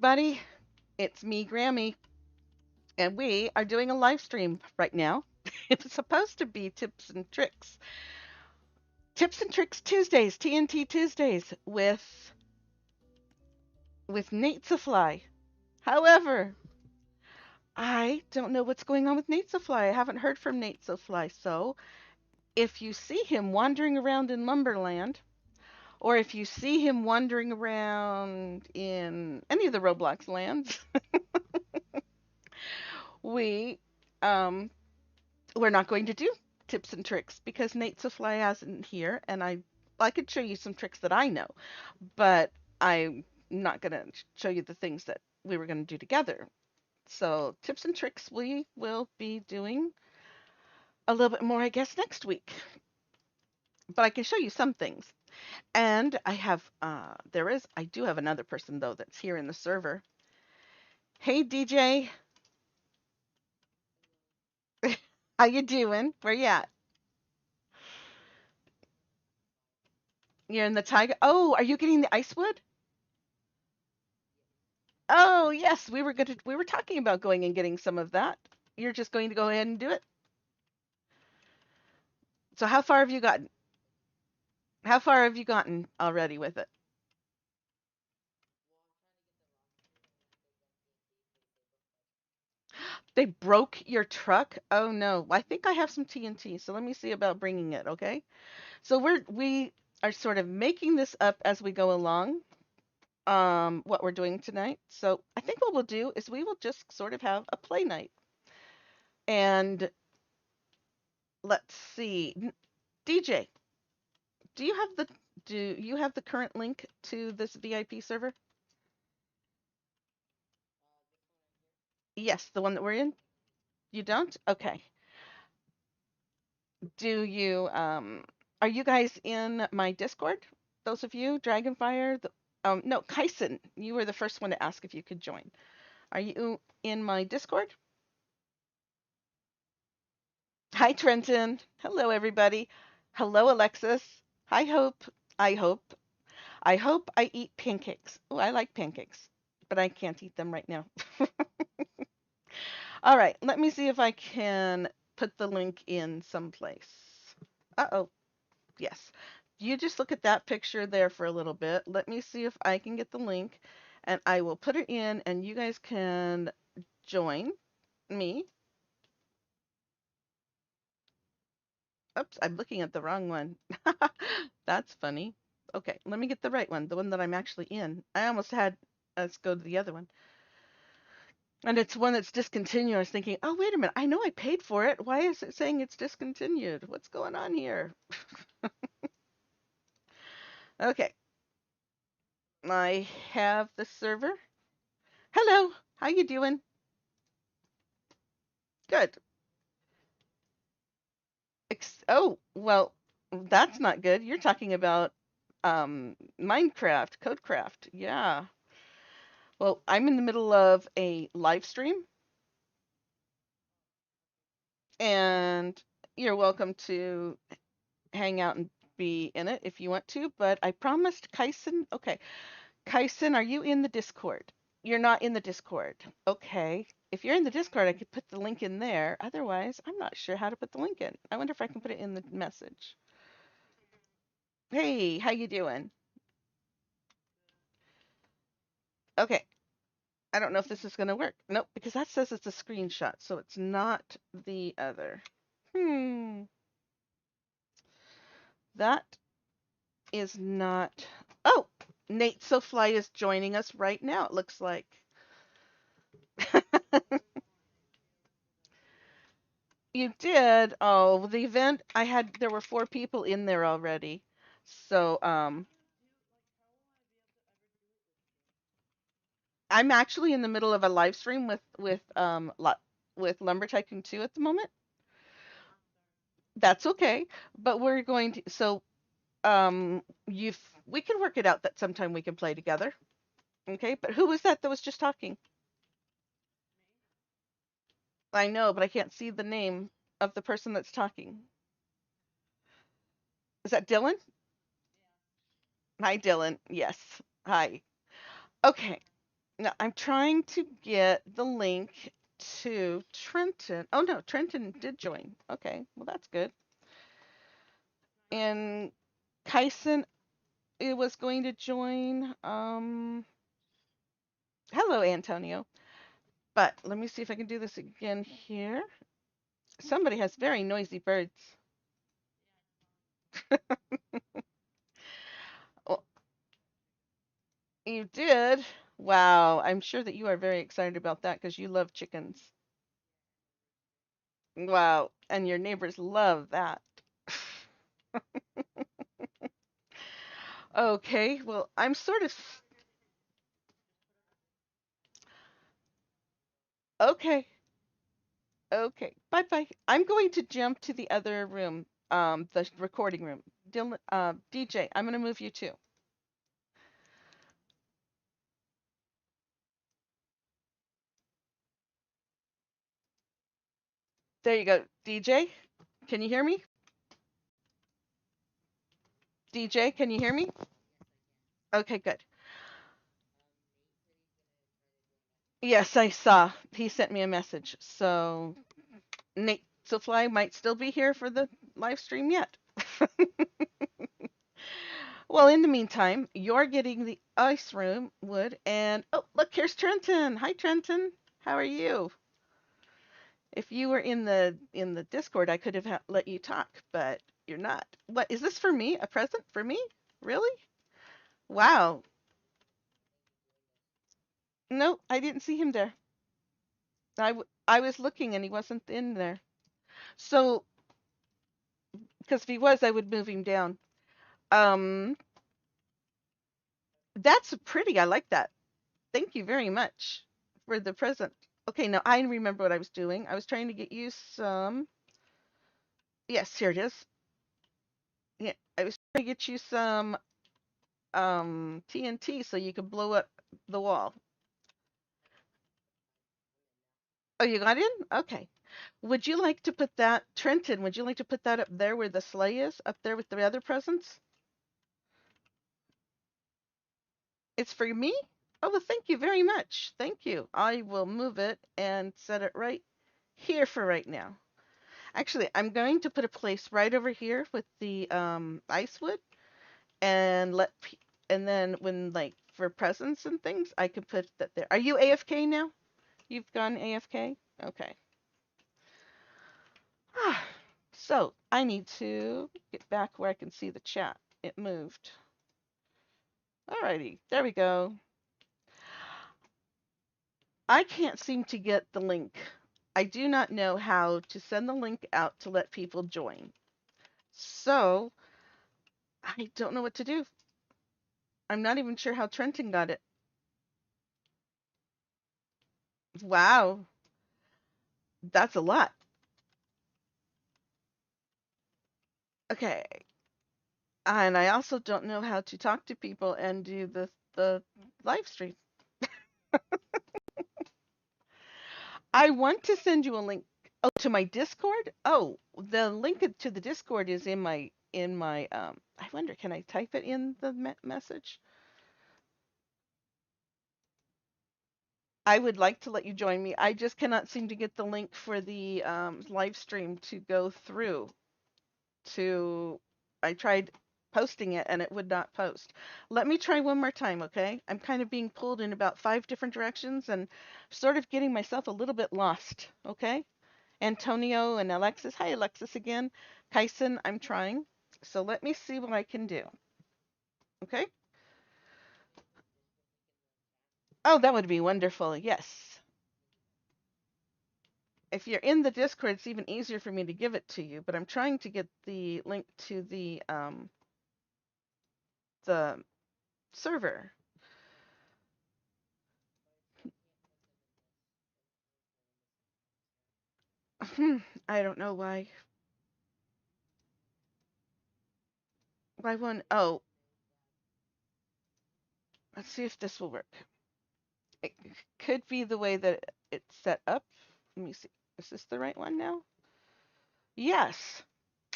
everybody. It's me, Grammy, and we are doing a live stream right now. It's supposed to be Tips and Tricks Tuesdays, TNT Tuesdays with Nate Fly. However, I don't know what's going on with Nate Fly. I haven't heard from Nate Fly. So, if you see him wandering around in Lumberland, or if you see him wandering around in any of the Roblox lands, we um we're not going to do tips and tricks because Nate Fly isn't here, and I could show you some tricks that I know, but I'm not going to show you the things that we were going to do together. So tips and tricks we will be doing a little bit more, I guess, next week. But I can show you some things. And I do have another person though that's here in the server. Hey DJ, how you doing? Where you at? You're in the tiger. Oh, are you getting the ice wood? Oh, yes, we were talking about going and getting some of that. You're just going to go ahead and do it. So how far have you gotten? How far have you gotten already with it? They broke your truck? Oh no. I think I have some TNT, so let me see about bringing it, okay? So we are sort of making this up as we go along, what we're doing tonight. So I think what we'll do is we will just sort of have a play night. And let's see. DJ, do you have the do you have the current link to this VIP server? Yes, the one that we're in. You don't? Okay. Do you are you guys in my Discord? Those of you, Dragonfire, no, Kyson, you were the first one to ask if you could join. Are you in my Discord? Hi Trenton. Hello everybody. Hello Alexis. I hope I hope I hope I eat pancakes. Oh, I like pancakes, but I can't eat them right now. All right, let me see if I can put the link in someplace. Uh-oh, yes. You just look at that picture there for a little bit. Let me see if I can get the link, and I will put it in, and you guys can join me. Oops, I'm looking at the wrong one. That's funny. Okay, let me get the right one, the one that I'm actually in. I almost had us go to the other one. And it's one that's discontinued. I was thinking, oh, wait a minute. I know I paid for it. Why is it saying it's discontinued? What's going on here? Okay, I have the server. Hello, how you doing? Good. Oh, well, that's not good. You're talking about Minecraft, Codecraft. Yeah. Well, I'm in the middle of a live stream, and you're welcome to hang out and be in it if you want to, but I promised Kyson. Okay, Kyson, are you in the Discord? You're not in the Discord. Okay. If you're in the Discord, I could put the link in there. Otherwise, I'm not sure how to put the link in. I wonder if I can put it in the message. Hey, how you doing? Okay. I don't know if this is going to work. Nope, because that says it's a screenshot, so it's not the other. Hmm. That is not. Oh, Nate SoFly is joining us right now, it looks like. You did? Oh, the event I had, there were 4 people in there already. So, I'm actually in the middle of a live stream with Lumber Tycoon 2 at the moment. That's okay, but we're going to you we can work it out that sometime we can play together. Okay, but who was that was just talking? I know, but I can't see the name of the person that's talking. Is that Dylan? Hi, Dylan. Yes. Hi. Okay. Now I'm trying to get the link to Trenton. Oh no, Trenton did join. Okay, well that's good. And Kyson it was going to join. Hello Antonio. But let me see if I can do this again here. Somebody has very noisy birds. Oh, you did? Wow, I'm sure that you are very excited about that because you love chickens. Wow, and your neighbors love that. Okay, well, I'm sort of okay. Okay, bye bye. I'm going to jump to the other room, the recording room. Dylan, DJ, I'm gonna move you too. There you go, DJ. Can you hear me? DJ, can you hear me? Okay, good. Yes, I saw. He sent me a message. So Nate Fly might still be here for the live stream yet. Well, in the meantime, you're getting the ice room wood, and oh, look, here's Trenton. Hi, Trenton. How are you? If you were in the Discord, I could have let you talk, but you're not. What is this for me? A present for me? Really? Wow. No, I didn't see him there. I was looking and he wasn't in there. So, because if he was, I would move him down. Um, that's pretty. I like that. Thank you very much for the present. Okay, now I remember what I was doing. I was trying to get you some. Yes, here it is. Yeah, I was trying to get you some TNT so you could blow up the wall. Oh, you got in? Okay. Would you like to put that, Trenton, would you like to put that up there where the sleigh is? Up there with the other presents? It's for me? Oh, well, thank you very much. Thank you. I will move it and set it right here for right now. Actually, I'm going to put a place right over here with the ice wood and and then when like for presents and things, I could put that there. Are you AFK now? You've gone AFK? Okay. So I need to get back where I can see the chat. It moved. Alrighty, there we go. I can't seem to get the link. I do not know how to send the link out to let people join. So I don't know what to do. I'm not even sure how Trenton got it. Wow, that's a lot. Okay. And I also don't know how to talk to people and do the live stream. I want to send you a link. Oh, to my Discord? Oh, the link to the Discord is in my I wonder, can I type it in the message? I would like to let you join me. I just cannot seem to get the link for the live stream to go through to I tried posting it and it would not post. Let me try one more time, okay? I'm kind of being pulled in about 5 different directions and sort of getting myself a little bit lost, okay? Antonio and Alexis. Hi, Alexis again. Kyson, I'm trying. So let me see what I can do. Okay? Oh, that would be wonderful. Yes. If you're in the Discord, it's even easier for me to give it to you, but I'm trying to get the link to the server. I don't know why. Why one? Oh, let's see if this will work. It could be the way that it's set up. Let me see. Is this the right one now? Yes.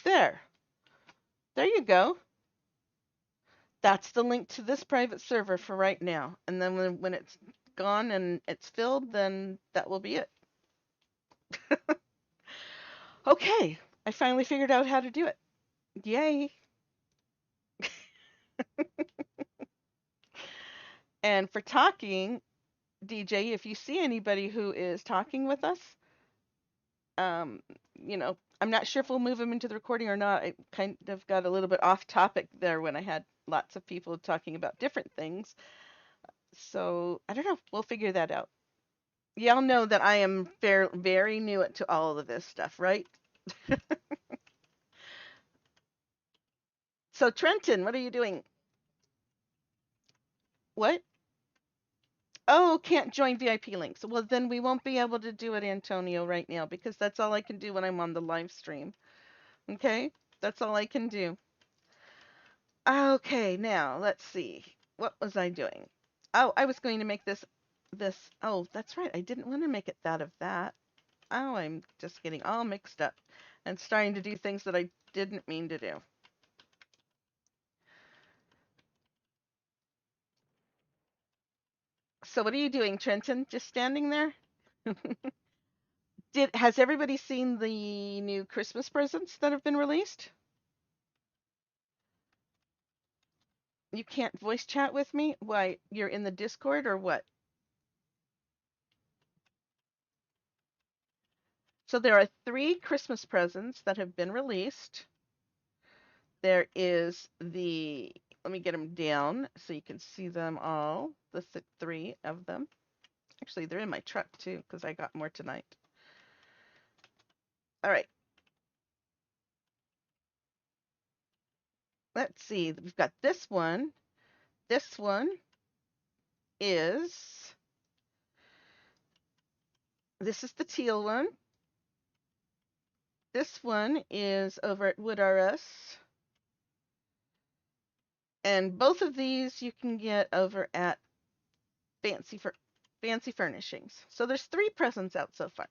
There. There you go. That's the link to this private server for right now. And then when it's gone and it's filled, then that will be it. Okay, I finally figured out how to do it. Yay. And for talking, DJ, if you see anybody who is talking with us, um, I'm not sure if we'll move them into the recording or not. I kind of got a little bit off topic there when I had lots of people talking about different things. So I don't know. We'll figure that out. Y'all know that I am very new to all of this stuff, right? So Trenton, what are you doing? What? Oh, can't join VIP links. Well, then we won't be able to do it, Antonio, right now because that's all I can do when I'm on the live stream. Okay? That's all I can do. Okay, now let's see. What was I doing? Oh, I was going to make this. Oh, that's right. I didn't want to make it that of that. Oh, I'm just getting all mixed up and starting to do things that I didn't mean to do. So what are you doing, Trenton? Just standing there? Has everybody seen the new Christmas presents that have been released? You can't voice chat with me? Why, you're in the Discord or what? So there are 3 Christmas presents that have been released. There is let me get them down so you can see them all, the 3 of them. Actually, they're in my truck too because I got more tonight. All right. Let's see. We've got this one. This one is, this is the teal one. This one is over at Wood RS. And both of these you can get over at Fancy Furnishings. So there's 3 presents out so far.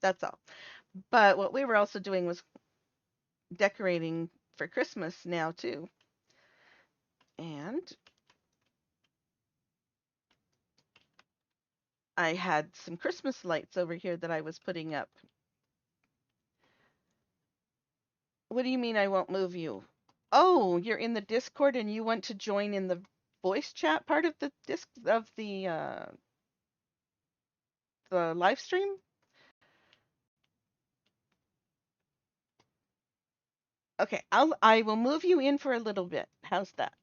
That's all. But what we were also doing was decorating for Christmas now too. And I had some Christmas lights over here that I was putting up. What do you mean I won't move you? Oh, you're in the Discord and you want to join in the voice chat part of the the live stream? Okay, I will move you in for a little bit. How's that?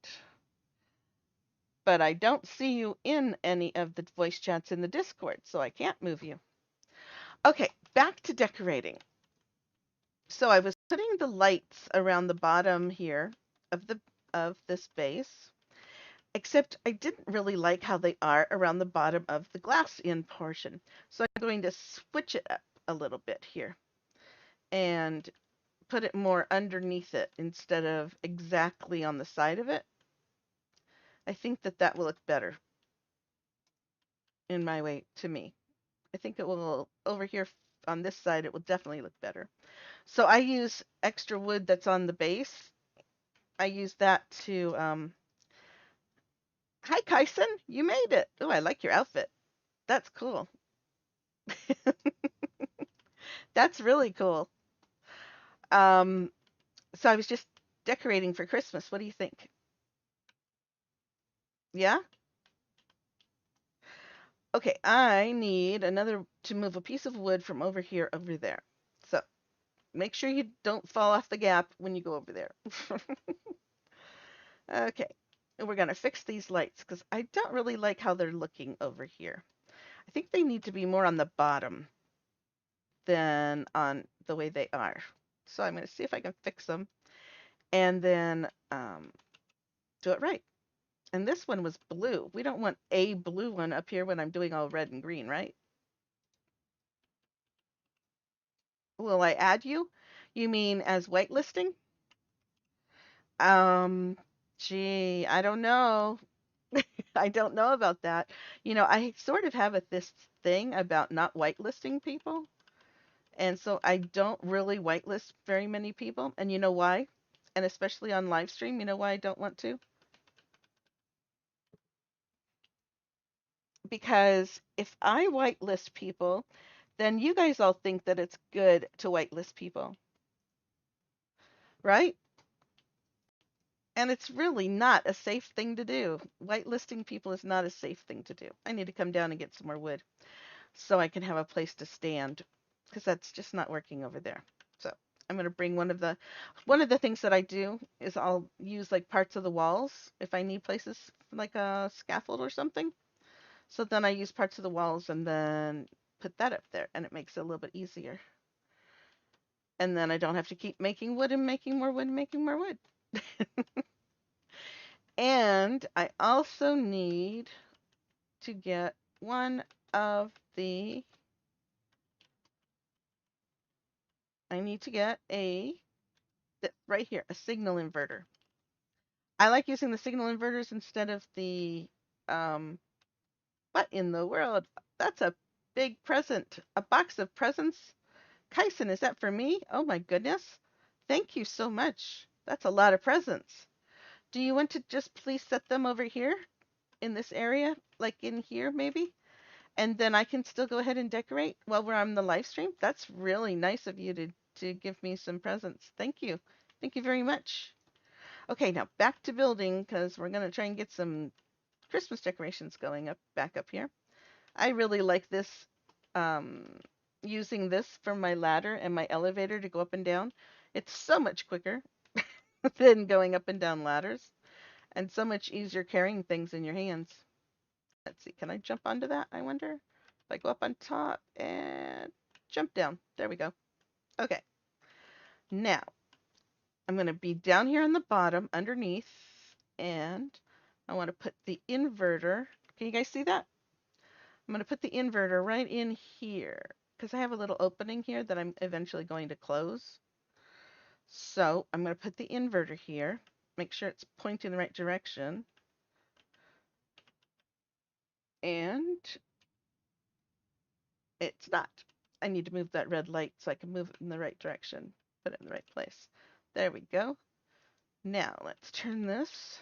But I don't see you in any of the voice chats in the Discord, so I can't move you. Okay, back to decorating. So I was putting the lights around the bottom here of this base, except I didn't really like how they are around the bottom of the glass in portion. So I'm going to switch it up a little bit here and put it more underneath it instead of exactly on the side of it. I think that will look better in my way to me. I think it will over here on this side, it will definitely look better. So I use extra wood that's on the base. I use that to, hi Kyson, you made it. Oh, I like your outfit. That's cool. That's really cool. Um, so I was just decorating for Christmas. What do you think? Yeah? Okay, I need another to move a piece of wood from over here over there. So make sure you don't fall off the gap when you go over there. Okay, and we're gonna fix these lights because I don't really like how they're looking over here. I think they need to be more on the bottom than on the way they are. So I'm gonna see if I can fix them and then do it right. And this one was blue. We don't want a blue one up here when I'm doing all red and green, right? Will I add you? You mean as whitelisting? Um, Gee, I don't know. I don't know about that. I sort of have this thing about not whitelisting people. And so I don't really whitelist very many people. And you know why? And especially on live stream, you know why I don't want to? because if I whitelist people, then you guys all think that it's good to whitelist people, right? And it's really not a safe thing to do. Whitelisting people is not a safe thing to do. I need to come down and get some more wood so I can have a place to stand because that's just not working over there. So I'm going to bring one of the things that I do is I'll use like parts of the walls if I need places like a scaffold or something. So then I use parts of the walls and then put that up there and it makes it a little bit easier. And then I don't have to keep making wood and making more wood and making more wood. And I also need to get one of the, I need to get right here, a signal inverter. I like using the signal inverters instead of the, um, what in the world? That's a big present. A box of presents. Kyson, is that for me? Oh my goodness. Thank you so much. That's a lot of presents. Do you want to just please set them over here in this area? Like in here, maybe? And then I can still go ahead and decorate while we're on the live stream. That's really nice of you to give me some presents. Thank you. Thank you very much. Okay, now back to building because we're gonna try and get some Christmas decorations going up back up here. I really like this um, using this for my ladder and my elevator to go up and down. It's so much quicker than going up and down ladders and so much easier carrying things in your hands. Let's see, can I jump onto that? I wonder. If I go up on top and jump down. There we go. Okay. Now, I'm going to be down here on the bottom underneath and I want to put the inverter. Can you guys see that? I'm going to put the inverter right in here because I have a little opening here that I'm eventually going to close. So I'm going to put the inverter here, make sure it's pointing the right direction. And it's not. I need to move that red light so I can move it in the right direction, put it in the right place. There we go. Now let's turn this.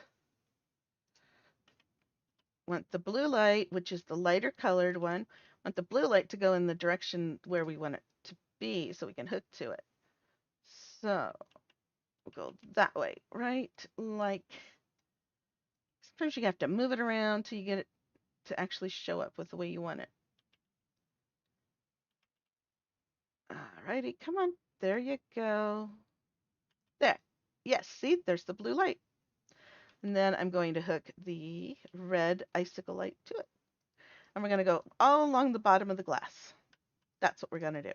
Want the blue light, which is the lighter colored one, want the blue light to go in the direction where we want it to be so we can hook to it. So we'll go that way, right? Like sometimes you have to move it around till you get it to actually show up with the way you want it. Alrighty, come on. There you go. There. Yes, see, there's the blue light. And then I'm going to hook the red icicle light to it. And we're going to go all along the bottom of the glass. That's what we're going to do.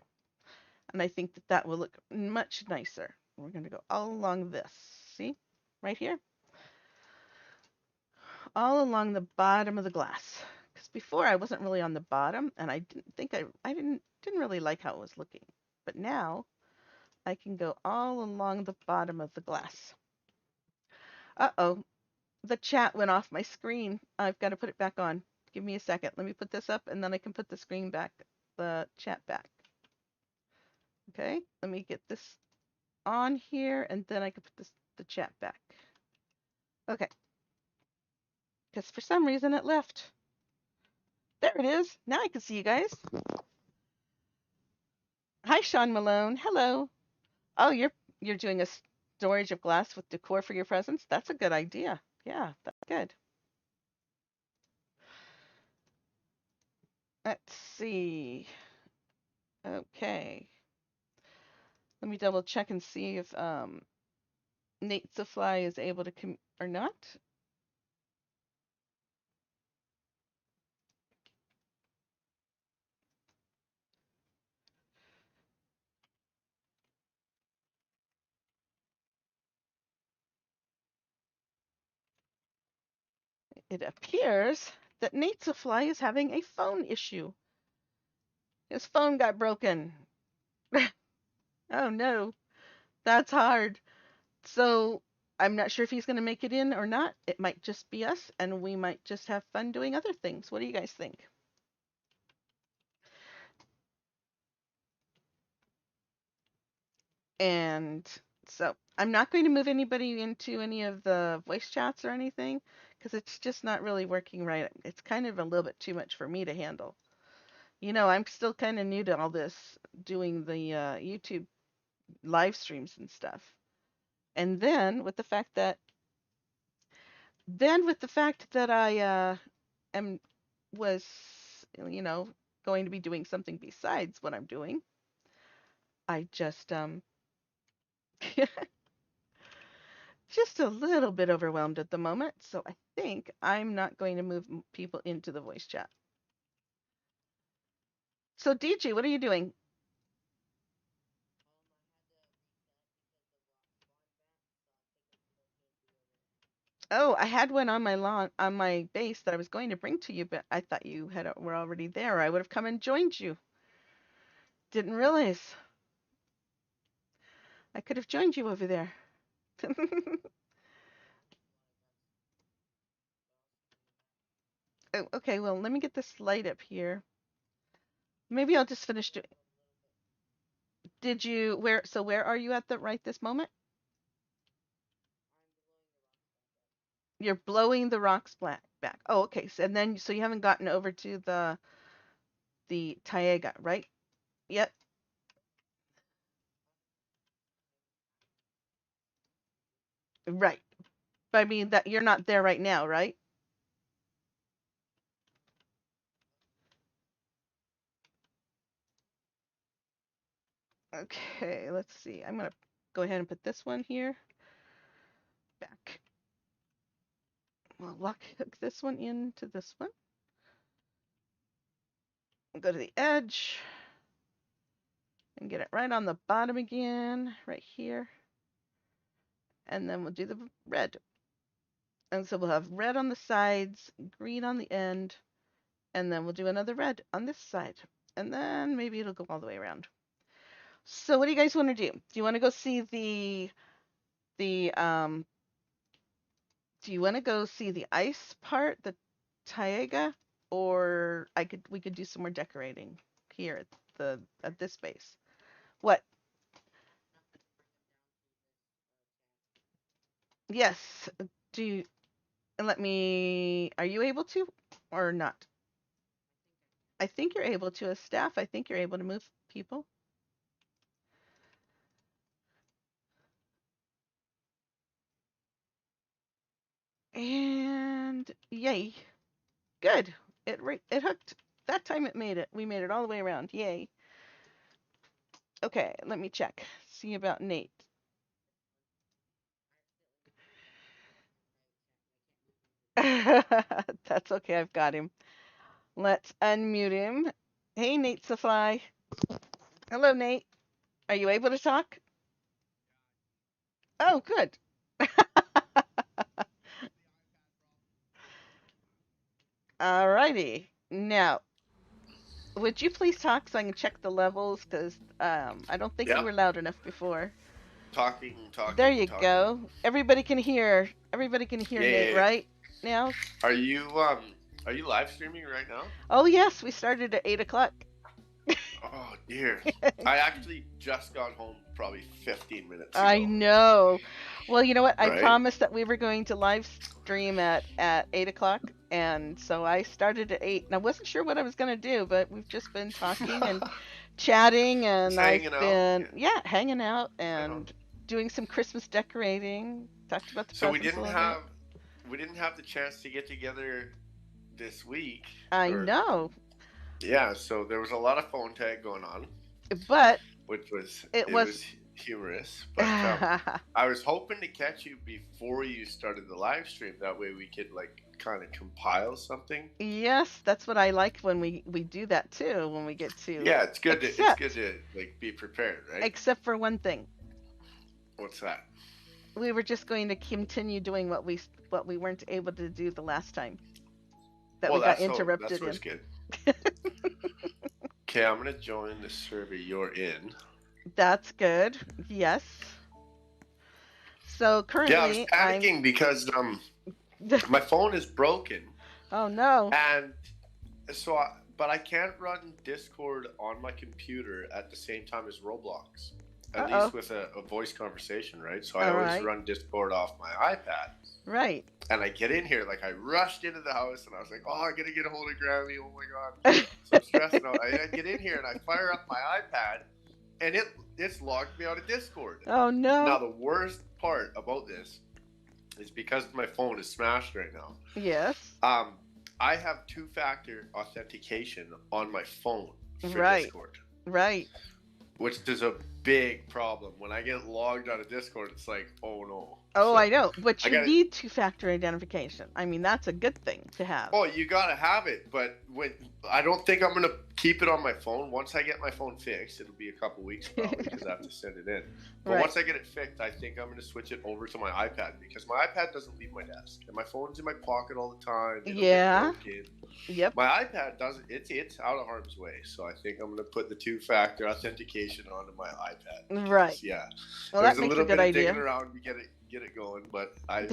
And I think that that will look much nicer. We're going to go all along this. See? Right here? All along the bottom of the glass. Because before I wasn't really on the bottom and I didn't think I didn't really like how it was looking. But now I can go all along the bottom of the glass. Uh-oh, the chat went off my screen. I've got to put it back on. Give me a second. Let me put this up and then I can put the screen back, the chat back. Okay, let me get this on here and then I can put the chat back. Okay, because for some reason it left. There it is. Now I can see you guys. Hi, Sean Malone. Hello. Oh, you're doing a storage of glass with decor for your presents? That's a good idea. Yeah, that's good. Let's see. Okay. Let me double check and see if Nate the Fly is able to come or not. It appears that Nate the Fly is having a phone issue. His phone got broken. Oh no, that's hard. So I'm not sure if he's going to make it in or not. It might just be us, and we might just have fun doing other things. What do you guys think? And so I'm not going to move anybody into any of the voice chats or anything because it's just not really working right. It's kind of a little bit too much for me to handle. You know, I'm still kind of new to all this, doing the YouTube live streams and stuff. And with the fact that I am was you know going to be doing something besides what I'm doing, I just just a little bit overwhelmed at the moment. So I think I'm not going to move people into the voice chat. So DJ, what are you doing? Oh, I had one on my lawn on my base that I was going to bring to you, but I thought you were already there. I would have come and joined you. Didn't realize I could have joined you over there. Oh, okay, well, let me get this light up here. Maybe I'll just finish doing. Did you where are you at the right this moment? You're blowing the rocks back. Oh, okay. So, and then so you haven't gotten over to the Taiga, right? Yet. Right. But I mean that you're not there right now, right? Okay, let's see. I'm gonna go ahead and put this one here back. We'll hook this one into this one. We'll go to the edge and get it right on the bottom again, right here. And then we'll do the red. And so we'll have red on the sides, green on the end, and then we'll do another red on this side. And then maybe it'll go all the way around. So what do you guys want to do? Do you want to go see the do you want to go see the ice part, the Taiga, or we could do some more decorating here at this base. What? Yes. Do you let me are you able to or not? I think you're able to as staff. I think you're able to move people. And yay. Good. It hooked. That time it made it. We made it all the way around. Yay. Okay, let me check. See about Nate. That's okay. I've got him. Let's unmute him. Hey, Nate Safly. Hello, Nate. Are you able to talk? Oh, good. Alrighty. Now, would you please talk so I can check the levels? Because I don't think you Yeah, were loud enough before. talking, There talking, you talking. go. Everybody can hear. Everybody can hear Yeah, Nate, yeah, yeah. right? Now? Are you are you live streaming right now? Oh, yes. We started at 8 o'clock. Oh dear. I actually just got home probably 15 minutes I ago. know. Well, you know what? I Right? promised that we were going to live stream at 8 o'clock, and so I started at 8. And I wasn't sure what I was going to do, but we've just been talking and chatting, Just and I've hanging out. been Yeah. hanging out Right on. and doing some Christmas decorating. Talked about the So presents a little bit. we didn't have the chance to get together this week I or know, yeah, so there was a lot of phone tag going on, but which was it it was. was humorous, but I was hoping to catch you before you started the live stream. That way we could like kind of compile something. Yes, that's what I like when we do that too, when we get to. Yeah, it's good Except to like be prepared, right? except for one thing. What's that? We were just going to continue doing what we weren't able to do the last time that we Well, got that's interrupted always in. good. Okay, I'm gonna join the server you're in. That's good. Yes. So Yeah, I was currently I'm. panicking because my phone is broken, Oh no. and but I can't run Discord on my computer at the same time as Roblox. at Uh-oh. least with a voice conversation, right? So I All always right. run Discord off my iPad. Right. And I get in here, like I rushed into the house and I was like, oh, I gotta get a hold of Grammy. Oh my God. So I'm stressing out. I get in here and I fire up my iPad and it's logged me out of Discord. Oh Now, no. the worst part about this is because my phone is smashed right now. Yes. I have two-factor authentication on my phone for Right. Discord, Right. which is a big problem. When I get logged out of Discord, it's like, oh no. Oh, I So know. But I you got to. need two-factor identification. I mean, that's a good thing to have. Oh, you gotta have it, but when I don't think I'm gonna keep it on my phone. Once I get my phone fixed, it'll be a couple weeks probably because I have to send it in. But Right. once I get it fixed, I think I'm gonna switch it over to my iPad because my iPad doesn't leave my desk, and my phone's in my pocket all the time. It'll Yeah. get broken. Yep. My iPad doesn't. It's out of harm's way, so I think I'm gonna put the two-factor authentication onto my iPad. Because, Right. yeah, Well, there's that a makes a little good bit of digging idea. around to get it going, but I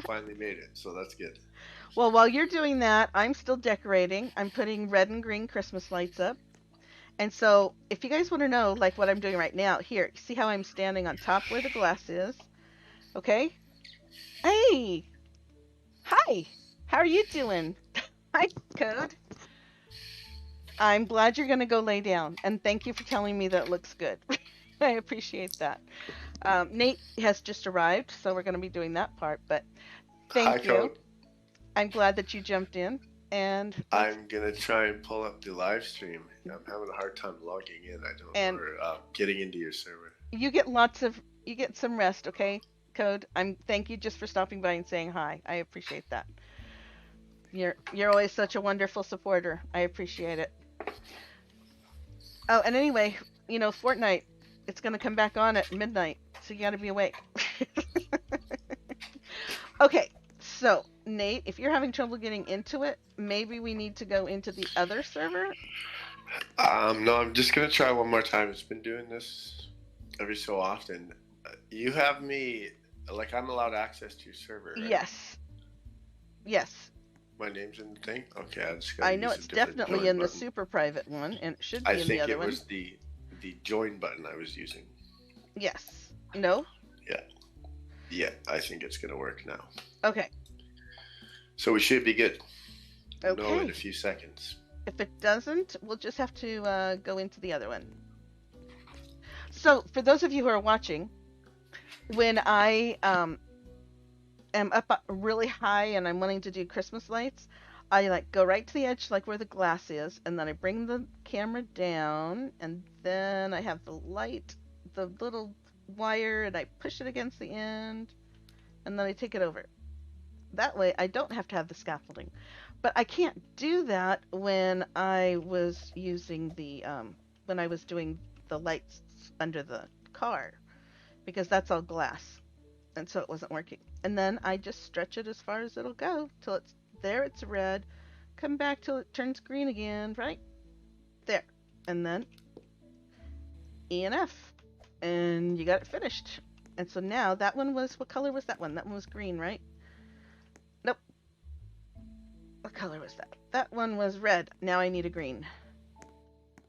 finally made it, so that's good. Well, while you're doing that, I'm still decorating. I'm putting red and green Christmas lights up. And so, if you guys want to know, like what I'm doing right now, here, see how I'm standing on top where the glass is? Okay? Hey! Hi! How are you doing? Hi, Code. I'm glad you're going to go lay down. And thank you for telling me that it looks good. I appreciate that. Nate has just arrived, so we're going to be doing that part. But Hi, thank you. Code. I'm glad that you jumped in. And let's I'm gonna try and pull up the live stream. I'm having a hard time logging in. I don't know, and or getting into your server. you get some rest, okay? Code. Thank you just for stopping by and saying hi. I appreciate that. You're always such a wonderful supporter. I appreciate it. Oh, and anyway, Fortnite, it's gonna come back on at midnight, so you gotta be awake. Okay, so Nate, if you're having trouble getting into it, maybe we need to go into the other server. No, I'm just gonna try one more time. It's been doing this every so often. You have me like I'm allowed access to your server, right? Yes. Yes. My name's in the thing. Okay, I just gotta I know use a it's different definitely join in the button. super private one, and it should I be in the think other it one. was the join button I was using. Yes. No? Yeah, yeah. I think it's gonna work now. Okay. So we should be good. We'll know in Okay. a few seconds. If it doesn't, we'll just have to go into the other one. So, for those of you who are watching, when I am up really high and I'm wanting to do Christmas lights, I like go right to the edge, like where the glass is, and then I bring the camera down, and then I have the light, the little wire, and I push it against the end, and then I take it over. That way, I don't have to have the scaffolding. But I can't do that when I was using when I was doing the lights under the car, because that's all glass, and so it wasn't working. And then I just stretch it as far as it'll go till it's there. It's red. Come back till it turns green again, right there, and then E and F, and you got it finished. And so now that one was, what color was that one? That one was green, right? Nope. What color was that? That one was red. Now I need a green.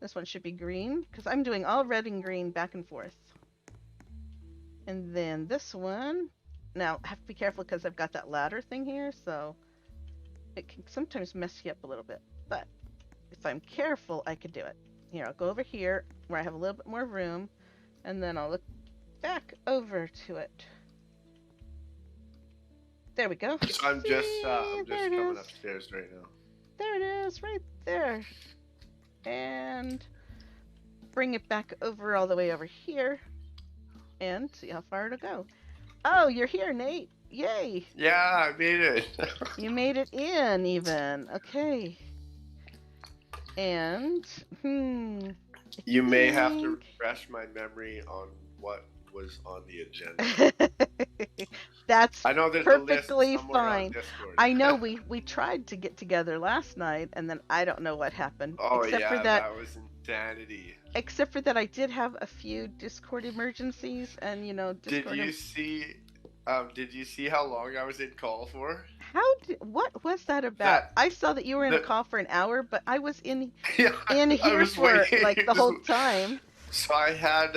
This one should be green because I'm doing all red and green back and forth. And then this one, now I have to be careful because I've got that ladder thing here, so it can sometimes mess you up a little bit. But if I'm careful, I could do it. Here, I'll go over here where I have a little bit more room, and then I'll look back over to it. There we go. So I'm just See, there it coming is. upstairs right now. There it is, right there. And bring it back over all the way over here and see how far it'll go. Oh, you're here, Nate. Yay. Yeah, I made it. You made it in even. Okay. And, You may have to think- refresh my memory on what was on the agenda. That's I know there's perfectly a list somewhere fine. on Discord. I know we tried to get together last night, and then I don't know what happened. Oh except yeah, for that, was insanity. except for that, I did have a few Discord emergencies, and Discord. Did you see how long I was in call for? What was that about? That- I saw that you were in a that- call for an hour, but I was in Yeah, I here was for waiting. like the whole time. So I had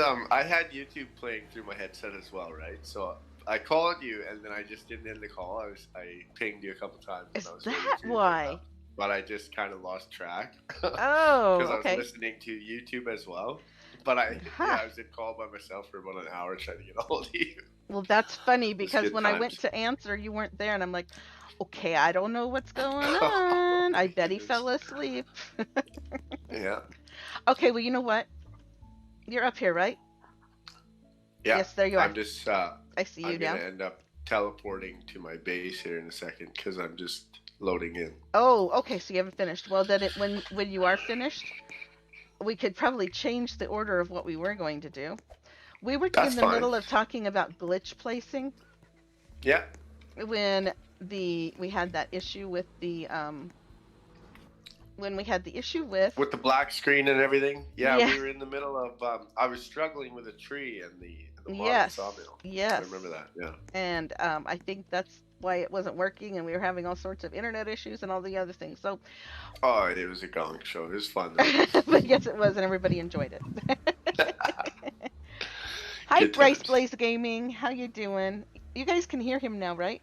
YouTube playing through my headset as well, right? So I called you and then I just didn't end the call. I pinged you a couple times and Is I was waiting that for you to pick why? up, but I just kind of lost track Oh, because I was okay. listening to YouTube as well. But yeah, Huh. I was in call by myself for about an hour trying to get a hold of you. Well, that's funny It was because good when I went times. to answer, you weren't there, and I'm like, okay, I don't know what's going on. I My bet he goodness. fell asleep. Yeah. Okay, well, you know what? You're up here, right? Yeah. Yes, there you are. I'm just I see you I'm gonna now. end up teleporting to my base here in a second because I'm just loading in. Oh, okay, so you haven't finished. Well, then when you are finished, we could probably change the order of what we were going to do. We were in That's the fine. middle of talking about glitch placing Yeah. when the we had that issue with the when we had the issue with With the black screen and everything. Yeah, yeah. we were in the middle of. I was struggling with a tree and the modern Yes, sawmill. I yes. remember that. Yeah. And I think that's why it wasn't working, and we were having all sorts of internet issues and all the other things. So, Oh, it was a gong show. It was fun though. but yes, it was, and everybody enjoyed it. Hi, Good Bryce times. Blaze Gaming. How you doing? You guys can hear him now, right?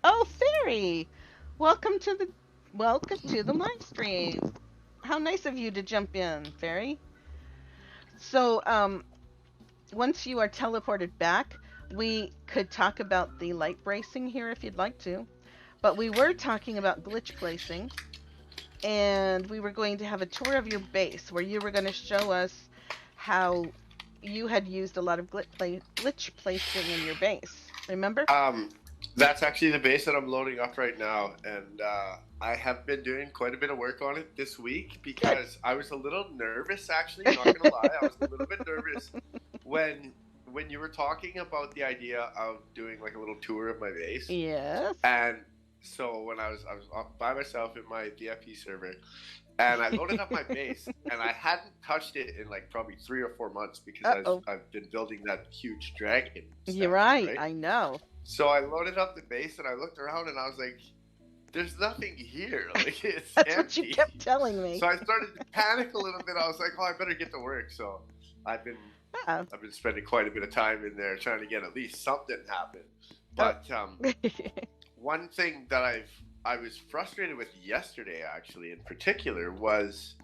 Oh, Fairy! Welcome to the live stream. How nice of you to jump in, Fairy. So, once you are teleported back, we could talk about the light bracing here if you'd like to. But we were talking about glitch placing, and we were going to have a tour of your base where you were going to show us how you had used a lot of glitch placing in your base. Remember? Um, that's actually the base that I'm loading up right now, and I have been doing quite a bit of work on it this week Good. because I was a little nervous. Actually, not gonna lie, I was a little bit nervous when when you were talking about the idea of doing like a little tour of my base, Yes. and so when I was by myself in my VIP server, and I loaded up my base, and I hadn't touched it in like probably 3 or 4 months because Uh-oh. I've been building that huge dragon You're statue, right. right? I know. So I loaded up the base and I looked around and I was like, "There's nothing here. Like it's That's what you empty." kept telling me. So I started to panic a little bit. I was like, "Oh, I better get to work." So I've been Oh. I've been spending quite a bit of time in there trying to get at least something happen. Oh. But one thing that I was frustrated with yesterday, actually, in particular, was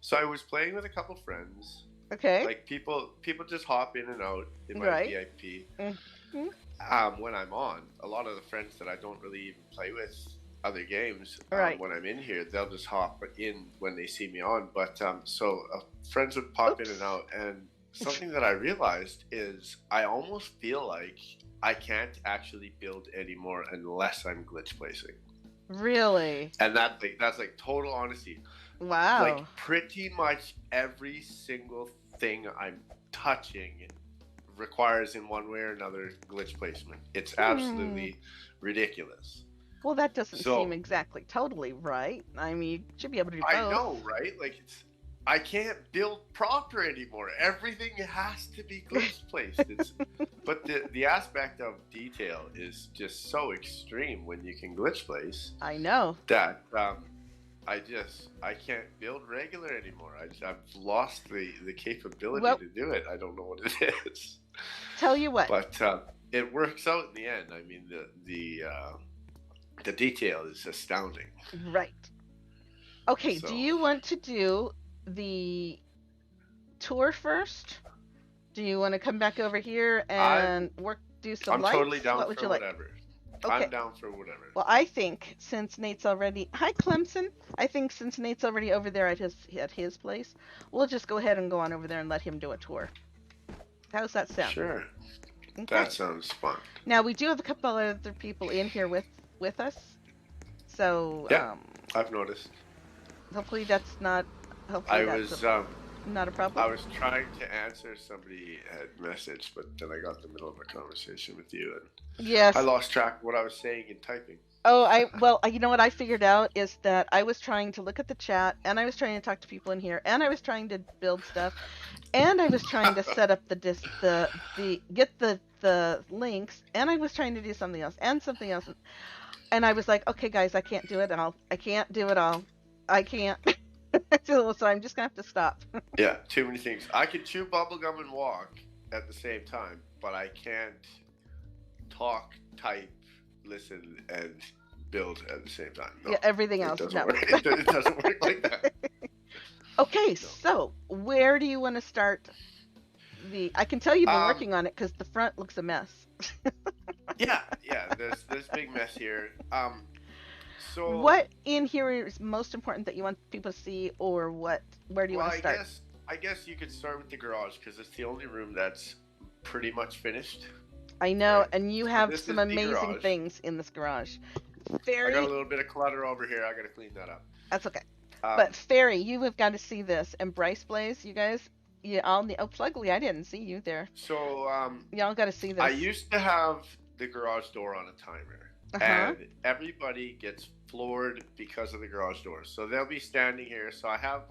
so I was playing with a couple friends. Okay. Like people just hop in and out in my Right. VIP. Mhm. When I'm on, a lot of the friends that I don't really even play with other games, Right. when I'm in here, they'll just hop in when they see me on. But so friends would pop in and Oops. out, and something that I realized is I almost feel like I can't actually build anymore unless I'm glitch placing, Really? and that's like total honesty. Like Wow. pretty much every single thing I'm touching requires in one way or another glitch placement. It's Hmm. absolutely ridiculous. Well, that doesn't seem So exactly totally right. I mean, you should be able to do I both. know, right? Like I can't build proper anymore. Everything has to be glitch placed. It's but the aspect of detail is just so extreme when you can glitch place I know. that I can't build regular anymore. I've lost the capability Well, to do it. I don't know what it is. tell you what. But it works out in the end. I mean, the detail is astounding. Right. Okay, do So you want to do the tour first? Do you want to come back over here I'm and do some I'm totally lights? down What would for you like? whatever. Okay. I'm down for whatever. Well, I think since Nate's already Hi Clemson. I think since Nate's already over there at his place, we'll just go ahead and go on over there and let him do a tour. How's that sound? Sure, Okay. that sounds fun. Now we do have a couple other people in here with us. So, Yeah, I've noticed. hopefully that's not hopefully I that's was not a I problem. was trying to answer somebody had messaged, but then I got in the middle of a conversation with you, and I Yes. lost track of what I was saying and typing. Oh, you know what I figured out is that I was trying to look at the chat, and I was trying to talk to people in here, and I was trying to build stuff, and I was trying to set up the get the links, and I was trying to do something else and something else, and I was like, okay, guys, I can't do it all. I can't do it all. I can't. So I'm just gonna have to stop. Yeah, too many things. I can chew bubblegum and walk at the same time, but I can't talk, type, listen, and build at the same time. Yeah, No, everything it else, doesn't no. work. It doesn't work like that. Okay, No. so where do you want to start the I can tell you've been Um. working on it because the front looks a mess. Yeah. Yeah. There's big mess here. So, What in here is most important that you want people to see, or where do you well, want to I start? guess I guess you could start with the garage because it's the only room that's pretty much finished, I know, right? and you So have this some is the amazing garage. things in this garage. I got a Fairy, little bit of clutter over here. I got to clean that up. that's okay. Um, But Fairy, you have got to see this. And Bryce Blaze, you guys, you all need. Oh, Plugly, I didn't see you there. so Y'all got to see I this. used to have the garage door on a timer, Uh huh. and everybody gets floored because of the garage door. So they'll be standing here. So I have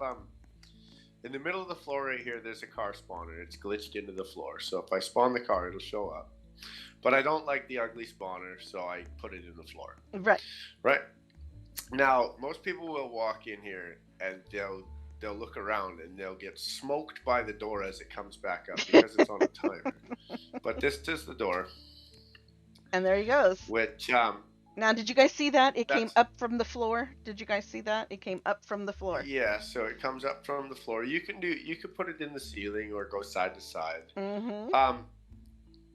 in the middle of the floor right here. There's a car spawner. It's glitched into the floor. So if I spawn the car, it'll show up. But I don't like the ugly spawner, so I put it in the floor. Right. Right now, most people will walk in here and they'll look around and they'll get smoked by the door as it comes back up because it's on a timer. But this is the door, And there he goes. which Now, did you guys see that? It came that's up from the floor. Did you guys see that? It came up from the floor. yeah. So it comes up from the floor. You can put it in the ceiling or go side to side. Mm-hmm. Um,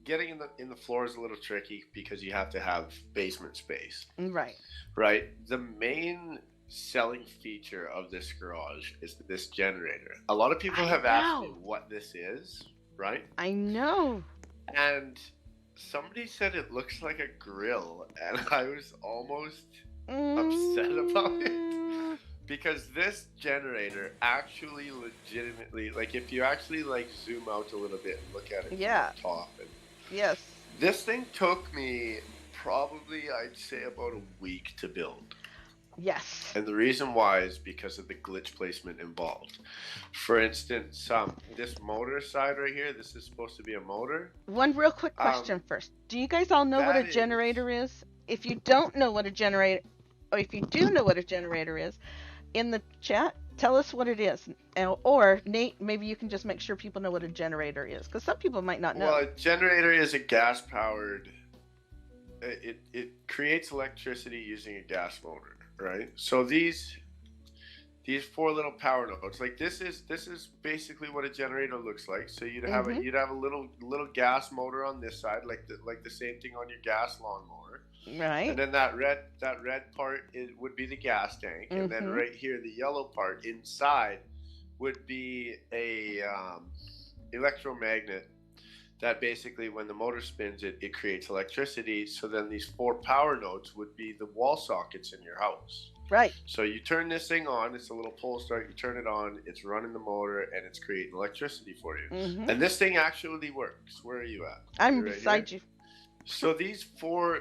Getting in the floor is a little tricky because you have to have basement space, Right. right? The main selling feature of this garage is this generator. A lot of people I have asked me know. what this is, right? I know. And somebody said it looks like a grill, and I was almost upset about it Mm, because this generator actually legitimately, like if you actually like zoom out a little bit and look at it from yeah. the top, and Yes. this thing took me probably, I'd say, about a week to build. Yes. And the reason why is because of the glitch placement involved. For instance, this motor side right here, this is supposed to be a motor. One real quick Um, question first. Do you guys all know what a that is, generator is? If you don't know what a generator, or if you do know what a generator is, in the chat, tell us what it is. Or Nate, maybe you can just make sure people know what a generator is, because some people might not well, know. a generator is a gas powered, it creates electricity using a gas motor, right? So these four little power nodes, like this is basically what a generator looks like. So Mm-hmm. you'd have a little gas motor on this side, like the same thing on your gas lawnmower, and Right. then that red part would be the gas tank, and then Mm-hmm. right here the yellow part inside would be a electromagnet that basically when the motor spins it creates electricity. So then these four power nodes would be the wall sockets in your house. Right. So you turn this thing on, it's a little pull start, you turn it on, it's running the motor and it's creating electricity for you. Mm-hmm. And this thing actually works. Where are you at? I'm You're right here. beside you. So these four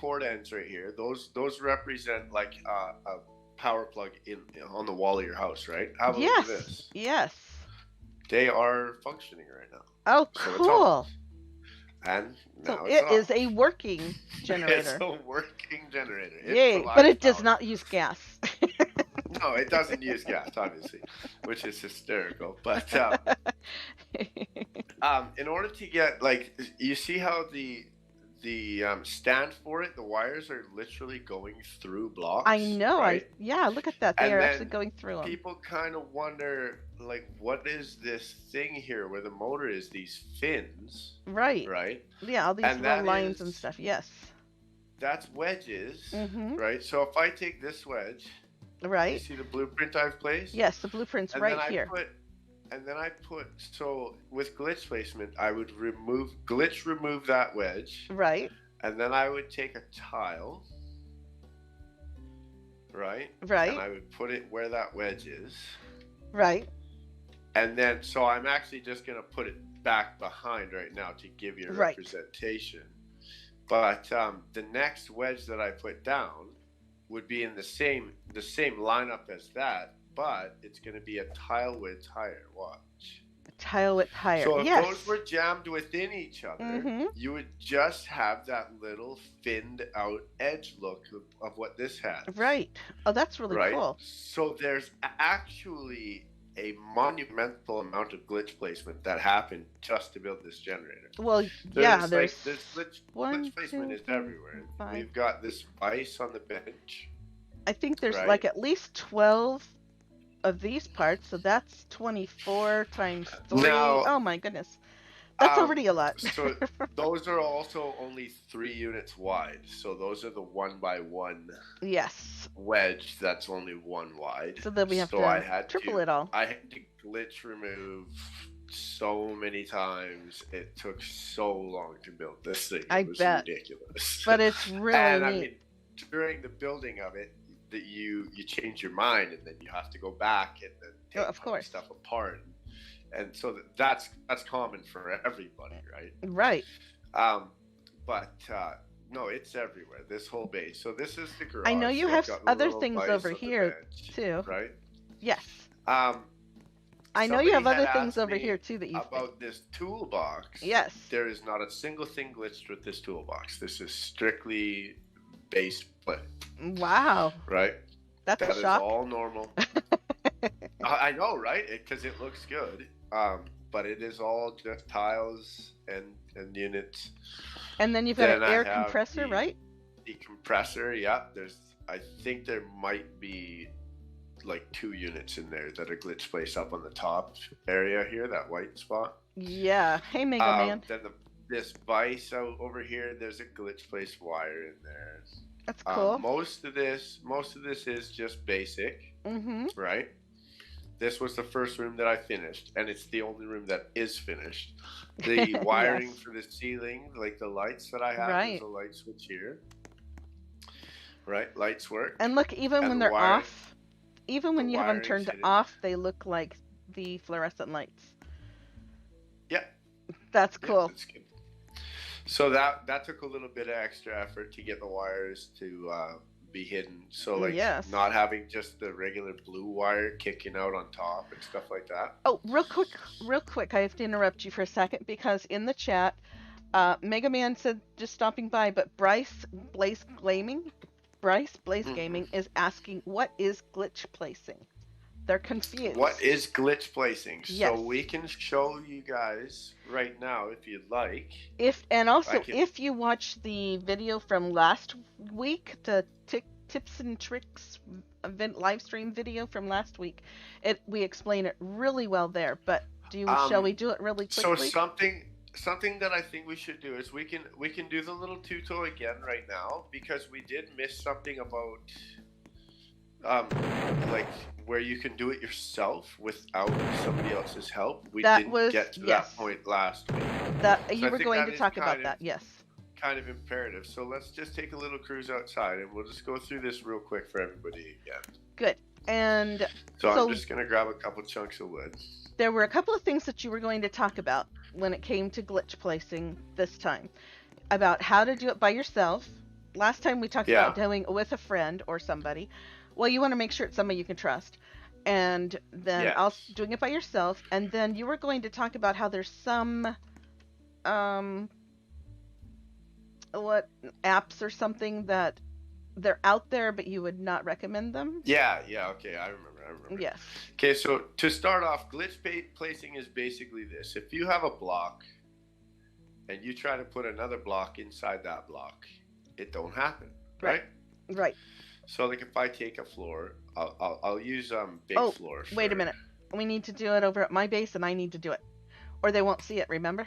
cord ends right here, those represent like a power plug in on the wall of your house, right? Have a look at Yes. this. Yes. They are functioning right now. Oh, So it's on. cool. And So now it's it is off. a working It's generator. a working generator. It Yay. But provides it does power. not use gas. No, it doesn't use gas, obviously, which is hysterical. But in order to get like, you see how the stand for it, the wires are literally going through I blocks, know. right? Yeah, look at that. They And are actually then going through them. people kind of wonder, like, what is this thing here where the motor is? These fins, Right. right? Yeah, all these And little that lines and is stuff. Yes. that's wedges, Mm-hmm. right? So if I take this wedge, you Right. see the blueprint I've placed? Yes, the blueprint's And right then here. I put, so with glitch placement, I would remove that wedge, Right. and then I would take a tile, right? And Right. I would put it where that wedge is. Right. And then, so I'm actually just going to put it back behind right now to give you a Right. representation. But the next wedge that I put down would be in the same lineup as that, but it's going to be a tile width higher. Watch. Tile width higher. So if those Yes. were jammed within each other, Mm-hmm. you would just have that little thinned out edge look of what this has, Right. Oh, that's really right? cool. So there's actually a monumental amount of glitch placement that happened just to build this generator. Well, yeah, There's there's like this glitch one, placement two, is three, everywhere. four, five. We've got this vise on the bench, I think there's right? like at least 12 of these parts, so that's 24 times 3. Now, Oh my goodness. That's Um, already a lot. so those are also only 3 units wide. So those are the 1 by 1 Yes. wedge that's only 1 wide. So then we have So I to had triple to it all. I had to glitch remove so many times. It took so long to build this thing. I It was bet. ridiculous. But it's really And I neat. mean, during the building of it, that you change your mind and then you have to go back and then take Of course. stuff apart. And so that's common for everybody, right? Right. But no, it's everywhere. This whole base. So this is the garage. I know you So have I've got the other little things vise over on the here bench, too. right? Yes. Um, I know you have somebody other had things asked over me here too that you about this toolbox. Yes. There is not a single thing glitched with this toolbox. This is strictly base play, Wow. right? That's That a is shock. all normal. I know, right? Because it looks good. But it is all just tiles and units. And then you've got Then an I air have compressor, right? The compressor, yeah. I think there might be like 2 units in there that are glitch placed up on the top area here, that white spot. Yeah. Hey, Mega Man. Then this vise out over here, there's a glitch placed wire in there. That's cool. Most of this is just basic, Mm-hmm. right? This was the first room that I finished, and it's the only room that is finished. The wiring Yes. for the ceiling, like the lights that I have, Right. there's a light switch here. Right, lights work. And look, even And when the they're wiring- off, even when the you have them wiring's turned hidden. off, they look like the fluorescent lights. Yeah, That's yeah, cool. that's good. So that took a little bit of extra effort to get the wires to be hidden. So like Yes. not having just the regular blue wire kicking out on top and stuff like that. Oh, real quick, I have to interrupt you for a second because in the chat, Mega Man said just stopping by, but Bryce Blaze Gaming is asking what is glitch placing. They're confused. What is glitch placing? Yes. So we can show you guys right now if you'd like. If can- if you watch the video from last week, the tips and tricks event live stream video from last week, we explain it really well there. But shall we do it really So quickly? something that I think we should do is we can do the little tutorial again right now because we did miss something about like where you can do it yourself without somebody else's help. We didn't get to that point last week. That you So I were think going that to is talk about kind of- that, yes. Kind of imperative. So let's just take a little cruise outside and we'll just go through this real quick for everybody again. Good. And So So- I'm just gonna grab a couple chunks of wood. there were a couple of things that you were going to talk about when it came to glitch placing this time. About how to do it by yourself. Last time we talked about doing it with a friend or somebody. Well, you want to make sure it's somebody you can trust. And then Yes. doing it by yourself. And then you were going to talk about how there's some apps or something that they're out there but you would not recommend them. Yeah, okay, I remember. Yes. Okay, so to start off, glitch placing is basically this. If you have a block and you try to put another block inside that block, it don't happen, right? Right. So like if I take a floor, I'll use big floor. Wait a minute. We need to do it over at my base and I need to do it. Or they won't see it, remember?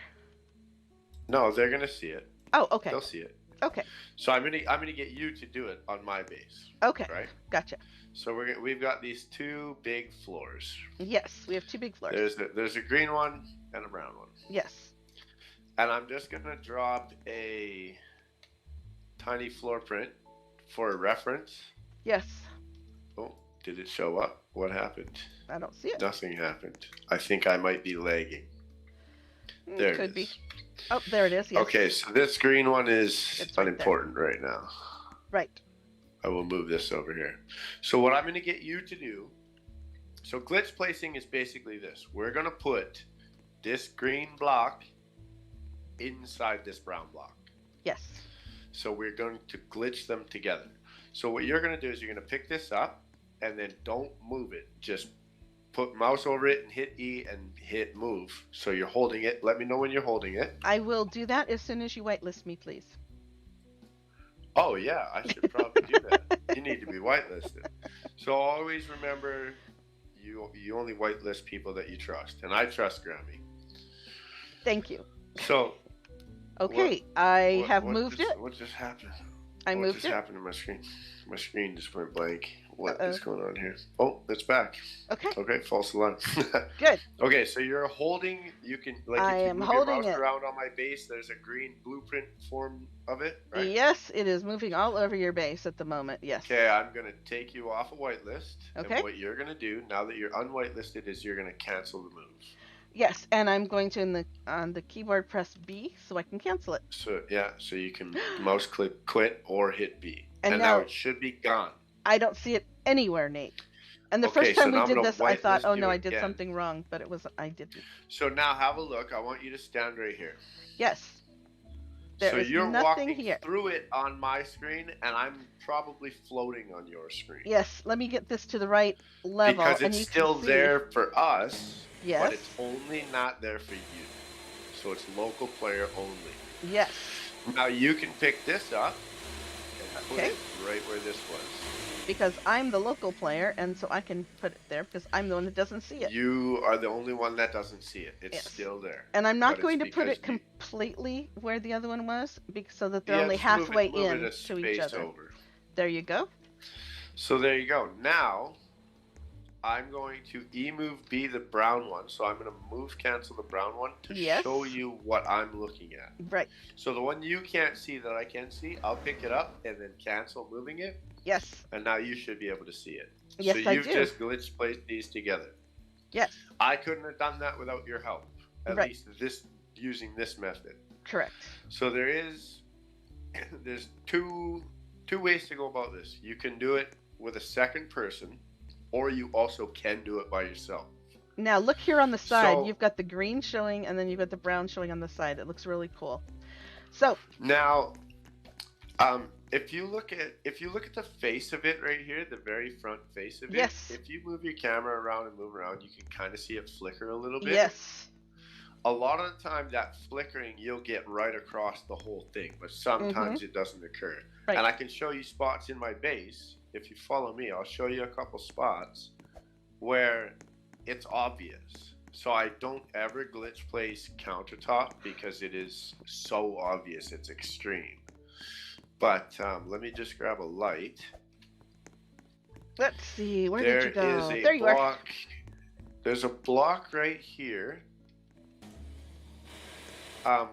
No, they're gonna see it. Oh, okay. They'll see it. Okay. So I'm gonna get you to do it on my base. Okay. Right. Gotcha. So we've got these 2 big floors. Yes, we have 2 big floors. There's a green one and a brown one. Yes. And I'm just gonna drop a tiny floor print for a reference. Yes. Oh, did it show up? What happened? I don't see it. Nothing happened. I think I might be lagging. There Could it be. is. Oh, there it is. Yes. Okay, so this green one is It's right unimportant right now. Right. I will move this over here. So what I'm going to get you to do, so glitch placing is basically this. We're going to put this green block inside this brown block. Yes. So we're going to glitch them together. So what you're going to do is you're going to pick this up and then don't move it. Just put mouse over it and hit E and hit move. So you're holding it. Let me know when you're holding it. I will do that as soon as you whitelist me, please. Oh yeah, I should probably do that. You need to be whitelisted. So always remember, you only whitelist people that you trust, and I trust Grammy. Thank you. So okay, I have moved it. What just happened? I moved it. What just happened to my screen? My screen just went blank. What Uh-oh. is going on here? Oh, it's back. Okay. Okay, false alarm. Good. Okay, so you're holding. You can I if you am move holding your mouse it. around on my base. There's a green blueprint form of it, right? Yes, it is moving all over your base at the moment. Yes. Okay, I'm gonna take you off a whitelist. Okay. And what you're gonna do now that you're unwhitelisted is you're gonna cancel the move. Yes, and I'm going to on the keyboard press B so I can cancel it. So yeah, so you can mouse click quit or hit B, And now now it should be gone. I don't see it anywhere, Nate. And the Okay, first time so now we I'm did gonna this, I thought, whitelist oh you no, I did again. something wrong, but I didn't. So now have a look. I want you to stand right here. Yes. There so is you're nothing walking here. through it on my screen, and I'm probably floating on your screen. Yes, let me get this to the right level. Because and it's you still can see, there for us, yes. but it's only not there for you. So it's local player only. Yes. Now you can pick this up and put Okay. it right where this was. Because I'm the local player, and so I can put it there because I'm the one that doesn't see it. You are the only one that doesn't see it. It's Yes. still there. And I'm not But going to it's put it because completely where the other one was, so that they're Yeah, only just move halfway it, move in it a to each space other. over. There you go. So there you go. Now I'm going to move B the brown one. So I'm going to move cancel the brown one to Yes. show you what I'm looking at. Right. So the one you can't see that I can see, I'll pick it up and then cancel moving it. Yes. And now you should be able to see it. Yes, so I you've do. just glitch placed these together. Yes. I couldn't have done that without your help. At Right. least this using this method. Correct. So there's two ways to go about this. You can do it with a second person, or you also can do it by yourself. Now look here on the side. So- You've got the green showing, and then you've got the brown showing on the side. It looks really cool. So Now, if you look at the face of it right here, the very front face of it, Yes. if you move your camera around and move around, you can kind of see it flicker a little bit. yes. A lot of the time, that flickering you'll get right across the whole thing, but sometimes it doesn't occur. Right. And I can show you spots in my base. If you follow me, I'll show you a couple spots where it's obvious. So I don't ever glitch place countertop because it is so obvious. It's extreme. But let me just grab a light. Let's see. Where There did you go? is a There you are. block. There's a block right here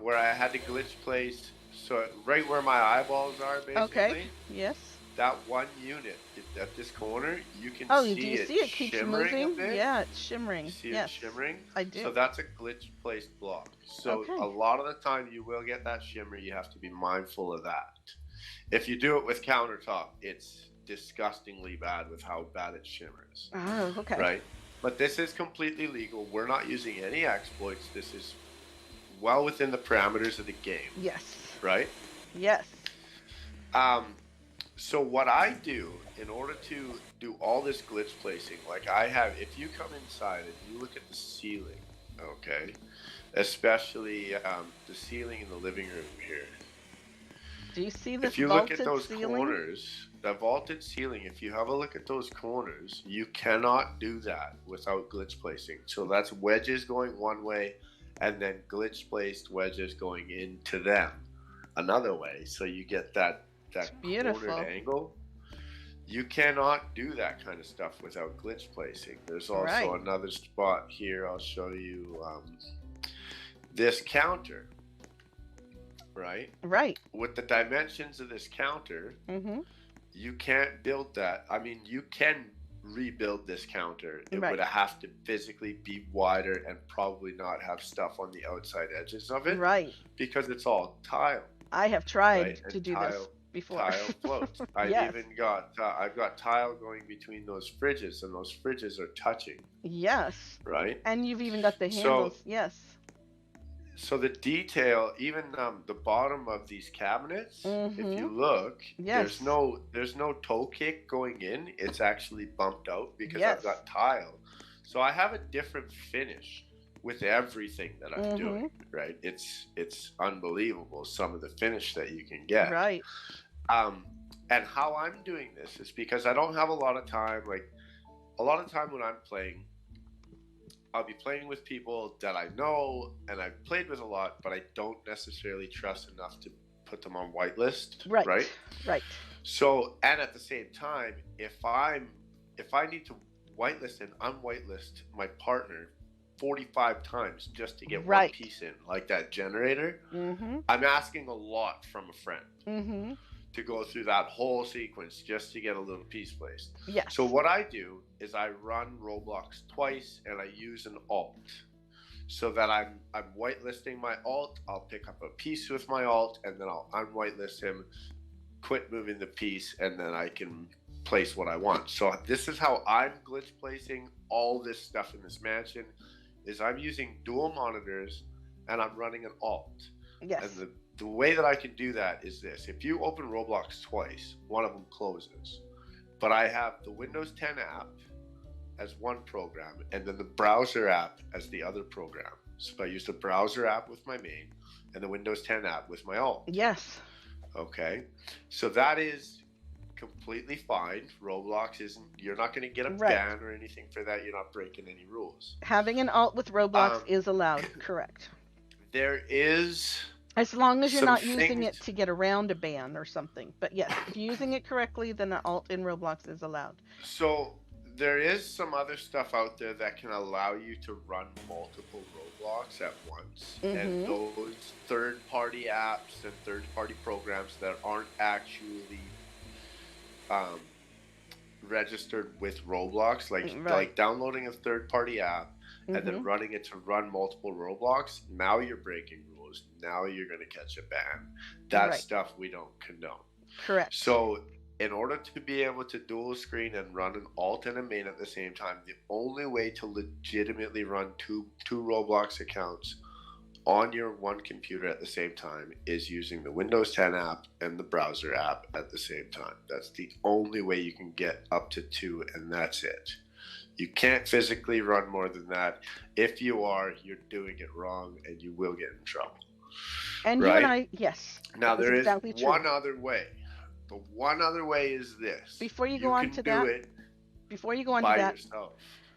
where I had to glitch place. So right where my eyeballs are, basically. Okay. Yes. That one unit at this corner, you can Oh, see do you it see it keeps shimmering a moving? bit. Yeah, it's shimmering. You see yes. it shimmering? I do. So that's a glitch placed block. So Okay. a lot of the time you will get that shimmer. You have to be mindful of that. If you do it with countertop, it's disgustingly bad with how bad it shimmers. Oh, okay. Right? But this is completely legal. We're not using any exploits. This is well within the parameters of the game. Yes. Right? Yes. So what I do in order to do all this glitch placing, like I have, if you come inside and you look at the ceiling, okay, especially the ceiling in the living room here. Do you see this If you look vaulted at those ceiling? corners, the vaulted ceiling, if you have a look at those corners, you cannot do that without glitch placing. So that's wedges going one way and then glitch placed wedges going into them another way. So you get that beautiful. cornered angle. You cannot do that kind of stuff without glitch placing. There's also Right. another spot here. I'll show you this counter, right? Right. With the dimensions of this counter, Mm-hmm. you can't build that. I mean, you can rebuild this counter. It Right. would have to physically be wider and probably not have stuff on the outside edges of it Right. because it's all tile. I have tried Right, to and do tile. this. before. Tile floats. Yes. I've got tile going between those fridges, and those fridges are touching, Yes. right? And you've even got the So handles. Yes. the detail, even the bottom of these cabinets, if Mm-hmm. you look, Yes. there's no toe kick going in. It's actually bumped out because I've Yes. got tile. So I have a different finish with everything that I'm doing, Mm-hmm. right? It's unbelievable some of the finish that you can get. Right. Um, and how I'm doing this is because I don't have a lot of time. Like a lot of time when I'm playing, I'll be playing with people that I know and I've played with a lot, but I don't necessarily trust enough to put them on whitelist, Right. right? Right. So, and at the same time, if I need to whitelist and unwhitelist my partner 45 times just to get one Right. piece in, like that generator, Mm-hmm. I'm asking a lot from a friend Mm-hmm. to go through that whole sequence just to get a little piece placed. So Yes. what I do is I run Roblox twice and I use an alt so that I'm whitelisting my alt. I'll pick up a piece with my alt and then I'll unwhitelist him, quit moving the piece, and then I can place what I want. So this is how I'm glitch placing all this stuff in this mansion is I'm using dual monitors and I'm running an alt. And Yes. the way that I can do that is this. If you open Roblox twice, one of them closes. But I have the Windows 10 app as one program and then the browser app as the other program. So I use the browser app with my main and the Windows 10 app with my alt. Yes. Okay. So that is completely fine. Roblox isn't, you're not going to get a Right. ban or anything for that. You're not breaking any rules. Having an alt with Roblox Um, is allowed. Correct. there is As long as you're some not using things. it to get around a ban or something. But yes, if you're using it correctly, then an alt in Roblox is allowed. So there is some other stuff out there that can allow you to run multiple Roblox at once, and Mm-hmm. those third-party apps and third-party programs that aren't actually um, registered with Roblox, Right. like downloading a third-party app and Mm-hmm. then running it to run multiple Roblox. Now you're breaking rules. Now you're going to catch a ban. That Right. stuff we don't condone. Correct. So, in order to be able to dual screen and run an alt and a main at the same time, the only way to legitimately run two Roblox accounts on your one computer at the same time is using the Windows 10 app and the browser app at the same time. That's the only way you can get up to two, and that's it. You can't physically run more than that. If you are, you're doing it wrong and you will get in trouble. And you and Right? I, yes, Now, that is there is exactly true. one other way. The one other way is this. Before you go You on can to do that, it before you go on to by that, yourself.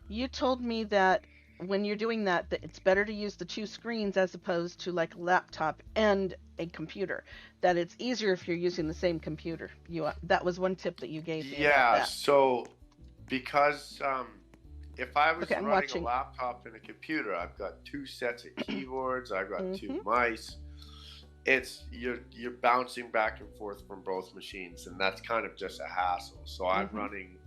you told me that when you're doing that, that it's better to use the two screens as opposed to like a laptop and a computer. That it's easier if you're using the same computer. That was one tip that you gave me about Yeah, that. so because if I Okay, was I'm running a watching. laptop and a computer, I've got two sets of keyboards, I've got two Mm-hmm. mice. It's you're bouncing back and forth from both machines, and that's kind of just a hassle. So Mm-hmm.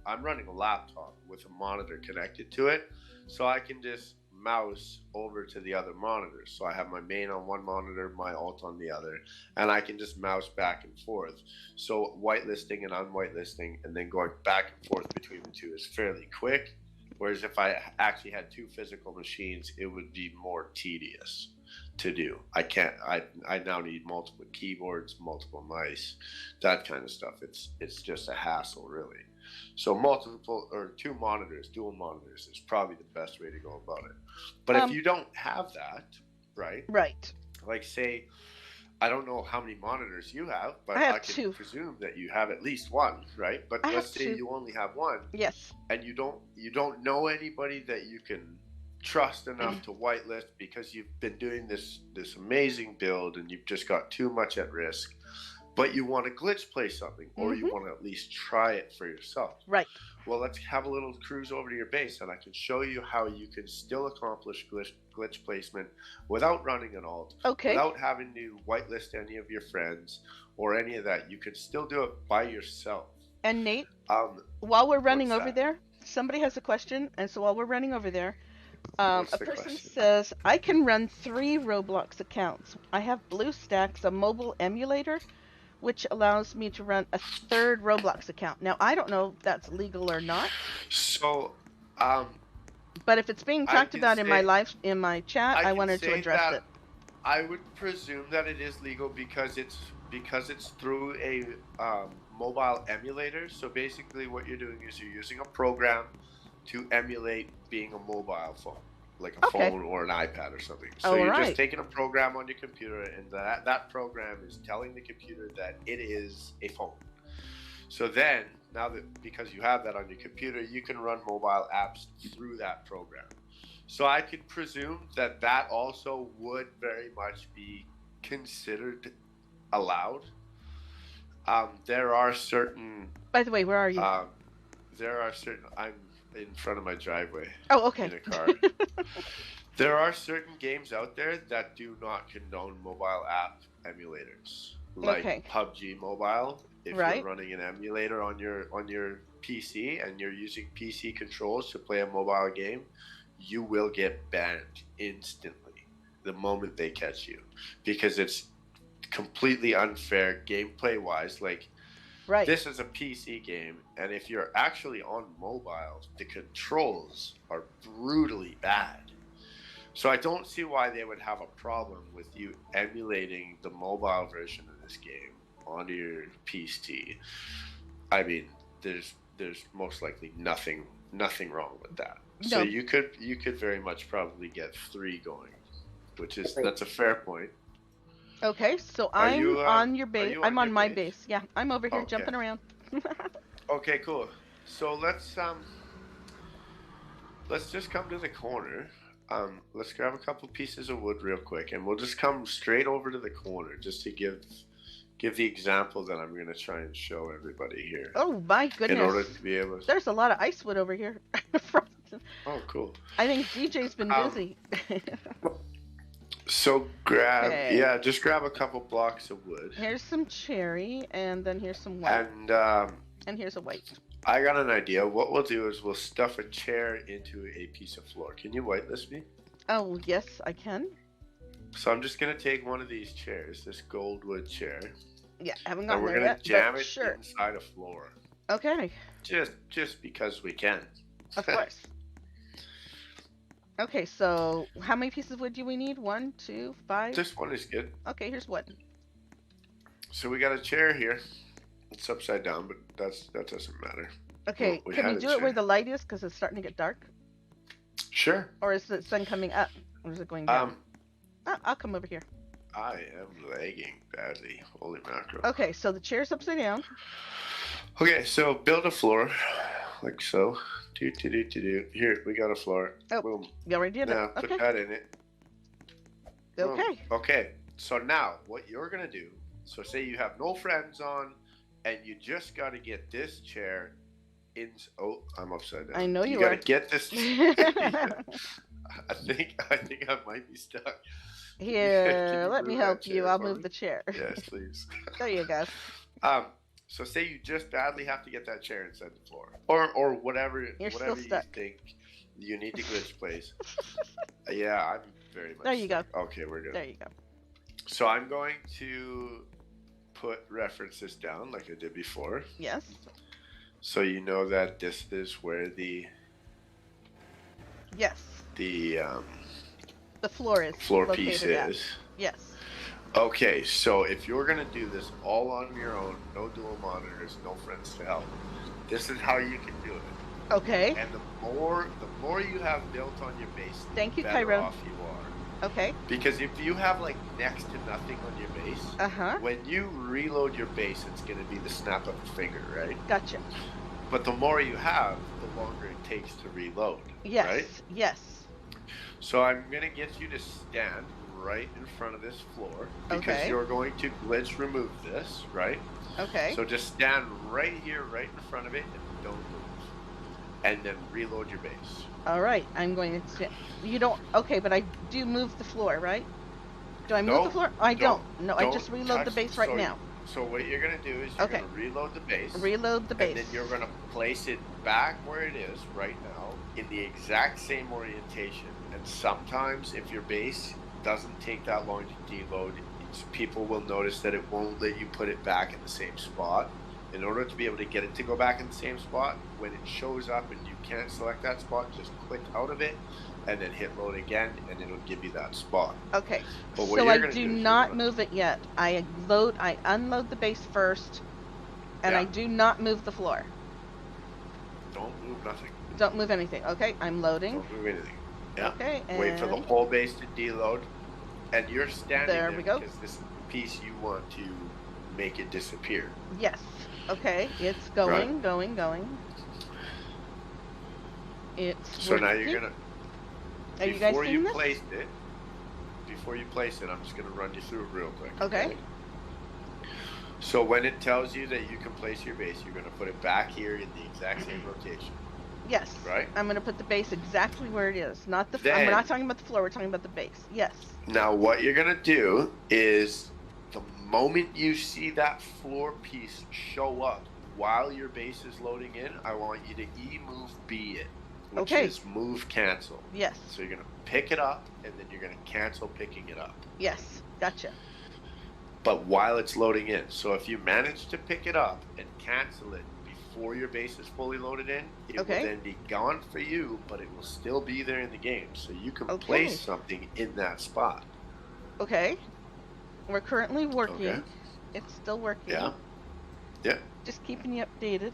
I'm running a laptop with a monitor connected to it, so I can just mouse over to the other monitor. So I have my main on one monitor, my alt on the other, and I can just mouse back and forth. So whitelisting and unwhitelisting, and then going back and forth between the two is fairly quick. Whereas if I actually had two physical machines, it would be more tedious to do. I now need multiple keyboards, multiple mice, that kind of stuff. It's just a hassle really. So multiple or two monitors, dual monitors is probably the best way to go about it. But if Um, you don't have that, right? right. Like say I don't know how many monitors you have, I but I have can two. presume that you have at least one, right? But I let's have say two. you only have one Yes. and you don't know anybody that you can trust enough to whitelist because you've been doing this amazing build and you've just got too much at risk, but you want to glitch play something or you Mm-hmm. want to at least try it for yourself. Right. Well, let's have a little cruise over to your base and I can show you how you can still accomplish glitch placement without running an alt, Okay. without having to whitelist any of your friends or any of that. You can still do it by yourself. And Nate, um while we're running what's over that? there, somebody has a question, and so while we're running over there, What's a the person question? says, I can run 3 Roblox accounts. I have BlueStacks, a mobile emulator which allows me to run a third Roblox account. Now, I don't know if that's legal or not, So, um, but if it's being I talked can about say in my chat, I I can wanted to say address that it. I would presume that it is legal because it's through a mobile emulator. So basically, what you're doing is you're using a program to emulate being a mobile phone, like a Okay. phone or an iPad or something. So All you're just right. taking a program on your computer, and that program is telling the computer that it is a phone. So then, now that because you have that on your computer, you can run mobile apps through that program. So I could presume that that also would very much be considered allowed. There are certain, By the way, where are you? um, I'm in front of my driveway Oh, okay. in a car. There are certain games out there that do not condone mobile app emulators, like Okay. PUBG Mobile. If you're Right. running an emulator on your PC and you're using PC controls to play a mobile game, you will get banned instantly the moment they catch you, because it's completely unfair gameplay wise. Like, Right. this is a PC game, and if you're actually on mobile, the controls are brutally bad. So I don't see why they would have a problem with you emulating the mobile version of this game onto your PC. I mean, there's most likely nothing wrong with that. So No. you could very much probably get 3 going, that's a fair point. Okay, so Are I'm you on your base. I'm on on your my base? base. Yeah, I'm over here Okay. jumping around. Okay, cool. So let's just come to the corner. Let's grab a couple pieces of wood real quick, and we'll just come straight over to the corner just to give the example that I'm going to try and show everybody here Oh my in goodness. order to be able to. There's a lot of ice wood over here. Oh, cool. I think DJ's been Um, busy. so Okay. just grab a couple blocks of wood, Here's some cherry, and then here's some white, and and here's a white. I got an idea. What we'll do is we'll stuff a chair into a piece of floor. Can you whitelist me? Oh, yes, I can. So I'm just gonna take one of these chairs, this goldwood chair, Yeah, haven't and gotten we're there gonna yet, jam but it sure. inside a floor. Okay, Just because we can. of course. Okay, so how many pieces of wood do we need? 1, 2, 5. This one is good. Okay, here's one. So we got a chair here. It's upside down, but that doesn't matter. Okay, We can had we a do it where chair. the light is because it's starting to get dark? Sure. Or is the sun coming up? Or is it going down? I'll come over here. I am lagging badly. Holy mackerel. Okay, so the chair's upside down. Okay, so build a floor, like so. Do. Here, we got a floor. Oh, Boom. you already did Now it. put Okay. that in it. Boom. Okay. Okay. So now what you're gonna do? So say you have no friends on, and you just got to get this chair in. Oh, I'm upside down. I know you got to are. get this. I think I might be stuck. Here, let me move that help you. chair I'll for move me? the chair. Yes, please. There you go. So say you just badly have to get that chair inside the floor, or whatever You're still whatever you stuck. think you need to glitch place. Yeah, I'm very much. There you go. stuck. Okay, we're good. There you go. So I'm going to put references down like I did before, Yes. so you know that this is where the Yes. the floor is floor located piece at. is. Yes. Okay, so if you're gonna do this all on your own, no dual monitors, no friends to help, this is how you can do it. Okay. And the more you have built on your base, the Thank you, better Cairo. off you are. Okay. Because if you have like next to nothing on your base, Uh-huh. when you reload your base, it's gonna be the snap of a finger, right? Gotcha. But the more you have, the longer it takes to reload. Yes. Right? Yes. So I'm gonna get you to stand right in front of this floor because Okay. you're going to glitch remove this, right? Okay. So just stand right here, right in front of it, and don't move. And then reload your base. All right. I'm going to stand. You don't. Okay, but I do move the floor, right? Do I move No, the floor? I don't. No, I don't just reload the touch- base right so- now. So what you're gonna do is you're Okay. gonna reload the base. Reload the base. And then you're gonna place it back where it is right now in the exact same orientation. And sometimes if your base doesn't take that long to deload, people will notice that it won't let you put it back in the same spot. In order to be able to get it to go back in the same spot, when it shows up and you can't select that spot, just click out of it and then hit load again, and it'll give you that spot. Okay, But what so I you're going to do do is you're not going to, move it yet. I unload the base first, and I yeah, do not move the floor. don't move nothing. Don't move anything. Okay, I'm loading. Don't move anything. Yeah. Okay, Wait for the and whole base to deload. And you're standing there there we go. because this is the piece you want to make it disappear. Yes. Okay, it's Right? going. It's So working. now you're going to, Are you guys before seeing you this? place it, I'm just going to run you through it real quick. Okay. So when it tells you that you can place your base, you're going to put it back here in the exact same rotation. Yes. Right? I'm going to put the base exactly where it is. Not the. Then, we're not talking about the floor. We're talking about the base. Yes. now what you're going to do is the moment you see that floor piece show up while your base is loading in, I want you to move B it, which Okay. is move cancel. Yes. So you're going to pick it up and then you're going to cancel picking it up. Yes. Gotcha. But while it's loading in. So if you manage to pick it up and cancel it before your base is fully loaded in, it Okay. will then be gone for you, but it will still be there in the game. So you can Okay. place something in that spot. Okay. We're currently working. Okay. It's still working. Yeah. Yeah. Just keeping you updated.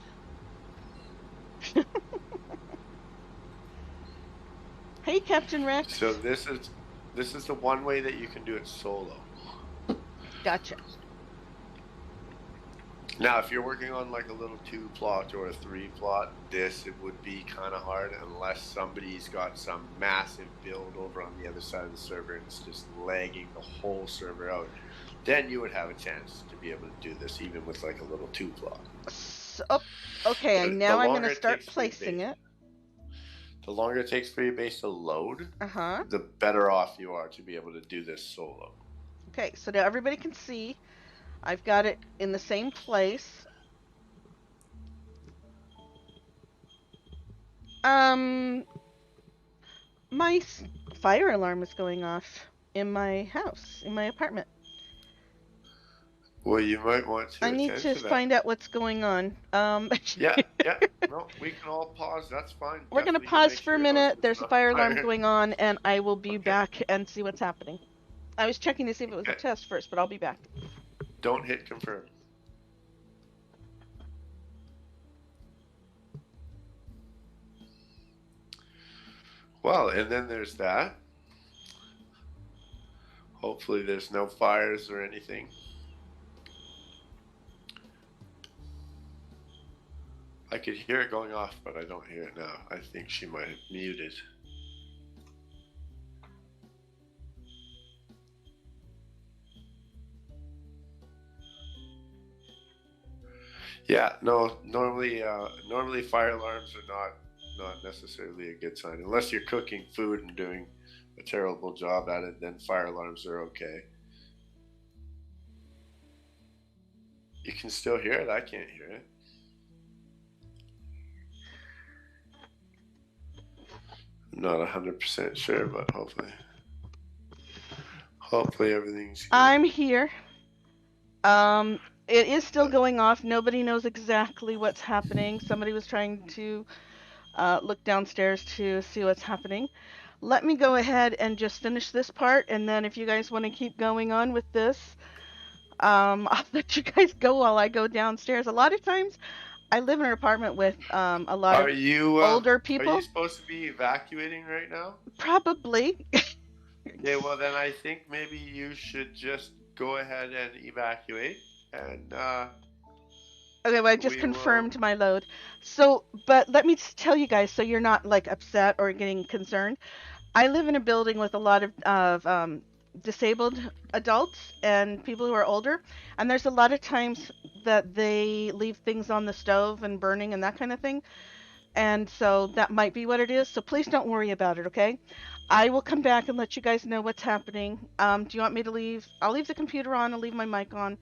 Hey, Captain Rex. So this is the one way that you can do it solo. Gotcha. Now, if you're working on like a little 2 plot or a 3 plot, it would be kind of hard unless somebody's got some massive build over on the other side of the server and it's just lagging the whole server out. Then you would have a chance to be able to do this even with like a little 2 plot. So, okay, now I'm going to start placing it. The longer it takes for your base to load, Uh-huh. the better off you are to be able to do this solo. Okay, so now everybody can see I've got it in the same place. My fire alarm is going off in my house, in my apartment. Well, you might want to I need to find out what's going on. Yeah. No, we can all pause. That's fine. We're going to pause for a minute. There's a fire alarm going on, and I will be back and see what's happening. I was checking to see if it was a test first, but I'll be back. Don't hit confirm. Well, and then there's that. Hopefully there's no fires or anything. I could hear it going off, but I don't hear it now. I think she might have muted. Yeah, no, normally fire alarms are not necessarily a good sign. Unless you're cooking food and doing a terrible job at it, then fire alarms are okay. You can still hear it? I can't hear it. I'm not 100% sure, but hopefully everything's good. I'm here. It is still going off. Nobody knows exactly what's happening. Somebody was trying to look downstairs to see what's happening. Let me go ahead and just finish this part, and then if you guys want to keep going on with this, I'll let you guys go while I go downstairs. A lot of times, I live in an apartment with a lot of older people. Are you supposed to be evacuating right now? Probably. Yeah, well then I think maybe you should just go ahead and evacuate, and okay, well, I just confirmed my load. So, but let me tell you guys, so you're not like upset or getting concerned. I live in a building with a lot of disabled adults and people who are older, and there's a lot of times that they leave things on the stove and burning and that kind of thing. And so that might be what it is. So please don't worry about it, okay? I will come back and let you guys know what's happening. Do you want me to leave? I'll leave the computer on. I'll leave my mic on.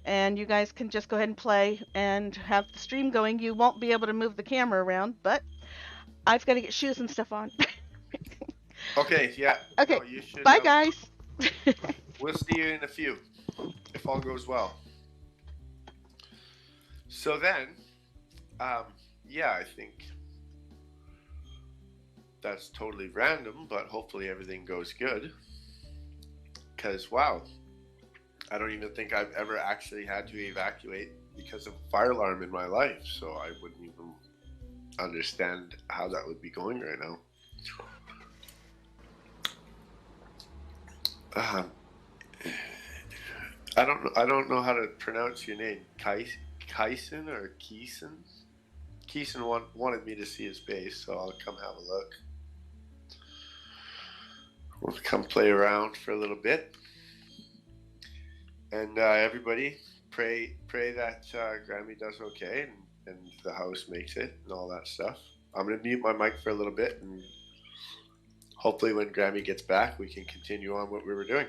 And you guys can just go ahead and play and have the stream going. You won't be able to move the camera around, but I've got to get shoes and stuff on. Okay, yeah. Okay, no, you should, bye guys. We'll see you in a few. if all goes well. So then, um, yeah, I think that's totally random, but hopefully everything goes good. Because, wow, I don't even think I've ever actually had to evacuate because of a fire alarm in my life. So I wouldn't even understand how that would be going right now. Um, I don't know how to pronounce your name. Kyson or Keeson? Keeson wanted me to see his face, so I'll come have a look. We'll come play around for a little bit. And everybody, pray that Grammy does okay and the house makes it and all that stuff. I'm gonna mute my mic for a little bit, and hopefully when Grammy gets back, we can continue on what we were doing.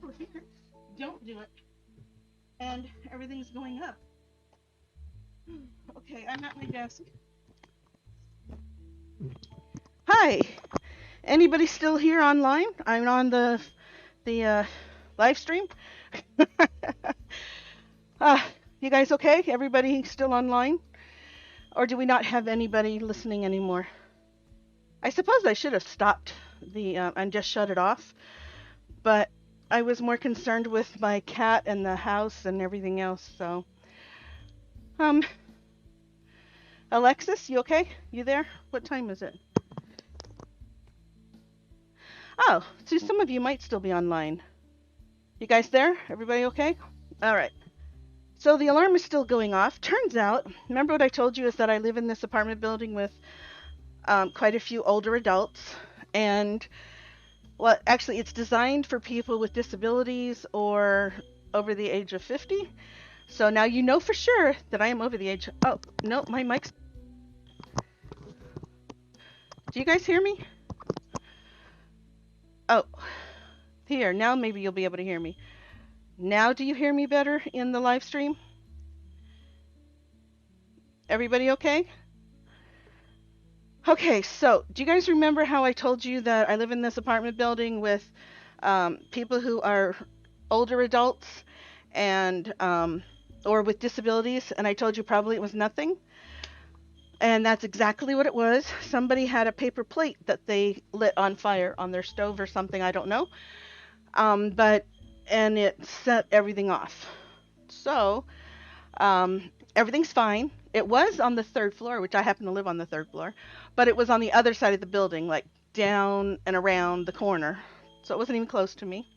people here don't do it, and everything's going up. Okay, I'm at my desk. Hi, anybody still here online? I'm on the live stream. uh, you guys okay? Everybody still online? Or do we not have anybody listening anymore? I suppose I should have stopped the and just shut it off, but I was more concerned with my cat and the house and everything else. So, um, Alexis, you okay? You there? What time is it? Oh, so some of you might still be online. You guys there? Everybody okay? All right. So the alarm is still going off. Turns out, remember what I told you is that I live in this apartment building with quite a few older adults, and well, actually, it's designed for people with disabilities or over the age of 50. So now you know for sure that I am over the age. Oh no, my mic's. Do you guys hear me? Oh, here now maybe you'll be able to hear me. Now do you hear me better in the live stream? Everybody okay? Okay, so do you guys remember how I told you that I live in this apartment building with people who are older adults and or with disabilities, and I told you probably it was nothing? And that's exactly what it was. Somebody had a paper plate that they lit on fire on their stove or something, I don't know. But and it set everything off. So, everything's fine. It was on the third floor, which I happen to live on the third floor, but it was on the other side of the building, like down and around the corner. So it wasn't even close to me.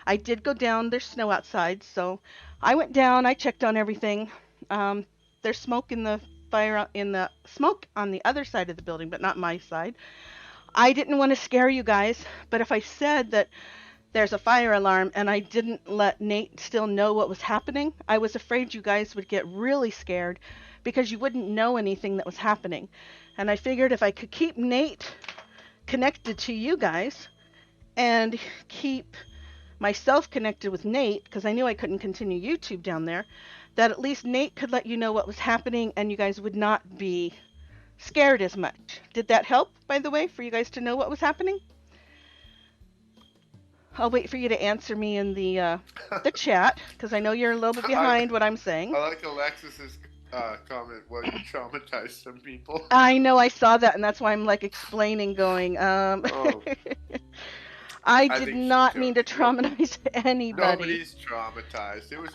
I did go down. There's snow outside, so I went down. I checked on everything. Um, there's smoke in the fire in the smoke on the other side of the building, but not my side. I didn't want to scare you guys, but if I said that there's a fire alarm and I didn't let Nate still know what was happening, I was afraid you guys would get really scared because you wouldn't know anything that was happening. And I figured if I could keep Nate connected to you guys and keep myself connected with Nate, because I knew I couldn't continue YouTube down there, that at least Nate could let you know what was happening and you guys would not be scared as much. Did that help, by the way, for you guys to know what was happening? I'll wait for you to answer me in the chat because I know you're a little bit behind what I'm saying. I like Alexis's comment. Well, you traumatized some people. I know I saw that, and that's why I'm like explaining, going. Oh, I I did think she not mean to traumatize anybody. nobody's traumatized. It was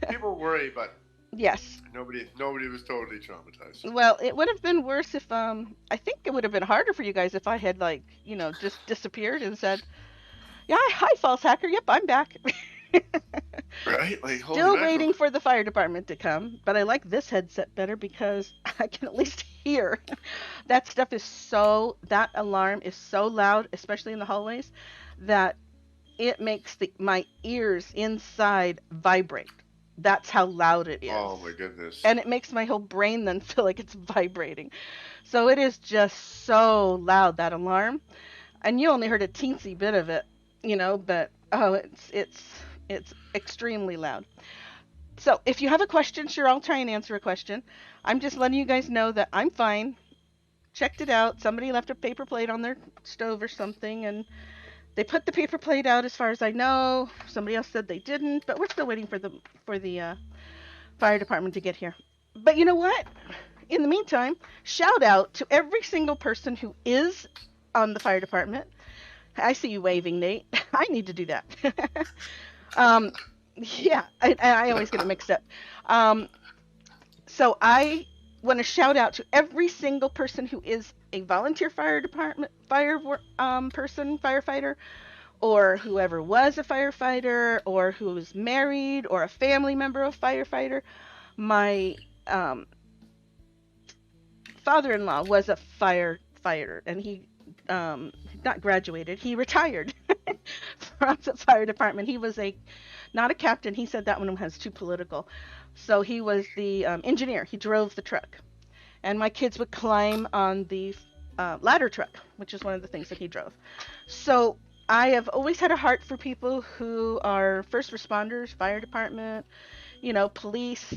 people worry, but Yes. nobody was totally traumatized. Well, it would have been worse if I think it would have been harder for you guys if I had like just disappeared and said, "Yeah, hi, false hacker. Yep, I'm back." Right? Like holy Still mackerel. waiting for the fire department to come, but I like this headset better because I can at least hear. That stuff is that alarm is so loud, especially in the hallways, that it makes my ears inside vibrate. That's how loud it is. Oh my goodness. And it makes my whole brain then feel like it's vibrating. So it is just so loud, that alarm. And you only heard a teensy bit of it, but oh, it's extremely loud. So if you have a question, sure, I'll try and answer a question. I'm just letting you guys know that I'm fine. Checked it out. Somebody left a paper plate on their stove or something, and they put the paper plate out as far as I know. Somebody else said they didn't, but we're still waiting for the fire department to get here. But you know what? In the meantime, shout out to every single person who is on the fire department. I see you waving, Nate. I need to do that. um, yeah, I always get it mixed up. So I want to shout out to every single person who is a volunteer fire department firefighter, or whoever was a firefighter, or who is married, or a family member of firefighter. My father-in-law was a firefighter, and he not graduated, he retired from the fire department. He was not a captain. He said that one was too political. So he was the engineer. He drove the truck. And my kids would climb on the ladder truck, which is one of the things that he drove. So I have always had a heart for people who are first responders, fire department, police,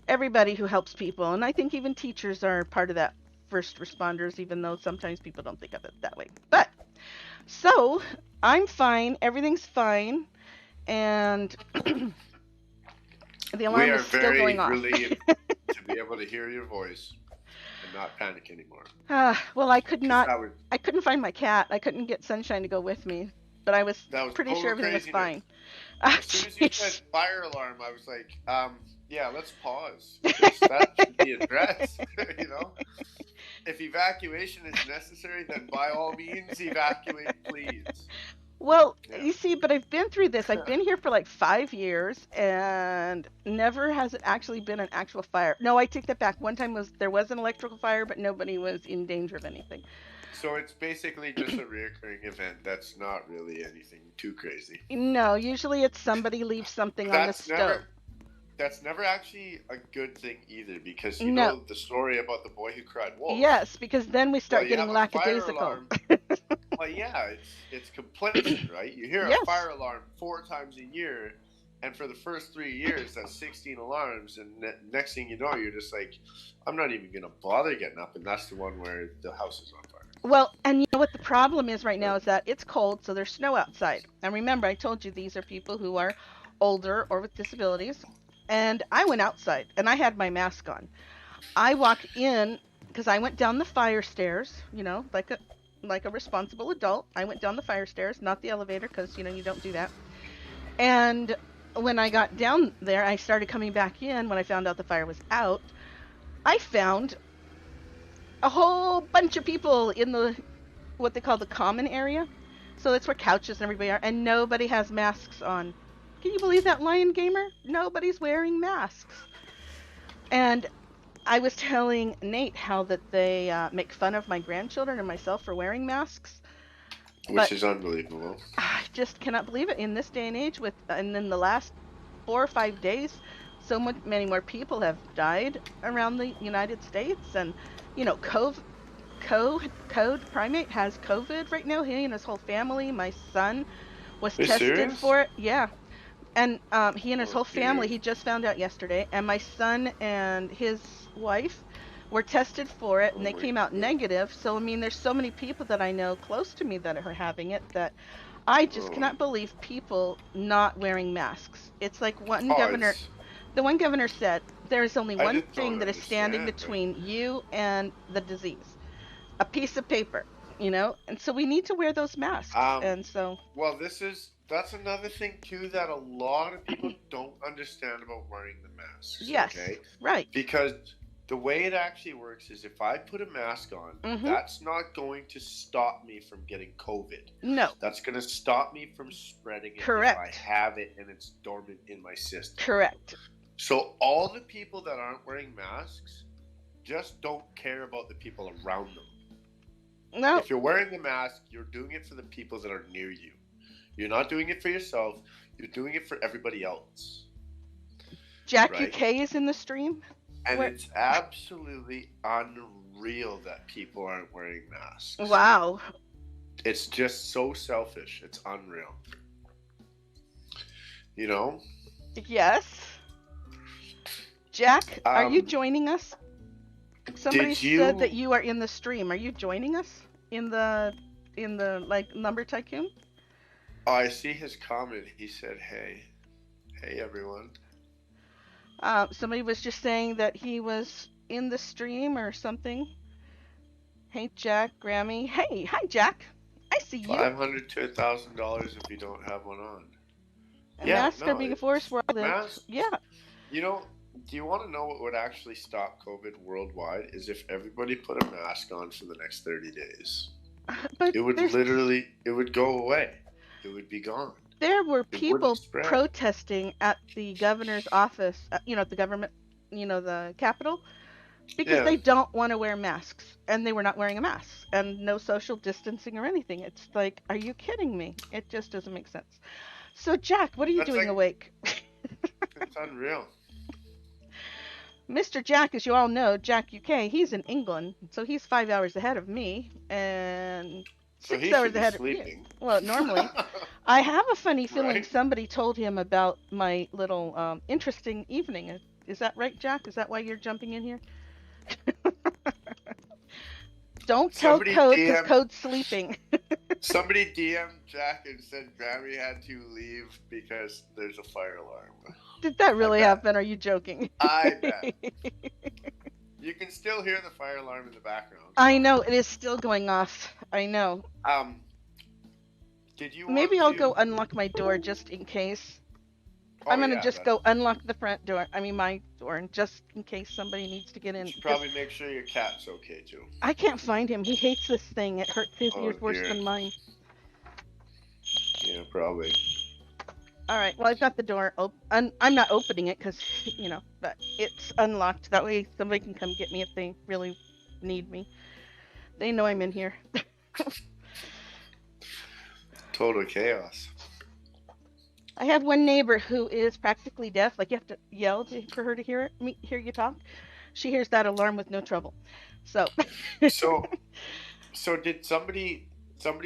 everybody who helps people. And I think even teachers are part of that first responders, even though sometimes people don't think of it that way. But so I'm fine. Everything's fine. And the We alarm are is still going very off. relieved to be able to hear your voice and not panic anymore. Well, I could Because not. I couldn't find my cat. I couldn't get Sunshine to go with me, but I was that was pretty sure total everything was craziness. fine. Ah, As soon as you said jeez. fire alarm, I was like, yeah, let's pause because that should be addressed. you know, if evacuation is necessary, then by all means evacuate, please. Well, Yeah. you see, but I've been through this. I've been here for like 5 years, and never has it actually been an actual fire. No, I take that back. One time there was an electrical fire, but nobody was in danger of anything. So it's basically just a reoccurring event. That's not really anything too crazy. No, usually it's somebody leaves something on the That's stove. never that's never actually a good thing either because you No. know the story about the boy who cried wolf. Yes, because then we Well, start you getting have a fire lackadaisical. alarm. Well, yeah, it's complexion, right? You hear a Yes. fire alarm 4 times a year, and for the first 3 years, that's 16 alarms, and next thing you know, you're just like, I'm not even gonna bother getting up, and that's the one where the house is on fire. Well, and you know what the problem is right Yeah. now is that it's cold, so there's snow outside. And remember, I told you these are people who are older or with disabilities. And I went outside and I had my mask on. I walk in because I went down the fire stairs, like a responsible adult. I went down the fire stairs, not the elevator, because you don't do that. And when I got down there, I started coming back in. When I found out the fire was out, I found a whole bunch of people in the what they call the common area. So that's where couches and everybody are, and nobody has masks on. Can you believe that, Lion Gamer? Nobody's wearing masks. And I was telling Nate how that they make fun of my grandchildren and myself for wearing masks, Which but is unbelievable. I just cannot believe it in this day and age. And in the last 4 or 5 days, so many more people have died around the United States, and Code Primate has COVID right now. He and his whole family. My son was Are you tested serious? for it. Yeah, and he and his Oh whole family. dear. He just found out yesterday. And my son and his wife were tested for it, and Oh they my came out god. negative. So I mean, there's so many people that I know close to me that are having it that I just Oh. cannot believe people not wearing masks. It's like Oh, it's. the one governor said, there is only I one just thing don't that is standing understand. between you and the disease, a piece of paper. And so we need to wear those masks. Um, And so, well, that's another thing too that a lot of people don't understand about wearing the masks. yes, Okay, right. because the way it actually works is if I put a mask on, Mhm. that's not going to stop me from getting COVID. No. That's going to stop me from spreading it if I Correct. have it and it's dormant in my system. Correct. So all the people that aren't wearing masks just don't care about the people around them. No. If you're wearing the mask, you're doing it for the people that are near you. You're not doing it for yourself. You're doing it for everybody else, Jack right? UK is in the stream. And Where it's absolutely unreal that people aren't wearing masks. Wow. It's just so selfish. It's unreal. You know? Yes. Jack, are you Um, joining us? Somebody did said that you? you are in the stream. Are you joining us in the like number tycoon? Oh, I see his comment. He said, "Hey, hey, everyone." Somebody was just saying that he was in the stream or something. Hey, Jack, Grammy. Hey, hi, Jack. I see you. $500 to $1,000 if you don't have one on. And Yeah, masks are no, being forced where I live. masks. Yeah, You know, do you want to know what would actually stop COVID worldwide? Is if everybody put a mask on for the next 30 days. but It would there's literally, it would go away. It would be gone. there were It wouldn't people spread. protesting at the governor's office, at the government, the Capitol, because Yeah, they don't want to wear masks, and they were not wearing a mask, and no social distancing or anything. It's like, are you kidding me? It just doesn't make sense. So, Jack, what are you that's doing like, awake? it's unreal. Mr. Jack, as you all know, Jack UK, he's in England, so he's 5 hours ahead of me, and So he 6 hours should be ahead of you. sleeping. Well, normally. I have a funny feeling Right? somebody told him about my little interesting evening. Is that right, Jack? Is that why you're jumping in here? Don't tell Somebody Code because DM Code's sleeping. somebody DM'd Jack and said Grammy had to leave because there's a fire alarm. Did that I really bet. happen? Are you joking? I bet. You can still hear the fire alarm in the background. I So, know it is still going off. I know. um, did you Maybe want I'll go to? unlock my door just in case. I'm Oh gonna yeah, just that's. go unlock the front door. I mean my door, and just in case somebody needs to get You in. should Because probably make sure your cat's okay too. I can't find him. He hates this thing. It hurts his Oh ears worse dear. than mine. Yeah, probably. All right. Well, I've got the door open. I'm not opening it because but it's unlocked. That way somebody can come get me if they really need me. They know I'm in here. Total chaos. I have one neighbor who is practically deaf. Like you have to yell for her to hear you talk. She hears that alarm with no trouble. So So, so did somebody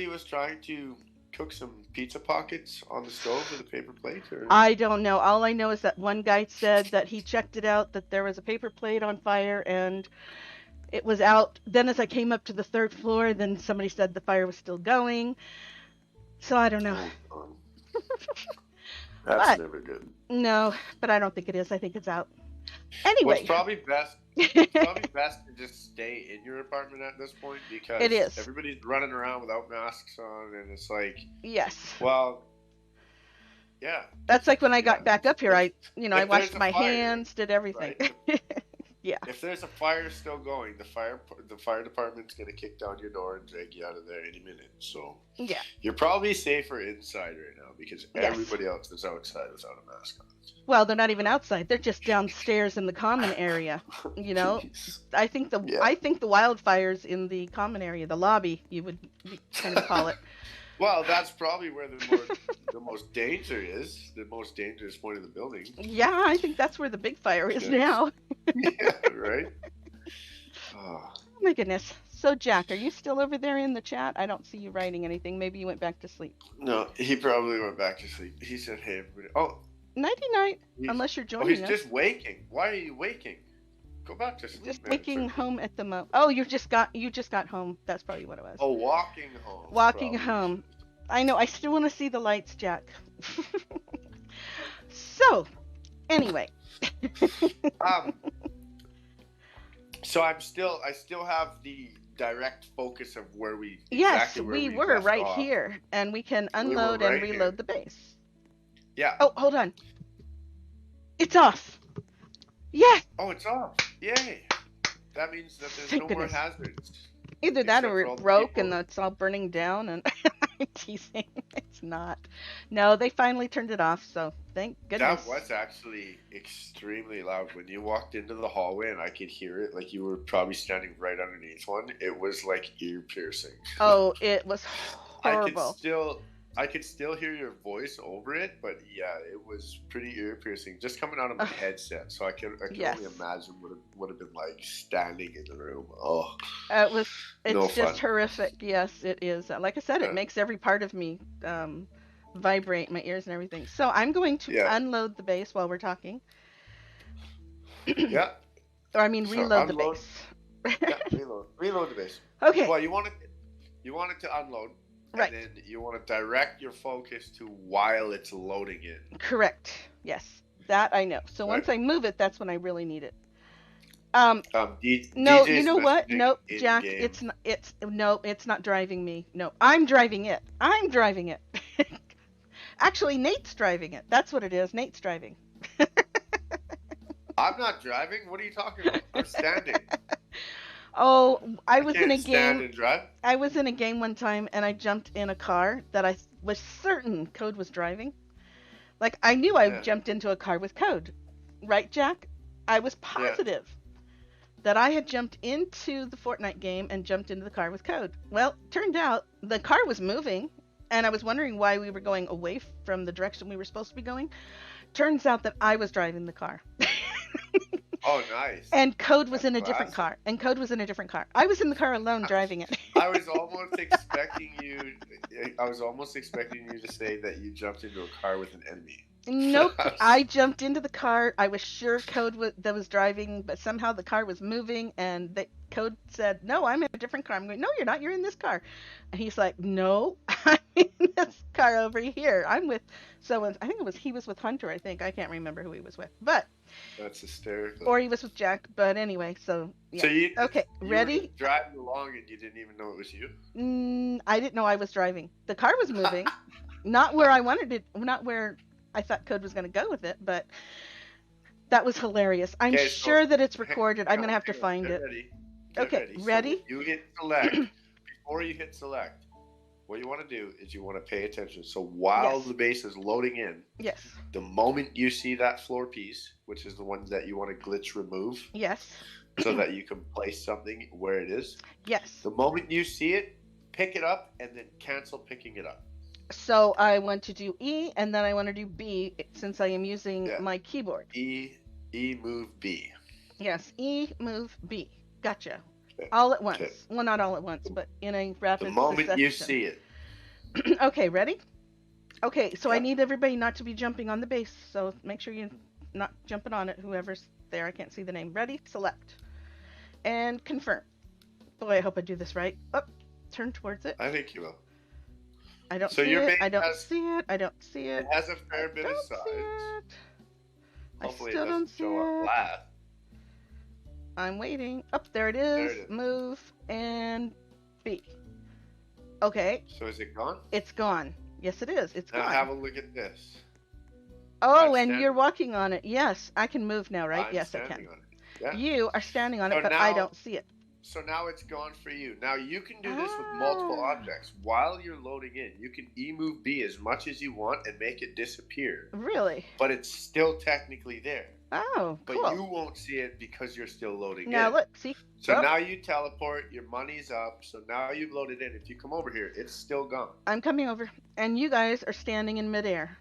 was trying to cook some pizza pockets on the stove with a paper plate, or? I don't know. All I know is that one guy said that he checked it out, that there was a paper plate on fire and it was out. Then as I came up to the third floor, then somebody said the fire was still going. So I don't know. Oh, that's But never good. no, but I don't think it is. I think it's out. Well, it's Anyway, probably best. It's probably best to just stay in your apartment at this point it because is. everybody's running around without masks on, and it's like, Yes. well, yeah, That's like when I yeah. got back up here, If I if there's washed a my fire, hands, did everything. right? Yeah. If there's a fire still going, the fire department's gonna kick down your door and drag you out of there any minute. So Yeah. you're probably safer inside right now because Yes. everybody else is outside without a mask on. Well, they're not even outside. They're just downstairs in the common area. Jeez. I think the Yeah. I think the wildfires in the common area, the lobby, you would kind of call it. Well, that's probably where the most danger is. The most dangerous point of the building. Yeah, I think that's where the big fire is Yes. now. Yeah, right. Oh, Oh my goodness. So Jack, are you still over there in the chat? I don't see you writing anything. Maybe you went back to sleep. no, he probably went back to sleep. He said, "Hey, everybody." Oh, Nighty night, he's, unless you're oh, he's joining us. just waking. Why are you waking? Go back to sleep, Just man. waking home at the Oh, you just got home. That's probably what it was. Oh, walking home. Walking probably. home. I know. I still want to see the lights, Jack. So, anyway. Um. So I still have the direct focus of where we Yes, exactly where we we were left right off. here, and we can We were unload right and here. reload the base. Yeah. Oh, hold on. It's off. Yes. Oh, it's off. Yay. That means that there's Thank no goodness. more hazards. Either that Except or for all it the broke people. and it's all burning down. And I'm teasing. It's not. No, they finally turned it off. So thank goodness. That was actually extremely loud. When you walked into the hallway and I could hear it, like you were probably standing right underneath one, it was like ear piercing. Oh, it was horrible. I could still hear your voice over it, but yeah, it was pretty ear piercing just coming out of my headset. So I can Yes. only imagine what it would have been like standing in the room. Oh, It's No just fun. horrific. Yes, it is. Like I said, it Yeah. makes every part of me vibrate, my ears and everything. So I'm going to Yeah. unload the base while we're talking. yeah, Or I mean, So reload unload- the base. yeah. Reload the base. Okay. Well, you want it to unload, Right. and then you want to direct your focus to while it's loading in. Correct. Yes, that I know. So once I move it, that's when I really need it. No, DJ's you know what? messaging Nope, in Jack. game. It's not driving me. No, I'm driving it. I'm driving it. Actually, Nate's driving it. That's what it is. Nate's driving. I'm not driving. What are you talking about? I'm standing. Oh, I I was can't in a stand game. and drive. I was in a game one time and I jumped in a car that I was certain Code was driving. Like I knew I Yeah. jumped into a car with Code. Right, Jack? I was positive that I had jumped into the Fortnite game and jumped into the car with Code. Well, turned out the car was moving and I was wondering why we were going away from the direction we were supposed to be going. Turns out that I was driving the car. Oh, nice. And Code was That's in a different classic. car. And Code was in a different car. I was in the car alone I, driving it. I was almost expecting you. I was almost expecting you to say that you jumped into a car with an enemy. Nope. I jumped into the car. I was sure Code that was driving, but somehow the car was moving, and the Code said, "No, I'm in a different car." I'm going, "No, you're not. You're in this car." And he's like, "No, I'm in this car over here. I'm with someone. I think he was with Hunter. I think I can't remember who he was with, but That's hysterical. or he was with Jack. But anyway, so So yeah. Okay, you were ready? driving along and you didn't even know it was you. I didn't know I was driving. The car was moving, not where I wanted it, not where I thought Code was going to go with it, but that was hilarious. I'm Okay, so sure that it's recorded. I'm hang going to on, have to hang on. find Get it. ready. Get Okay, ready. So ready? you hit select. Before you hit select, what you want to do is you want to pay attention. So while Yes. the base is loading in, Yes. the moment you see that floor piece, which is the one that you want to glitch remove, Yes. so that you can place something where it is, Yes. the moment you see it, pick it up and then cancel picking it up. So I want to do E and then I want to do B since I am using Yeah. my keyboard. E move B. Yes, E move B. Gotcha. Okay. All at once. Okay. Well, not all at once, but in a rapid The moment you succession. see it. Okay, ready? Okay, so I Yep. need everybody not to be jumping on the base, so make sure you're not jumping on it, whoever's there. I can't see the name. Ready? Select. And confirm. Boy, I hope I do this right. Oh, turn towards it. I think you will. I don't So see your it. base I don't has- see it. I don't see it. It has a fair bit of Don't see size. it. I Hopefully still it don't doesn't see show up it. flat. I'm waiting. Up there it There is. it is. Move and B. Okay, So is it gone? it's gone. Yes, it is. It's Now gone. have a look at this. Oh, I'm and you're standing- walking on it. Yes, I can move now, right? I'm Yes, I standing can. on it. Yeah. You are standing on So it, but I now- don't see it. So now it's gone for you. Now you can do this with multiple Ah. objects. While you're loading in, you can move B as much as you want and make it disappear. Really? But it's still technically there. Oh, But cool. you won't see it because you're still loading Now in. look, see? So Oh. now you teleport, your money's up, so now you've loaded in. If you come over here, it's still gone. I'm coming over, and you guys are standing in midair.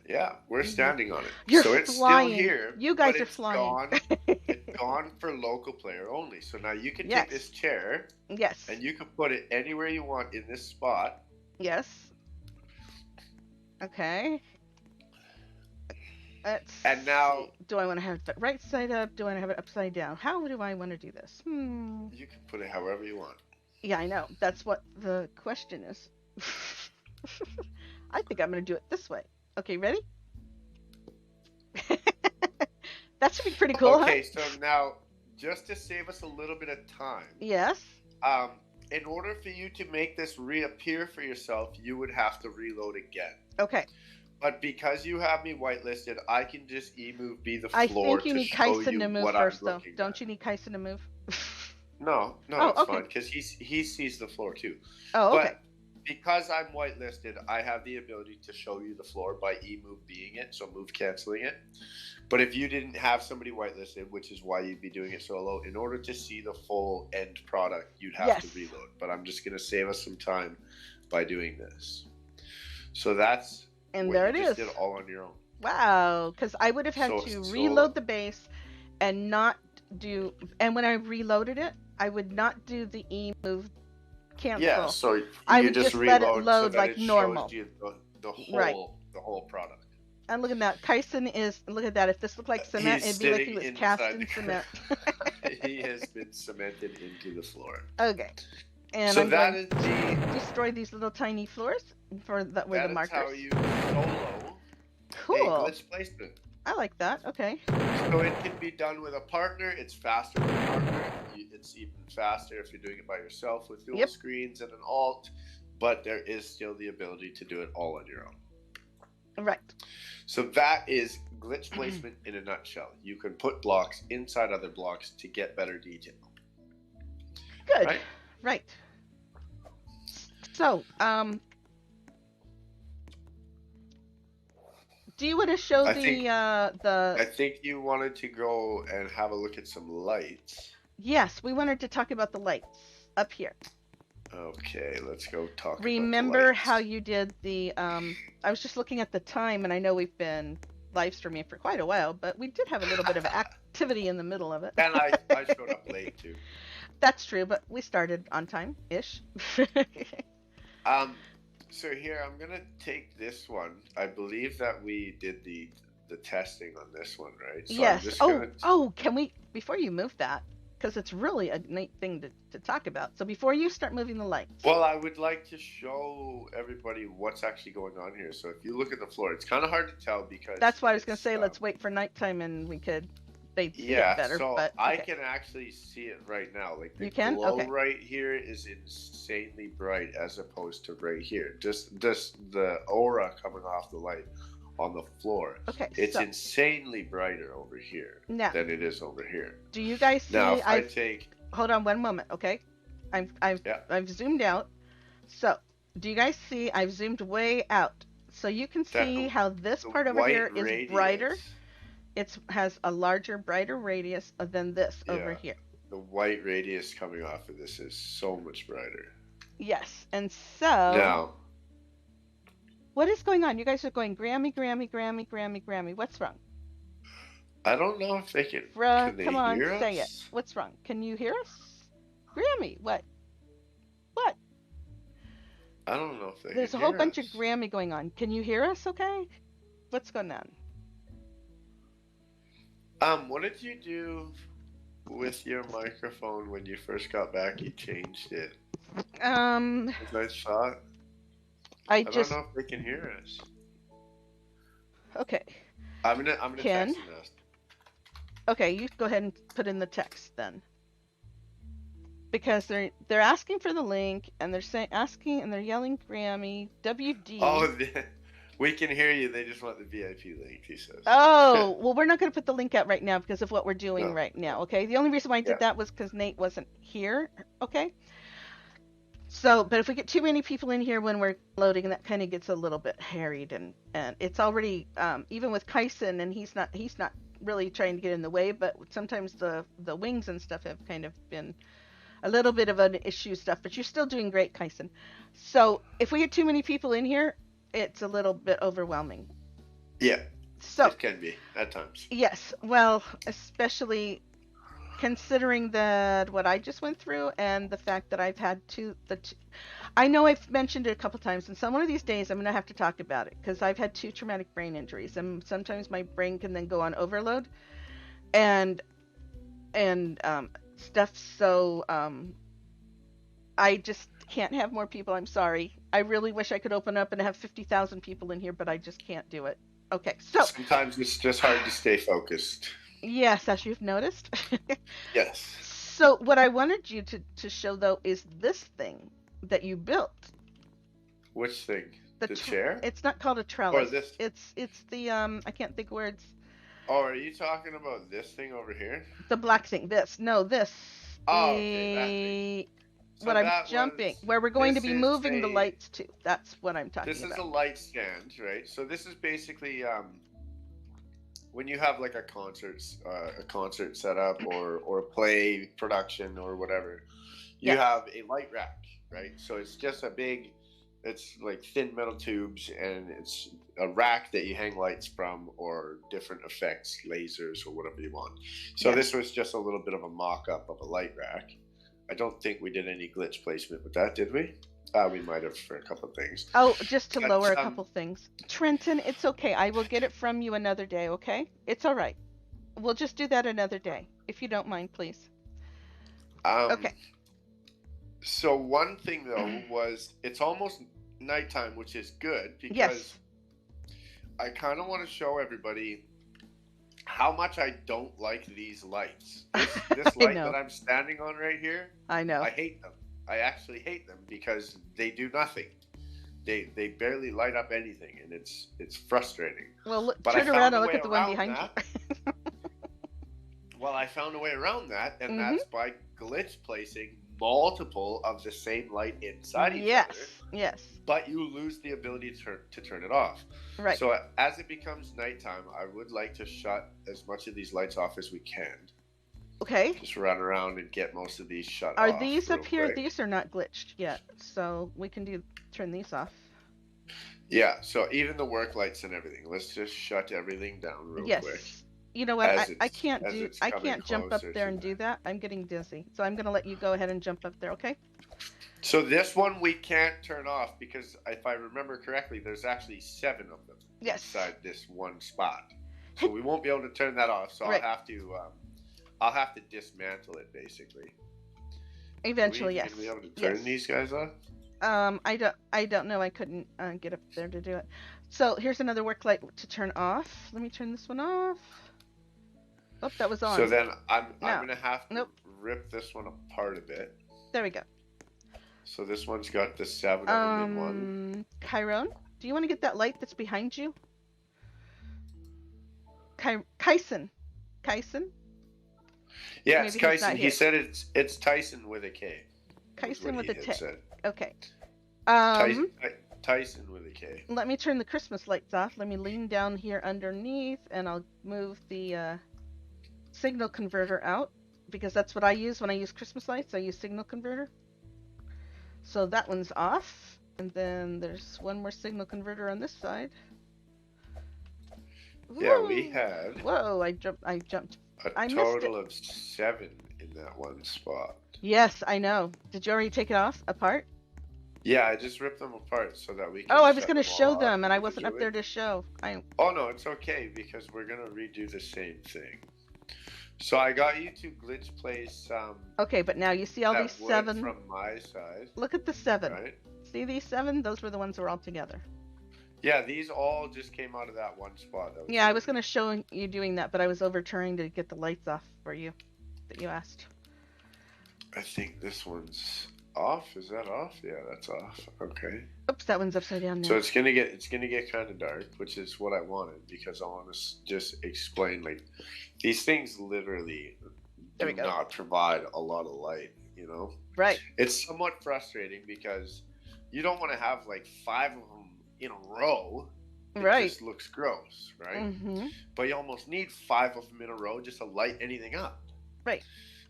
Yeah, we're standing on it. You're so it's flying. still here. You guys but are it's flying. Gone. It's gone for local player only. So now you can Yes. take this chair Yes. and you can put it anywhere you want in this spot. Yes. Okay. Let's And now- see. Do I want to have it right side up? Do I want to have it upside down? How do I want to do this? You can put it however you want. Yeah, I know. That's what the question is. I think I'm going to do it this way. Okay, ready? That should be pretty cool, Okay, huh? so now just to save us a little bit of time, Yes. in order for you to make this reappear for yourself, you would have to reload again. Okay. But because you have me whitelisted, I can just move B the I floor think you to need show Kyson you to move what first, I'm though. looking Don't at. you need Kyson to move? No, Oh, it's okay. fine because he sees the floor too. Oh, okay. But because I'm whitelisted, I have the ability to show you the floor by move being it, so move canceling it. But if you didn't have somebody whitelisted, which is why you'd be doing it solo, in order to see the full end product, you'd have to Yes. reload. But I'm just going to save us some time by doing this. So that's And what there you it just is. did all on your own. Wow, because I would have had So- to so- reload the base and not do. And when I reloaded it, I would not do the E move cancel. Yeah, so you I would just just let reload it load so that like it shows normal. you the whole Right. the whole product. And look at that. Kyson is. Look at that. If this looked like cement, He's it'd be like he sitting was cast inside in the- cement. He has been cemented into the floor. Okay. And So I'm that going is the to destroy these little tiny floors for that were that the is markers. how you solo a Cool. glitch placement. I like that. Okay. So it can be done with a partner. It's faster with a partner. It's even faster if you're doing it by yourself with dual Yep. screens and an alt. But there is still the ability to do it all on your own. Right. So that is glitch placement in a nutshell. You can put blocks inside other blocks to get better detail. Good. Right? Right. So, do you want to show I the think- the? I think you wanted to go and have a look at some lights. Yes, we wanted to talk about the lights up here. Okay, let's go talk about Remember the lights. how you did the I was just looking at the time, and I know we've been live streaming for quite a while, but we did have a little bit of activity in the middle of it. And I showed up late too. That's true, but we started on time ish. Um, so here I'm gonna take this one. I believe that we did the testing on this one, right? So I'm Yes. just Oh, gonna. oh, can we, before you move that, because it's really a neat thing to talk about. So before you start moving the lights, Well, I would like to show everybody what's actually going on here. So if you look at the floor, it's kind of hard to tell because that's why I was going to it's say let's wait for nighttime and they'd see it yeah. better, So but I okay. can actually see it right now. Like the You can? glow Okay. right here is insanely bright as opposed to right here. Just the aura coming off the light on the floor. Okay, It's so insanely brighter over here now, than it is over here. do you guys Now, see if I I've take hold on one moment, okay? I've I've yeah I've zoomed out. So, do you guys see I've zoomed way out. So you can that see how this the part over white here is brighter. radius, It has a larger, brighter radius than this over yeah, here. the white radius coming off of this is so much brighter. Yes. And so, Now, what is going on? You guys are going Grammy, Grammy, Grammy, Grammy, Grammy. What's wrong? I don't know if they can they Come on, hear say it. us? What's wrong? Can you hear us? Grammy, what? What? I don't know if they There's can a whole hear bunch of us. Grammy going on. Can you hear us okay? What's going on? What did you do with your microphone when you first got back? You changed it. Um, 'Cause I thought I I don't just, know if they can hear us. okay. I'm gonna Ken, text them now. okay, you go ahead and put in the text then. Because they're asking for the link and they're saying asking and they're yelling Grammy WD. Oh, we can hear you. They just want the VIP link. He says. Oh, well, we're not going to put the link out right now because of what we're doing No, right no, now, okay? The only reason why I yeah. did that was because Nate wasn't here, okay? So, but if we get too many people in here when we're loading, that kind of gets a little bit harried, and it's already even with Kyson, and he's not really trying to get in the way, but sometimes the wings and stuff have kind of been a little bit of an issue stuff. But you're still doing great, Kyson. So if we get too many people in here, it's a little bit overwhelming. Yeah, So it can be at times. yes, well, especially considering that what I just went through and the fact that I've had I know I've mentioned it a couple times, and some one of these days I'm going to have to talk about it because I've had two traumatic brain injuries, and sometimes my brain can then go on overload and stuff. So I just can't have more people. I'm sorry. I really wish I could open up and have 50,000 people in here, but I just can't do it. Okay, so Sometimes it's just hard to stay focused. yes, as you've noticed. Yes. So what I wanted you to show though is this thing that you built. Which thing? The The chair? it's not called a Or trellis. this? It's the I can't think words. Oh, are you talking about this thing over here? The black thing. This. No, this. Oh, okay, that thing. The what So I'm that jumping was. where we're going to This be is moving the a. lights to. That's what I'm This talking is a about. light stand, right? So this is basically when you have like a concert setup or a play production or whatever, you Yes. have a light rack, right? So it's just a big, it's like thin metal tubes, and it's a rack that you hang lights from or different effects, lasers or whatever you want. So Yes. this was just a little bit of a mock-up of a light rack. I don't think we did any glitch placement with that, did we? We might have for a couple of things. Oh, just to But lower a couple things. Trenton, it's okay. I will get it from you another day, okay? It's all right. We'll just do that another day, if you don't mind, please. um, Okay. so one thing though was it's almost nighttime, which is good because Yes. I kind of want to show everybody how much I don't like these lights. This I light know. that I'm standing on right here, I know. I hate them. I actually hate them because they do nothing. They barely light up anything, and it's frustrating. Well, look, But I turn around found a and look way at the one around behind that. Well, I found a way around that, and you. that's by glitch placing multiple of the same light inside each Yes. other, Yes. but you lose the ability to turn it off. Right. So as it becomes nighttime, I would like to shut as much of these lights off as we can. Okay. Just run around and get most of these shut Are off these real up here? quick. These are not glitched yet, so we can turn these off. Yeah, so even the work lights and everything. Let's just shut everything down real Yes. quick. You know what? as I it's coming can't jump up closer there to and do that. that. I'm getting dizzy. So I'm gonna let you go ahead and jump up there, okay? So this one we can't turn off because if I remember correctly, there's actually 7 of them Yes. inside this one spot. So we won't be able to turn that off. So Right. I'll have to dismantle it basically. Are we Eventually, even gonna be yes. able to turn Yes. these guys off? I don't know. I couldn't get up there to do it. So here's another work light to turn off. Let me turn this one off. Oh, that was So on. then I'm Now, gonna have to nope. rip this one apart a bit. There we go. So this one's got the 7 of them in one. Chiron, do you want to get that light that's behind you? Kyson. Kyson? Yeah, it's Maybe he's not Kyson. He here. said it's Tyson with a K. Was what Kyson he with a had T. said. Okay. Tyson, Um, Tyson with a K. Let me turn the Christmas lights off. Let me lean down here underneath and I'll move the signal converter out because that's what I use when I use Christmas lights. I use signal converter. So that one's off. And then there's one more signal converter on this side. Yeah, we Woo! had Whoa, I jumped. a I missed it. total of 7 in that one spot. Yes, I know. Did you already take it off apart? Yeah, I just ripped them apart so that we Oh, can I was shut going to them all show off them and I wasn't up individually. there to show. Oh no, it's okay because we're gonna redo the same thing. So I got you to glitch place Okay, but now you see all these that wood 7. from my side, Look at the 7. right? See these 7? Those were the ones that were all together. Yeah, these all just came out of that one spot. That was Yeah, I was going to show you doing that, but I was overturning to get the lights off for you that you asked. I think this one's off. Is that off? Yeah, that's off. Okay. Oops, that one's upside down now. So it's gonna get kind of dark, which is what I wanted because I want to just explain like these things literally There we do go. not provide a lot of light. You know, Right. it's somewhat frustrating because you don't want to have like 5 of them in a row. It Right. just looks gross, right? Mm-hmm. But you almost need 5 of them in a row just to light anything up. Right.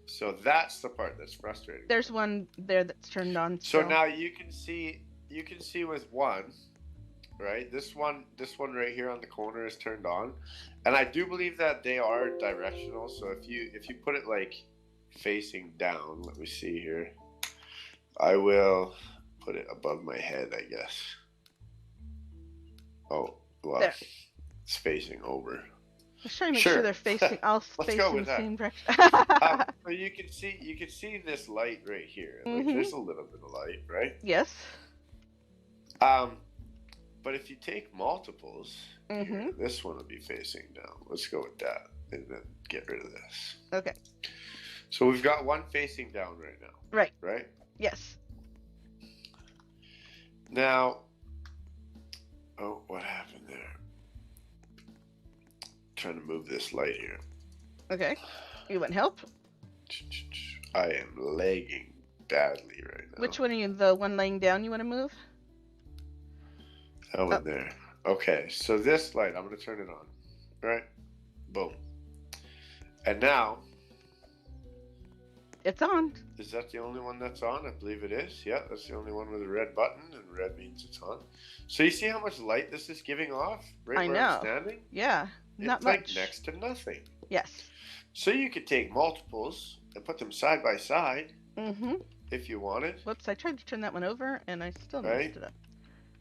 So that's the part that's frustrating. There's one there that's turned on. So still. now you can see with one, right? This one right here on the corner is turned on, and I do believe that they are directional. So if you put it like facing down, let me see here. I will put it above my head, I guess. Oh, well, There. it's facing over. Let's try to make Sure. sure they're facing all Let's facing go the with that. same direction. So you can see this light right here. Like Mhm. there's a little bit of light, right? Yes. But if you take multiples, Mhm. here, this one will be facing down. Let's go with that, and then get rid of this. Okay. So we've got one facing down right now. Right. Right. Yes. Now, oh, what happened there? Trying to move this light here. Okay. You want help? I am lagging badly right now. Which one are you? The one laying down you want to move? That one there. Okay, so this light, I'm going to turn it on. Right? Boom. And now, It's on. is that the only one that's on? I believe it is. Yeah, that's the only one with a red button, and red means it's on. So you see how much light this is giving off right I where know. I'm standing? Yeah. Not It's much. like next to nothing. Yes. So you could take multiples and put them side by side Mhm. if you wanted. Whoops! I tried to turn that one over and I still Right. messed it up.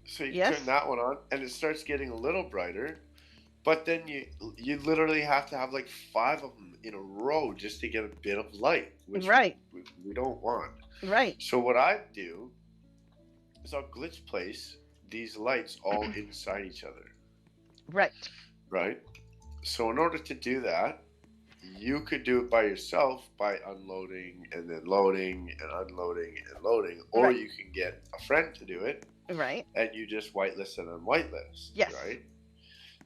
So you Yes. turn that one on, and it starts getting a little brighter. But then you literally have to have like 5 of them in a row just to get a bit of light, which Right. we don't want. Right. So what I do is I'll glitch place these lights all inside each other, Right. right? So in order to do that, you could do it by yourself by unloading and then loading and unloading and loading, or Right. you can get a friend to do it Right. and you just whitelist and unwhitelist, Yes. right?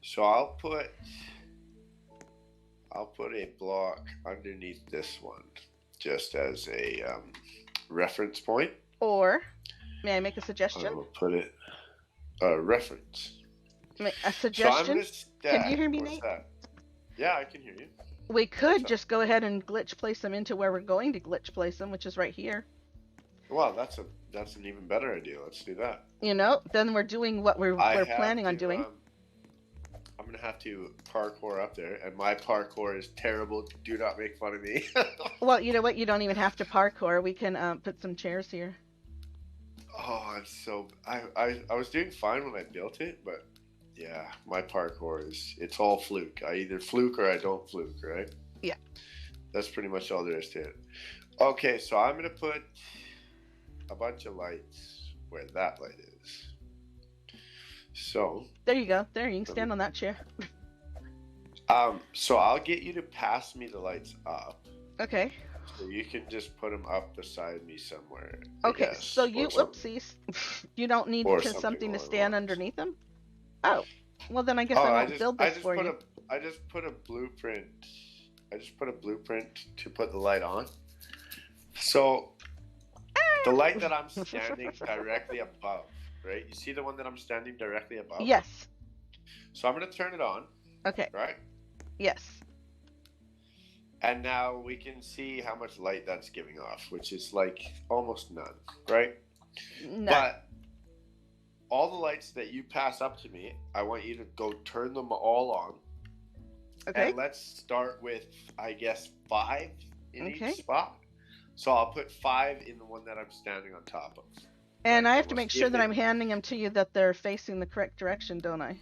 So I'll put a block underneath this one just as a reference point. Or, may I make a I suggestion? will put it reference. A So I'm suggestion? gonna stack. Can you hear me, What's Nate? that? Yeah, I can hear you. We could What's up? just go ahead and glitch place them into where we're going to glitch place them, which is right here. Well, that's an even better idea. Let's do that. You know, then we're doing what we're planning on doing. I'm gonna have to parkour up there, and my parkour is terrible. Do not make fun of me. Well, you know what? You don't even have to parkour. We can put some chairs here. Oh, I was doing fine when I built it, but yeah, my parkour is it's all fluke. I either fluke or I don't fluke, right? Yeah. That's pretty much all there is to it. Okay, so I'm gonna put a bunch of lights where that light is. So There you go. There, you can let me, stand on that chair. so I'll get you to pass me the lights up. Okay. So you can just put them up beside me somewhere, I Okay, so guess, you, whoopsies, you don't need or to, something something to along the stand lines. underneath them? Oh, well then I guess Oh, I won't build I this just for you. I just put a blueprint. I just put a blueprint to put the light on. So the light that I'm standing directly above, right? You see the one that I'm standing directly above? Yes. So I'm gonna turn it on, Okay. right? Yes. And now we can see how much light that's giving off, which is like almost none, right? None. But all the lights that you pass up to me, I want you to go turn them all on. Okay. And let's start with, I guess, 5 in Okay. each spot. So I'll put 5 in the one that I'm standing on top of. And Right? I And have to we'll make see sure if that they. I'm handing them to you that they're facing the correct direction, don't I?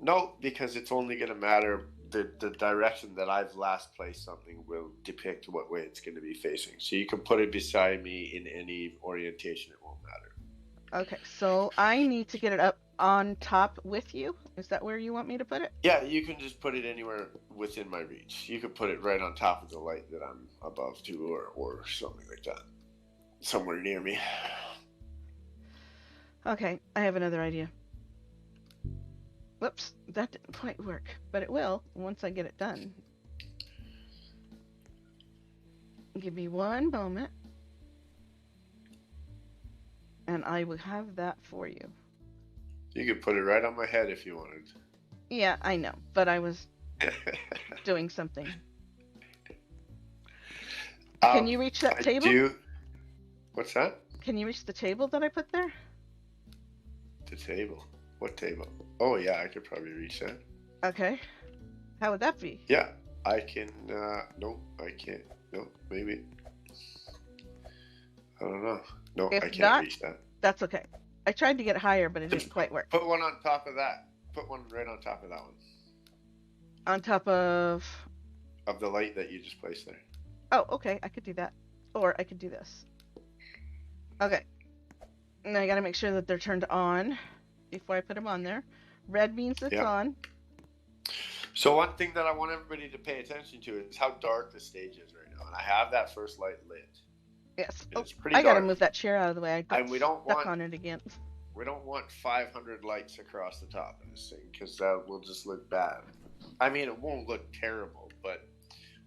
No, because it's only going to matter. The direction that I've last placed something will depict what way it's going to be facing. So you can put it beside me in any orientation, it won't matter. Okay, so I need to get it up on top with you. Is that where you want me to put it? Yeah, you can just put it anywhere within my reach. You could put it right on top of the light that I'm above to, or something like that. Somewhere near me. Okay, I have another idea. Whoops, that didn't quite work, but it will once I get it done. Give me one moment, and I will have that for you. You could put it right on my head if you wanted. Yeah, I know, but I was doing something. Can you reach that I table? do. What's that? Can you reach the table that I put there? The table. What table? Oh yeah, I could probably reach that. Okay. How would that be? Yeah, I can. No, I can't. No, maybe. I don't know. No, I If can't not, reach that. that's okay. I tried to get higher, but it didn't Just quite work. put one on top of that. Put one right on top of that one. On top of. Of the light that you just placed there. Oh, okay, I could do that. Or I could do this. Okay. Now I gotta make sure that they're turned on before I put them on there. Red means it's Yeah. on. So one thing that I want everybody to pay attention to is how dark the stage is right now, and I have that first light lit. Yes. And Oh, it's pretty I gotta dark, move that chair out of the way. I got and we don't stuck want on it again. 500 lights across the top of this thing because that will just look bad. I mean, it won't look terrible, but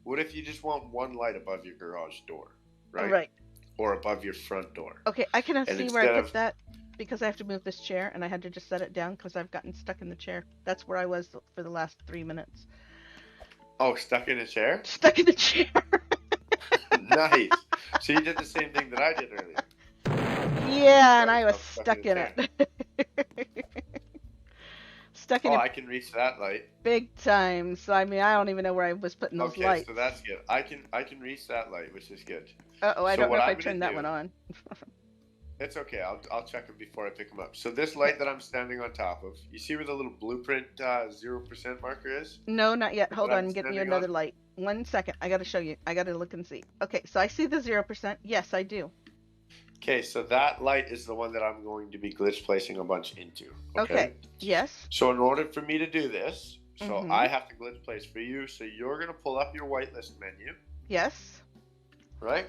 what if you just want one light above your garage door, right? Right. Or above your front door? Okay, I can And see where I instead put of that because I have to move this chair and I had to just set it down because I've gotten stuck in the chair. That's where I was for the last 3 minutes. stuck in a chair? Stuck in the chair. Nice. So you did the same thing that I did earlier. Yeah, and Got I was yourself stuck in it. Stuck in Oh, it I can reach that light. big time. So I mean, I don't even know where I was putting those Okay, lights. so that's good. I can reach that light, which is good. Uh-oh, I So don't know what if I I'm gonna turned that do, one on. it's okay. I'll check it before I pick them up. So this light that I'm standing on top of, you see where the little blueprint 0% marker is? No, not yet. That Hold on, I'm I'm getting you standing on. another light. 1 second. I gotta show you. I gotta look and see. Okay, so I see the 0%. Yes, I do. Okay, so that light is the one that I'm going to be glitch placing a bunch into. Okay. Yes. So in order for me to do this, so Mhm. I have to glitch place for you. So you're gonna pull up your whitelist menu, Yes. right?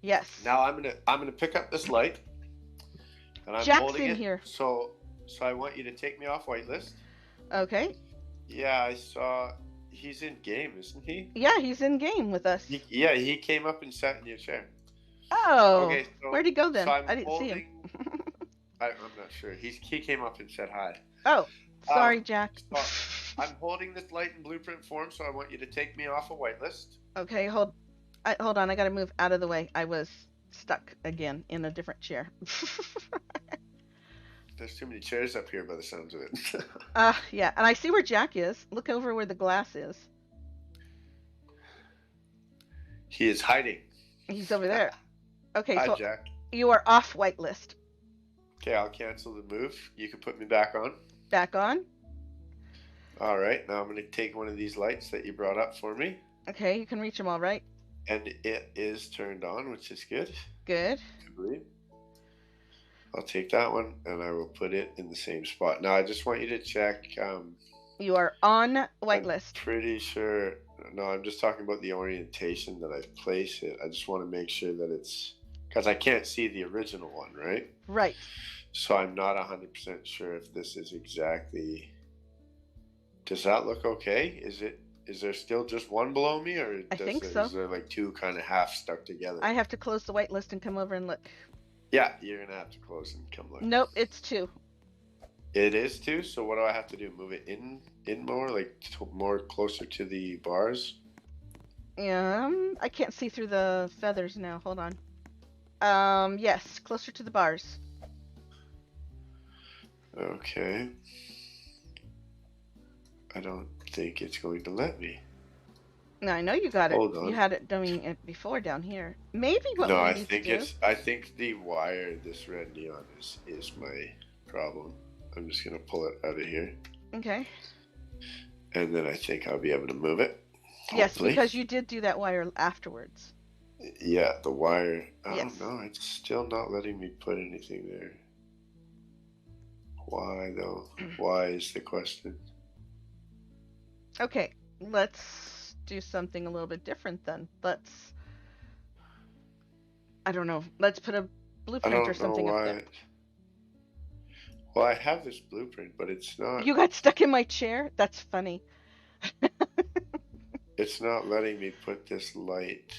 Yes. Now I'm gonna pick up this light, and I'm Jack's holding in it. here. So I want you to take me off whitelist. Okay. Yeah, I saw. He's in game, isn't he? Yeah, he's in game with us. Yeah, he came up and sat in your chair. Oh. Okay, so Where'd he go then? so I'm I didn't see him. holding. I'm not sure. He came up and said hi. Oh, sorry, Um, Jack. so I'm holding this light in blueprint form, so I want you to take me off a whitelist. Okay, hold on. I gotta move out of the way. I was stuck again in a different chair. There's too many chairs up here by the sounds of it. Yeah, and I see where Jack is. Look over where the glass is. He is hiding. He's over there. Okay, Hi, so Jack. you are off whitelist. Okay, I'll cancel the move. You can put me back on. Back on. All right, now I'm going to take one of these lights that you brought up for me. Okay, you can reach them all right. And it is turned on, which is good. Good. I believe. I'll take that one and I will put it in the same spot. Now, I just want you to check. You are on whitelist. Pretty sure. No, I'm just talking about the orientation that I've placed it. I just want to make sure that it's. Because I can't see the original one, right? Right. So I'm not 100% sure if this is exactly. Does that look okay? Is there still just one below me, or I think so. Is there like two kind of half stuck together? I have to close the whitelist and come over and look. Yeah, you're gonna have to close and come look. Nope, it's 2. It is 2. So what do I have to do? Move it in more, like more closer to the bars? I can't see through the feathers now. Hold on. Yes, closer to the bars. Okay. I don't think it's going to let me. No, I know you got it. Hold on. You had it doing it before down here. Maybe what No, we I need think to do. I think the wire, this red neon, is my problem. I'm just gonna pull it out of here, Okay. and then I think I'll be able to move it. Yes, Hopefully. because you did do that wire afterwards. Yeah, the wire. I Yes. don't know. It's still not letting me put anything there. Why though? Why is the question? Okay, let's do something a little bit different then. I don't know. Let's put a I blueprint don't or know something up why. there. Well, I have this blueprint, but it's not. You got stuck in my chair? That's funny. It's not letting me put this light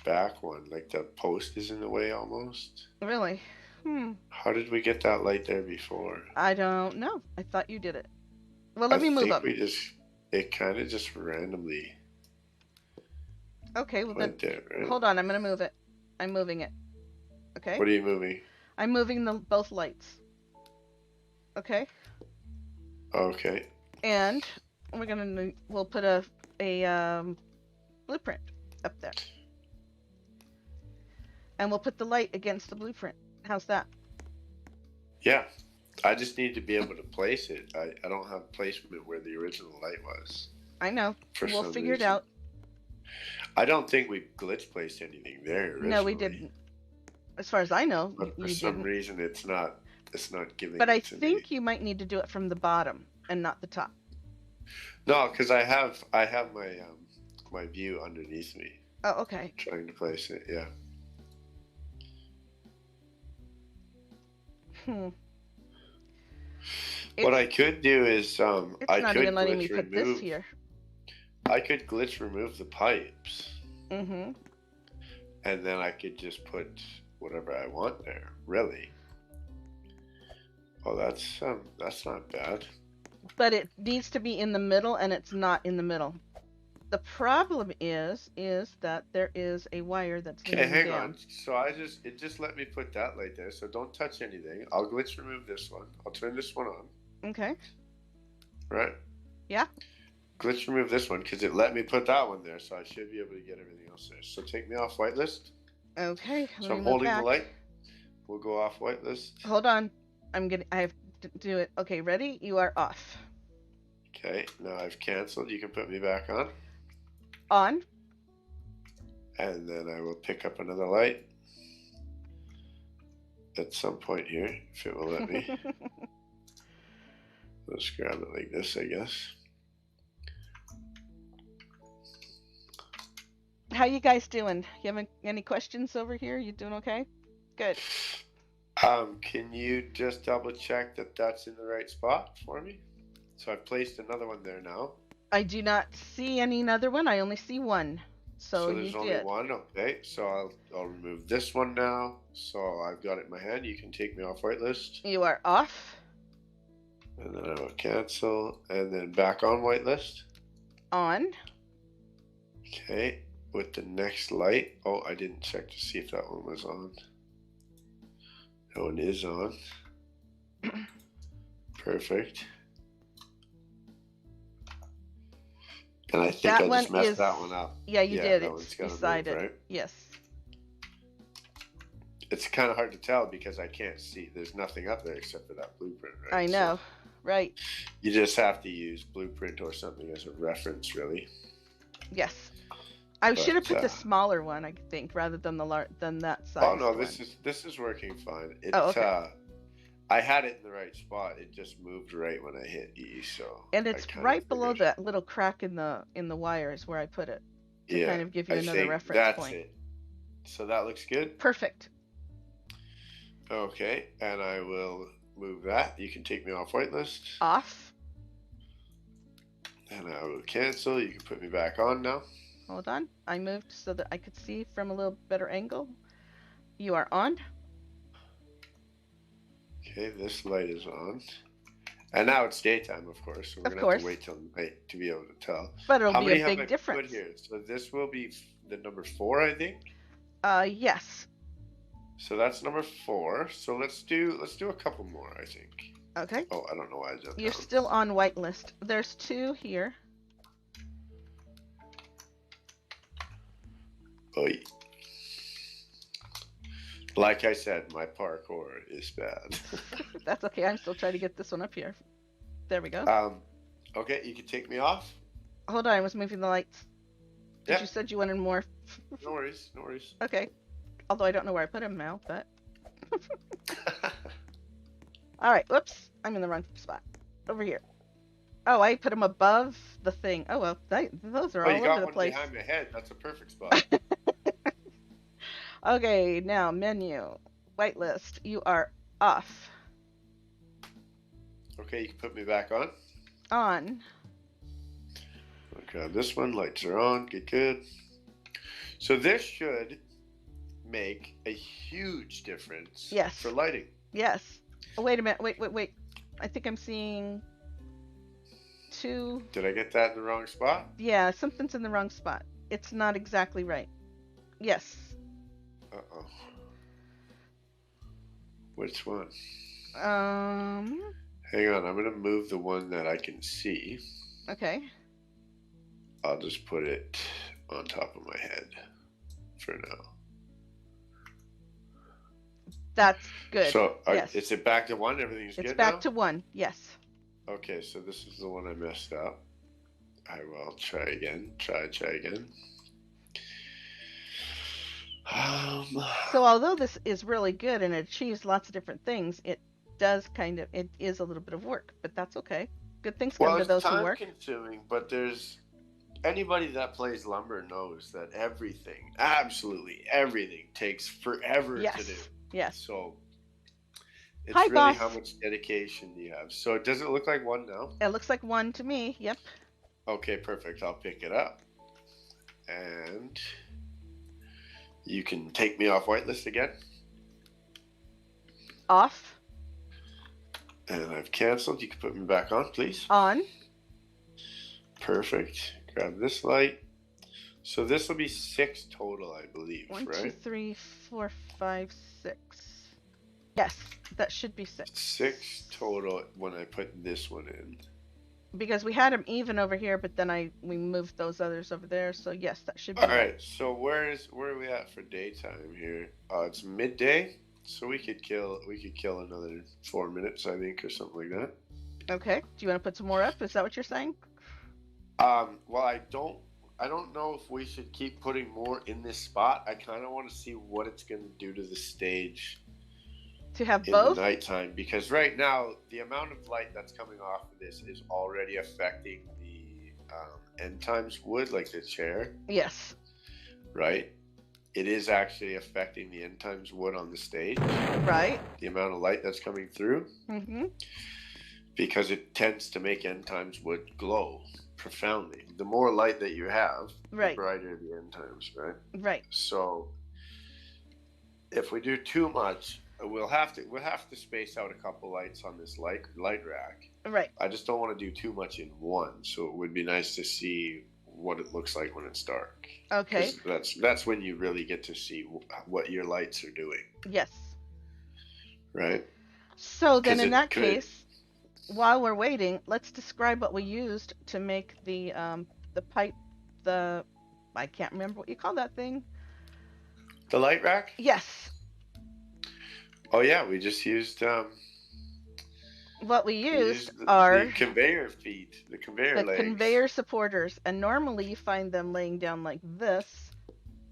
back one. Like the post is in the way almost. Really? How did we get that light there before? I don't know. I thought you did it. Well, let me move them. It kind of just randomly Okay, well then, went there, right? hold on. I'm gonna move it. I'm moving it. Okay? What are you moving? I'm moving both lights. Okay? Okay. And we'll put a blueprint up there. And we'll put the light against the blueprint. How's that? Yeah. I just need to be able to place it. I don't have placement where the original light was. I know. We'll figure it out. I don't think we glitch placed anything there originally. No, we didn't. As far as I know, but for you some didn't. reason it's not giving But it I to think me. you might need to do it from the bottom and not the top. No, because I have my my view underneath me. Oh, okay. Trying to place it, yeah. What I could do is it's I not could even letting glitch me put remove. this here. I could glitch remove the pipes, Mm-hmm. and then I could just put whatever I want there. Really? Oh, that's not bad. But it needs to be in the middle, and it's not in the middle. The problem is that there is a wire that's leaning hang down. on. So it just let me put that light there. So don't touch anything. I'll glitch remove this one. I'll turn this one on. Okay. Right? Yeah. Glitch remove this one because it let me put that one there, so I should be able to get everything else there. So take me off whitelist. Okay. So I'm holding the light. We'll go off whitelist. Hold on. I have to do it. Okay, ready? You are off. Okay, now I've canceled. You can put me back on. On. And then I will pick up another light at some point here, if it will let me. Let's grab it like this, I guess. How you guys doing? You have any questions over here? You doing okay? Good. Can you just double check that that's in the right spot for me? So I've placed another one there now. I do not see any other one. I only see one. So there's you only did. one. Okay, so I'll remove this one now. So I've got it in my hand. You can take me off whitelist. You are off. And then I will cancel, and then back on whitelist. On. Okay, with the next light. Oh, I didn't check to see if that one was on. That one is on. Perfect. And I think That I one just messed is, that one up. yeah, you Yeah, did. that It's one's got to beside move, it. right? Yes. It's kind of hard to tell because I can't see. There's nothing up there except for that blueprint, right? I So know. Right. you just have to use blueprint or something as a reference, really. Yes. I should have But put the smaller one, I think, rather than than that oh sized no, one. this is working fine. Oh, okay. I had it in the right spot. It just moved right when I hit E, so And I it's kind of right below figured. that little crack in the wires where I put it to Yeah, kind of give you I another think reference that's point. it. So that looks good. Perfect. Okay, and I will move that. You can take me off whitelist. Off. And I will cancel. You can put me back on now. Hold on. I moved so that I could see from a little better angle. You are on. Okay, this light is on. And now it's daytime, of course, so we're Of going to have to course. wait till night to be able to tell. But it'll How be a many have I big put difference. here? So this will be the number 4, I think. Yes. So that's number 4. So let's do a couple more, I think. Okay. Oh, I don't know why I jumped You're down. still on whitelist. There's 2 here. Oh, like I said, my parkour is bad. That's okay. I'm still trying to get this one up here. There we go. Okay, you can take me off. Hold on. I was moving the lights. Yeah. You said you wanted more. No worries, no worries. Okay. Although I don't know where I put him now, but. All right. Whoops. I'm in the wrong spot. Over here. Oh, I put him above the thing. Oh well, those are Oh, all you over got the one place. behind my head. That's a perfect spot. Okay, now menu, whitelist. You are off. Okay, you can put me back on. On. Okay, this one, lights are on. Good. So this should make a huge difference Yes. for lighting. Yes. Oh, wait a minute. Wait. I think I'm seeing 2. Did I get that in the wrong spot? Yeah, something's in the wrong spot. It's not exactly right. Yes. Uh-oh. Which one? Hang on, I'm going to move the one that I can see. Okay. I'll just put it on top of my head for now. That's good. So, yes. Is it back to 1? Everything's good now? It's back to 1, yes. Okay, so this is the one I messed up. I will try again. Try again. So although this is really good and it achieves lots of different things, it is a little bit of work, but that's okay. Good things come to those who work. It's time-consuming, but there's anybody that plays lumber knows that everything, absolutely everything, takes forever to do. Yes. So it's Hi, really boss. how much dedication you have. So does it look like 1 now? It looks like 1 to me. Yep. Okay, perfect. I'll pick it up. And you can take me off whitelist again. Off. And I've canceled. You can put me back on, please. On. Perfect. Grab this light. So this will be 6 total, I believe, 1, right? 2, 3, 4, 5, 6. Yes, that should be 6. 6 total when I put this one in. Because we had them even over here, but then we moved those others over there. So yes, that should be. All right. So where are we at for daytime here? It's midday, so we could kill another 4 minutes, I think, or something like that. Okay. Do you want to put some more up? Is that what you're saying? Well, I don't know if we should keep putting more in this spot. I kind of want to see what it's going to do to the stage. To have in both? The nighttime, because right now the amount of light that's coming off of this is already affecting the end times wood, like the chair. Yes. Right? It is actually affecting the end times wood on the stage. Right. The amount of light that's coming through. Mm-hmm. Because it tends to make end times wood glow profoundly. The more light that you have, right, the brighter the end times, right? Right. So if we do too much, we'll have to space out a couple lights on this light rack. Right. I just don't want to do too much in one, so it would be nice to see what it looks like when it's dark. Okay. That's when you really get to see what your lights are doing. Yes. Right. So then because in it that could. case, while we're waiting, let's describe what we used to make the pipe, the I can't remember what you call that thing. The light rack? Yes, Oh yeah, what we we used used the are conveyor feet, the conveyor the legs. conveyor supporters, and normally you find them laying down like this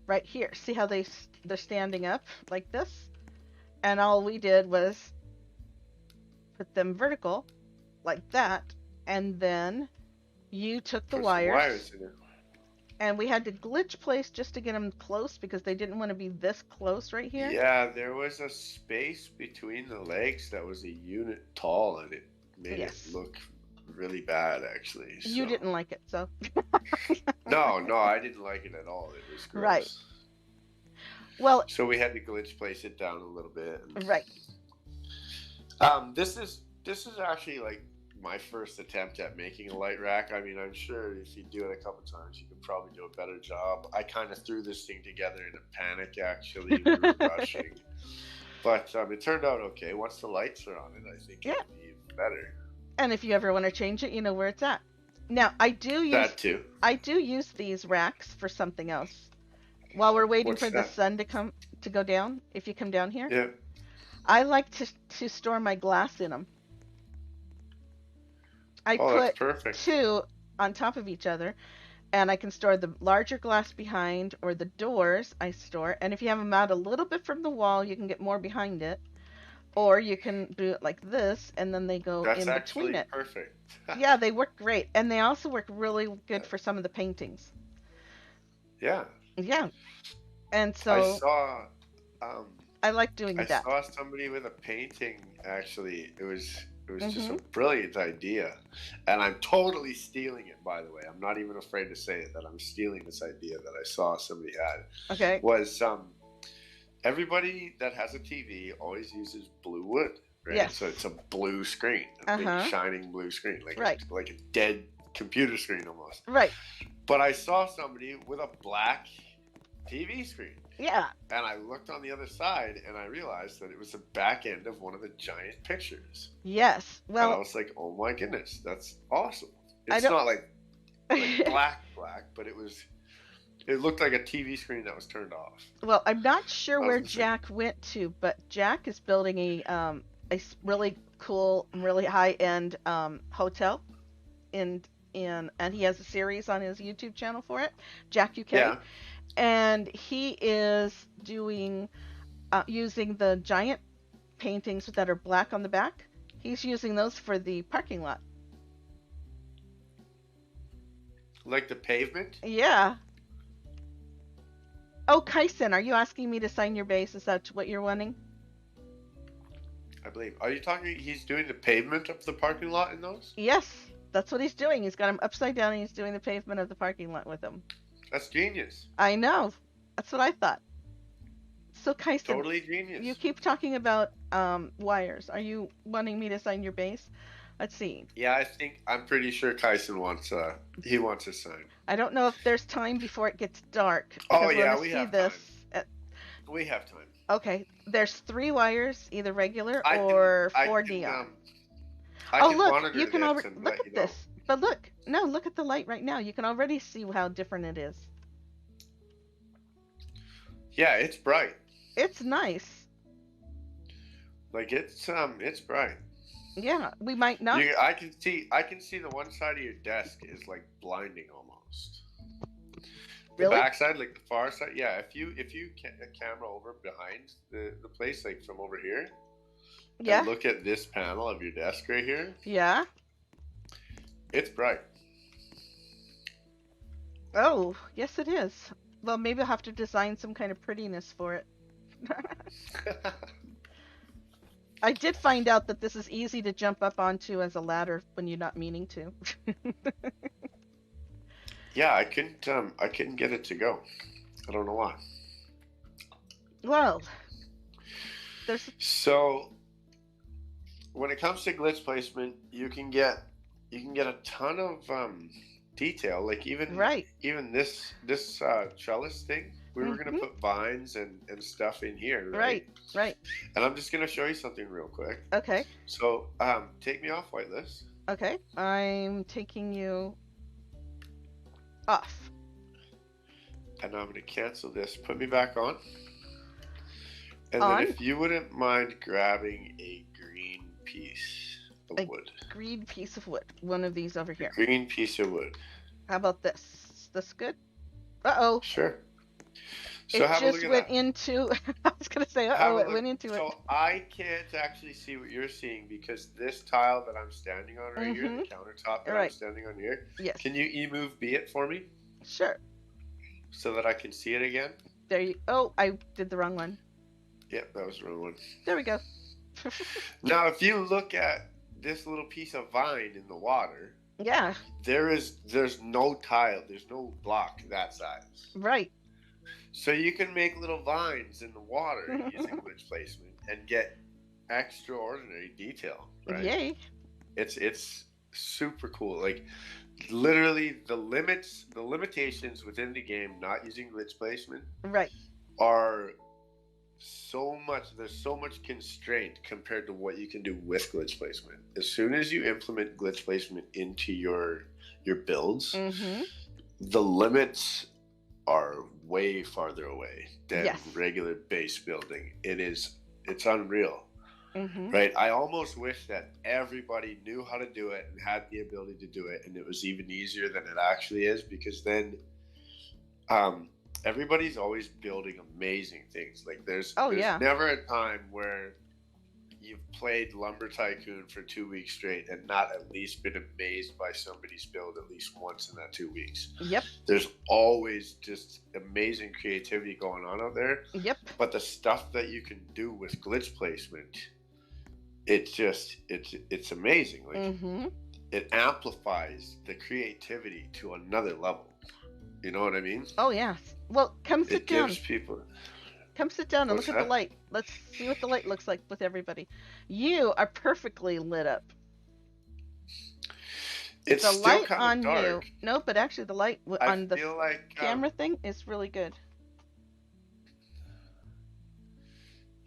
right here. See how they're standing up like this? And all we did was put them vertical like that, and then you took the Put some wires, wires in it. and we had to glitch place just to get them close because they didn't want to be this close right here. Yeah, there was a space between the legs that was a unit tall, and it made it Yes. look really bad, actually. You So didn't like it, so no, no, I didn't like it at all. It was right. gross. Well, So we had to glitch place it down a little bit. And, right. this is actually like my first attempt at making a light rack. I mean, I'm sure if you do it a couple times, you could probably do a better job. I kind of threw this thing together in a panic. Actually, we were rushing, but it turned out okay. Once the lights are on it, I think Yeah. it'll be even better. And if you ever want to change it, you know where it's at. Now, That too. I do use these racks for something else. While we're waiting What's for the that? sun to go down, if you come down here, Yeah. I like to store my glass in them. I Oh, that's put perfect. two on top of each other, and I can store the larger glass behind, or the doors I store. And if you have them out a little bit from the wall, you can get more behind it. Or you can do it like this, and then they go That's in between actually it. perfect. Yeah, they work great, and they also work really good for some of the paintings. Yeah. Yeah, and I so saw um, I like doing I that. saw somebody with a painting. Actually, it was just Hmm. a brilliant idea, and I'm totally stealing it. By the way, I'm not even afraid to say it that I'm stealing this idea that I saw somebody had. Okay. Was everybody that has a TV always uses blue wood, right? So Yes. it's a blue screen, a Uh big huh. shining blue screen, Right. like a dead computer screen almost. Right. But I saw somebody with a black TV screen. Yeah. And I looked on the other side and I realized that it was the back end of one of the giant pictures. Yes. And I Well, was like, oh my goodness, that's awesome. I It's don't. not like black, but it looked like a TV screen that was turned off. Well, I'm not sure I was where just like, Jack went to, but Jack is building really cool, really high end hotel in and he has a series on his YouTube channel for it, Jack UK, yeah. and he is doing using the giant paintings that are black on the back. He's using those for the parking lot. Like the pavement? Yeah. Oh, Kaisen, are you asking me to sign your base? Is that what you're wanting? I believe. Are you talking he's doing the pavement of the parking lot in those? Yes, that's what he's doing. He's got him upside down and he's doing the pavement of the parking lot with him. That's genius. I know. That's what I thought. So, Kaisen, Totally you genius. keep talking about wires. Are you wanting me to sign your base? Let's see. Yeah, I'm pretty sure Kyson wants he wants a sign. I don't know if there's time before it gets dark Oh because we want yeah, to we see have this. time. We have time. Okay, there's three wires, either regular I can or I four can neon. I Oh, can look, monitor you can this already and look let you at know. this. But look, no, look at the light right now. You can already see how different it is. Yeah, it's bright. It's nice. Like it's bright. Yeah, we might not. I can see the one side of your desk is like blinding almost. The Really? back side, like the far side, yeah. If you camera over behind the place, like from over here, and Yeah, look at this panel of your desk right here, yeah. it's bright. Oh, yes, it is. Well, maybe I'll have to design some kind of prettiness for it. I did find out that this is easy to jump up onto as a ladder when you're not meaning to. Yeah, I couldn't get it to go. I don't know why. Well, there's So when it comes to glitch placement, you can get a ton of detail. Like even right. even this trellis thing. We were gonna Mm-hmm. put vines and stuff in here, right? Right. Right. And I'm just gonna show you something real quick. Okay. So, take me off whitelist, Okay. I'm taking you off. and I'm gonna cancel this. Put me back on, and then On if you wouldn't mind grabbing a green piece of a wood, green piece of wood. One of these over a here. green piece of wood. How about this? Is this good? Uh-oh. Sure. So It have a look just at went that. into, I was gonna say, Have uh-oh, a it look. went into it. So I can't actually see what you're seeing because this tile that I'm standing on right here, the Mm-hmm. countertop All that I'm right. standing on here, Yes. can you e-move B it for me Sure. so that I can see it again? There you, oh, I did the wrong one. Yep, that was the wrong one. There we go. Now, if you look at this little piece of vine in the water, Yeah. there's no tile, there's no block that size. Right. So you can make little vines in the water using glitch placement and get extraordinary detail, right? Yay. It's super cool. Like literally the limitations within the game not using glitch placement Right. are so much, there's so much constraint compared to what you can do with glitch placement. As soon as you implement glitch placement into your builds, Mm-hmm. the limits are way farther away than Yes. regular base building. It's unreal. Mm-hmm. Right? I almost wish that everybody knew how to do it and had the ability to do it, and it was even easier than it actually is, because then everybody's always building amazing things. Like there's yeah. never a time where you've played Lumber Tycoon for 2 weeks straight and not at least been amazed by somebody's build at least once in that 2 weeks. Yep. There's always just amazing creativity going on out there. Yep. But the stuff that you can do with glitch placement, it's amazing. Like Mm-hmm. it amplifies the creativity to another level. You know what I mean? Oh yeah. Well, come sit It down. gives people. Come sit down and What's look at the that? light. Let's see what the light looks like with everybody. You are perfectly lit up. It's The still light kind on of you. dark. No, but actually the light I on the feel like camera thing is really good.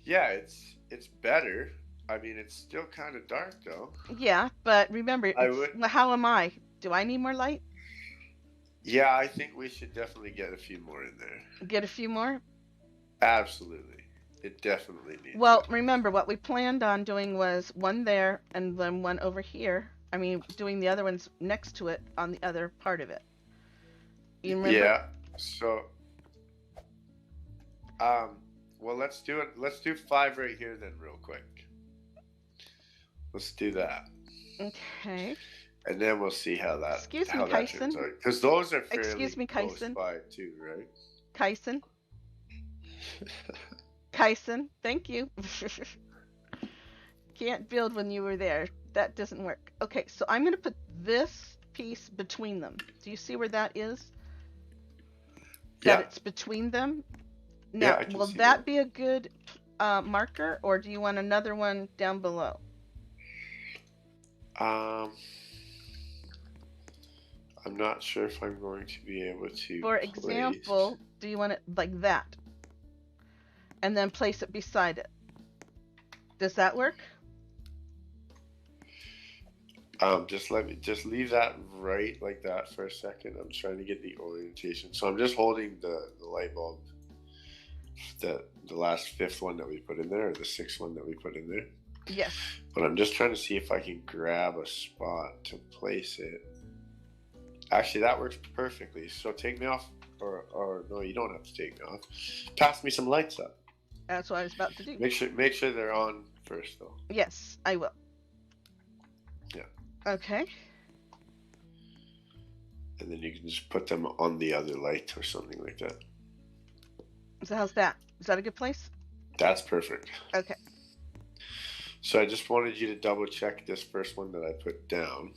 yeah, it's better. I mean, it's still kind of dark though. Yeah, but remember, I it's would. well, how am I? Do I need more light? Yeah, I think we should definitely get a few more in there. Get a few more? Absolutely, it definitely needs. Well, it. remember what we planned on doing was one there and then one over here. I mean, doing the other ones next to it on the other part of it. You remember? Yeah. So, well, let's do it. Let's do 5 right here then, real quick. Let's do that, Okay. and then we'll see how that Excuse me, how that turns Kyson. out. Because those are fairly Excuse me, close Kyson. by too, right? Kyson. Kyson, thank you. Can't build when you were there. That doesn't work. Okay, so I'm going to put this piece between them. Do you see where that is? That Yeah. it's between them? Yeah, Now, I can will see that that. be a good marker, or do you want another one down below? I'm not sure if I'm going to be able to. For place- example, do you want it like that? And then place it beside it. Does that work? just leave that right like that for a second. I'm trying to get the orientation. So I'm just holding the light bulb, the last 5th one that we put in there, or the 6th one that we put in there. Yes. But I'm just trying to see if I can grab a spot to place it. Actually, that works perfectly. So take me off, or no, you don't have to take me off. Pass me some lights up. That's what I was about to do. Make sure they're on first though. Yes, I will. Yeah. Okay. And then you can just put them on the other light or something like that. So how's that? Is that a good place? That's perfect. Okay. So I just wanted you to double check this first one that I put down.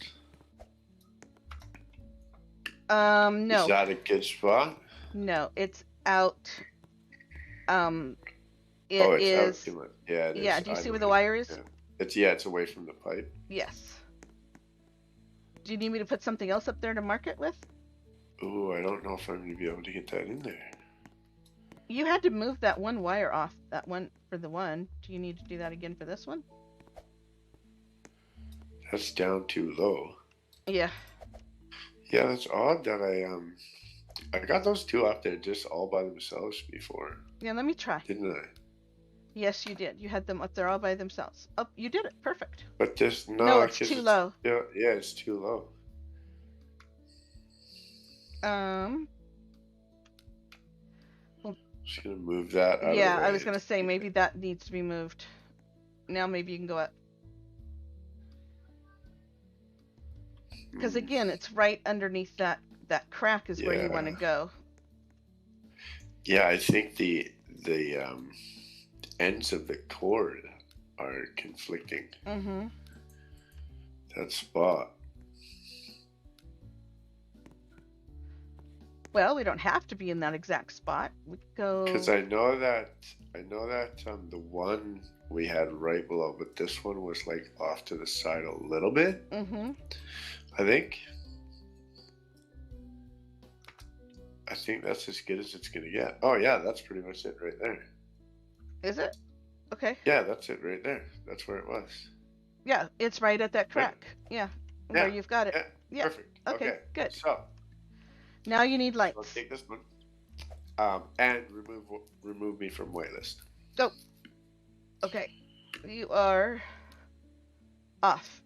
No. Is that a good spot? No, it's out. It It's is. out too much. Yeah, it is. Yeah, do you I see know where the it. wire is? Yeah. It's away from the pipe. Yes. Do you need me to put something else up there to mark it with? Ooh, I don't know if I'm gonna be able to get that in there. You had to move that one wire off. That one for the one. Do you need to do that again for this one? That's down too low. Yeah. Yeah, that's odd that I got those two up there just all by themselves before, Yeah, let me try. didn't I? Yes, you did. You had them up there all by themselves. Oh, you did it. Perfect. But this No, no, it's because too it's low. yeah, it's too low. Um, well, Just gonna move that out of the yeah, I was way. gonna say maybe that needs to be moved. Now maybe you can go up. Because Mm, again, it's right underneath that crack is where you want to yeah, go. yeah. I think the ends of the cord are conflicting. Mm-hmm. That spot. Well, we don't have to be in that exact spot. We Because go. I know that the one we had right below, but this one was like off to the side a little bit. Mm-hmm. I think. I think that's as good as it's gonna get. Oh yeah, that's pretty much it right there. Is it? Okay. Yeah, that's it right there. That's where it was. Yeah, it's right at that Right? crack. Yeah, where Yeah. you've got it. Yeah. Yeah. Perfect. Okay, Okay. good. So Now you need I'll lights. take this one. And remove me from whitelist. Go. Okay. You are off.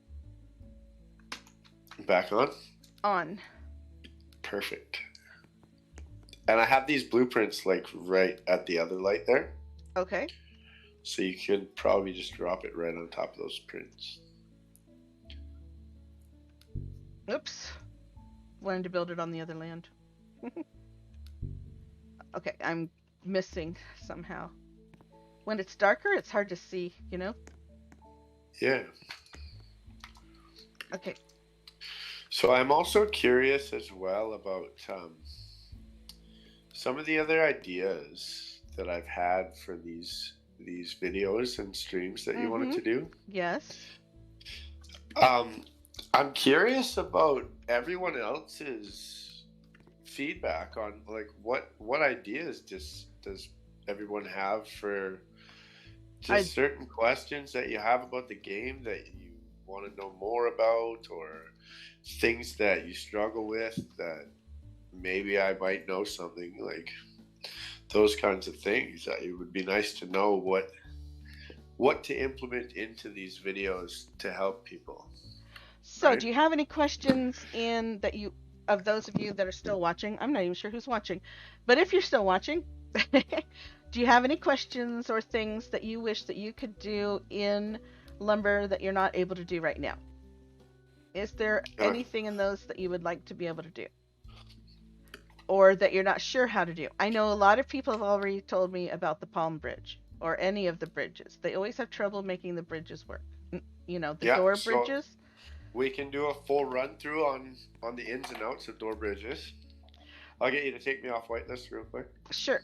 Back on. On. Perfect. And I have these blueprints like right at the other light there. Okay. So you could probably just drop it right on top of those prints. Oops. Wanted to build it on the other land. Okay, I'm missing somehow. When it's darker, it's hard to see, you know? Yeah. Okay. So I'm also curious as well about some of the other ideas that I've had for these videos and streams that you wanted Mm-hmm. to do. Yes. Um, I'm curious about everyone else's feedback on like what ideas does everyone have for I just certain questions that you have about the game that you want to know more about, or things that you struggle with that maybe I might know something, like those kinds of things. It would be nice to know what to implement into these videos to help people, So, right? do you have any questions in that you of those of you that are still watching? I'm not even sure who's watching, but if you're still watching, do you have any questions or things that you wish that you could do in Lumber that you're not able to do right now? Is there Uh, anything in those that you would like to be able to do or that you're not sure how to do? I know a lot of people have already told me about the Palm Bridge or any of the bridges. They always have trouble making the bridges work. You know, the yeah, door so bridges. we can do a full run through on the ins and outs of door bridges. I'll get you to take me off whitelist real quick. Sure.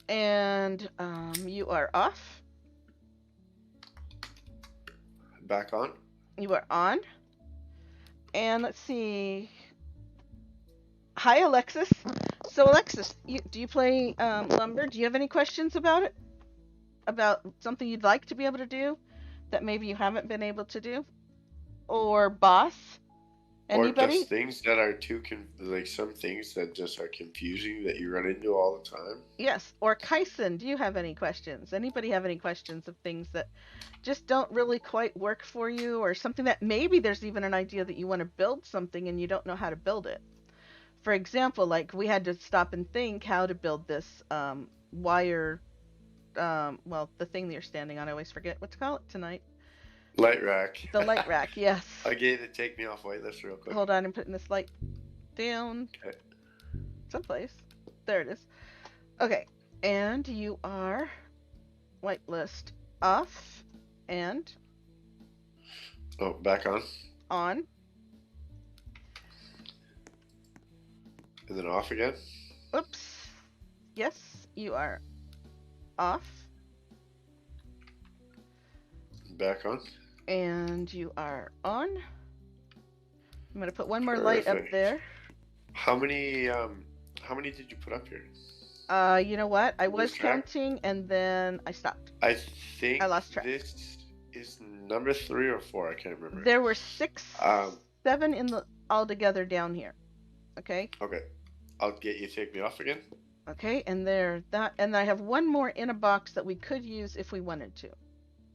And you are off. Back on. You are on. And let's see. Hi, Alexis. So, Alexis, do you play Lumber? Do you have any questions about it? About something you'd like to be able to do that maybe you haven't been able to do? Or Boss? Or Anybody? just things that are like some things that just are confusing that you run into all the time. Yes. Or Kyson, do you have any questions? Anybody have any questions of things that just don't really quite work for you, or something that maybe there's even an idea that you want to build something and you don't know how to build it? For example, like we had to stop and think how to build this wire, well, the thing that you're standing on. I always forget what to call it tonight. Light rack. The light rack, yes. I'll get you to take me off whitelist real quick. Hold on, I'm putting this light down Okay. someplace. There it is. Okay, and you are whitelist off and Oh, back on. on. And then off again. Oops. Yes, you are off Back on. and you are on. I'm gonna put one more light up Perfect. there. How many did you put up here? You know what? I Lose was track. counting and then I stopped. I I think lost track. this is number 3 or 4. I can't remember. There were six, Um, 7 in the altogether down here. Okay. okay. I'll get you to take me off again. Okay, and there that, and I have one more in a box that we could use if we wanted to,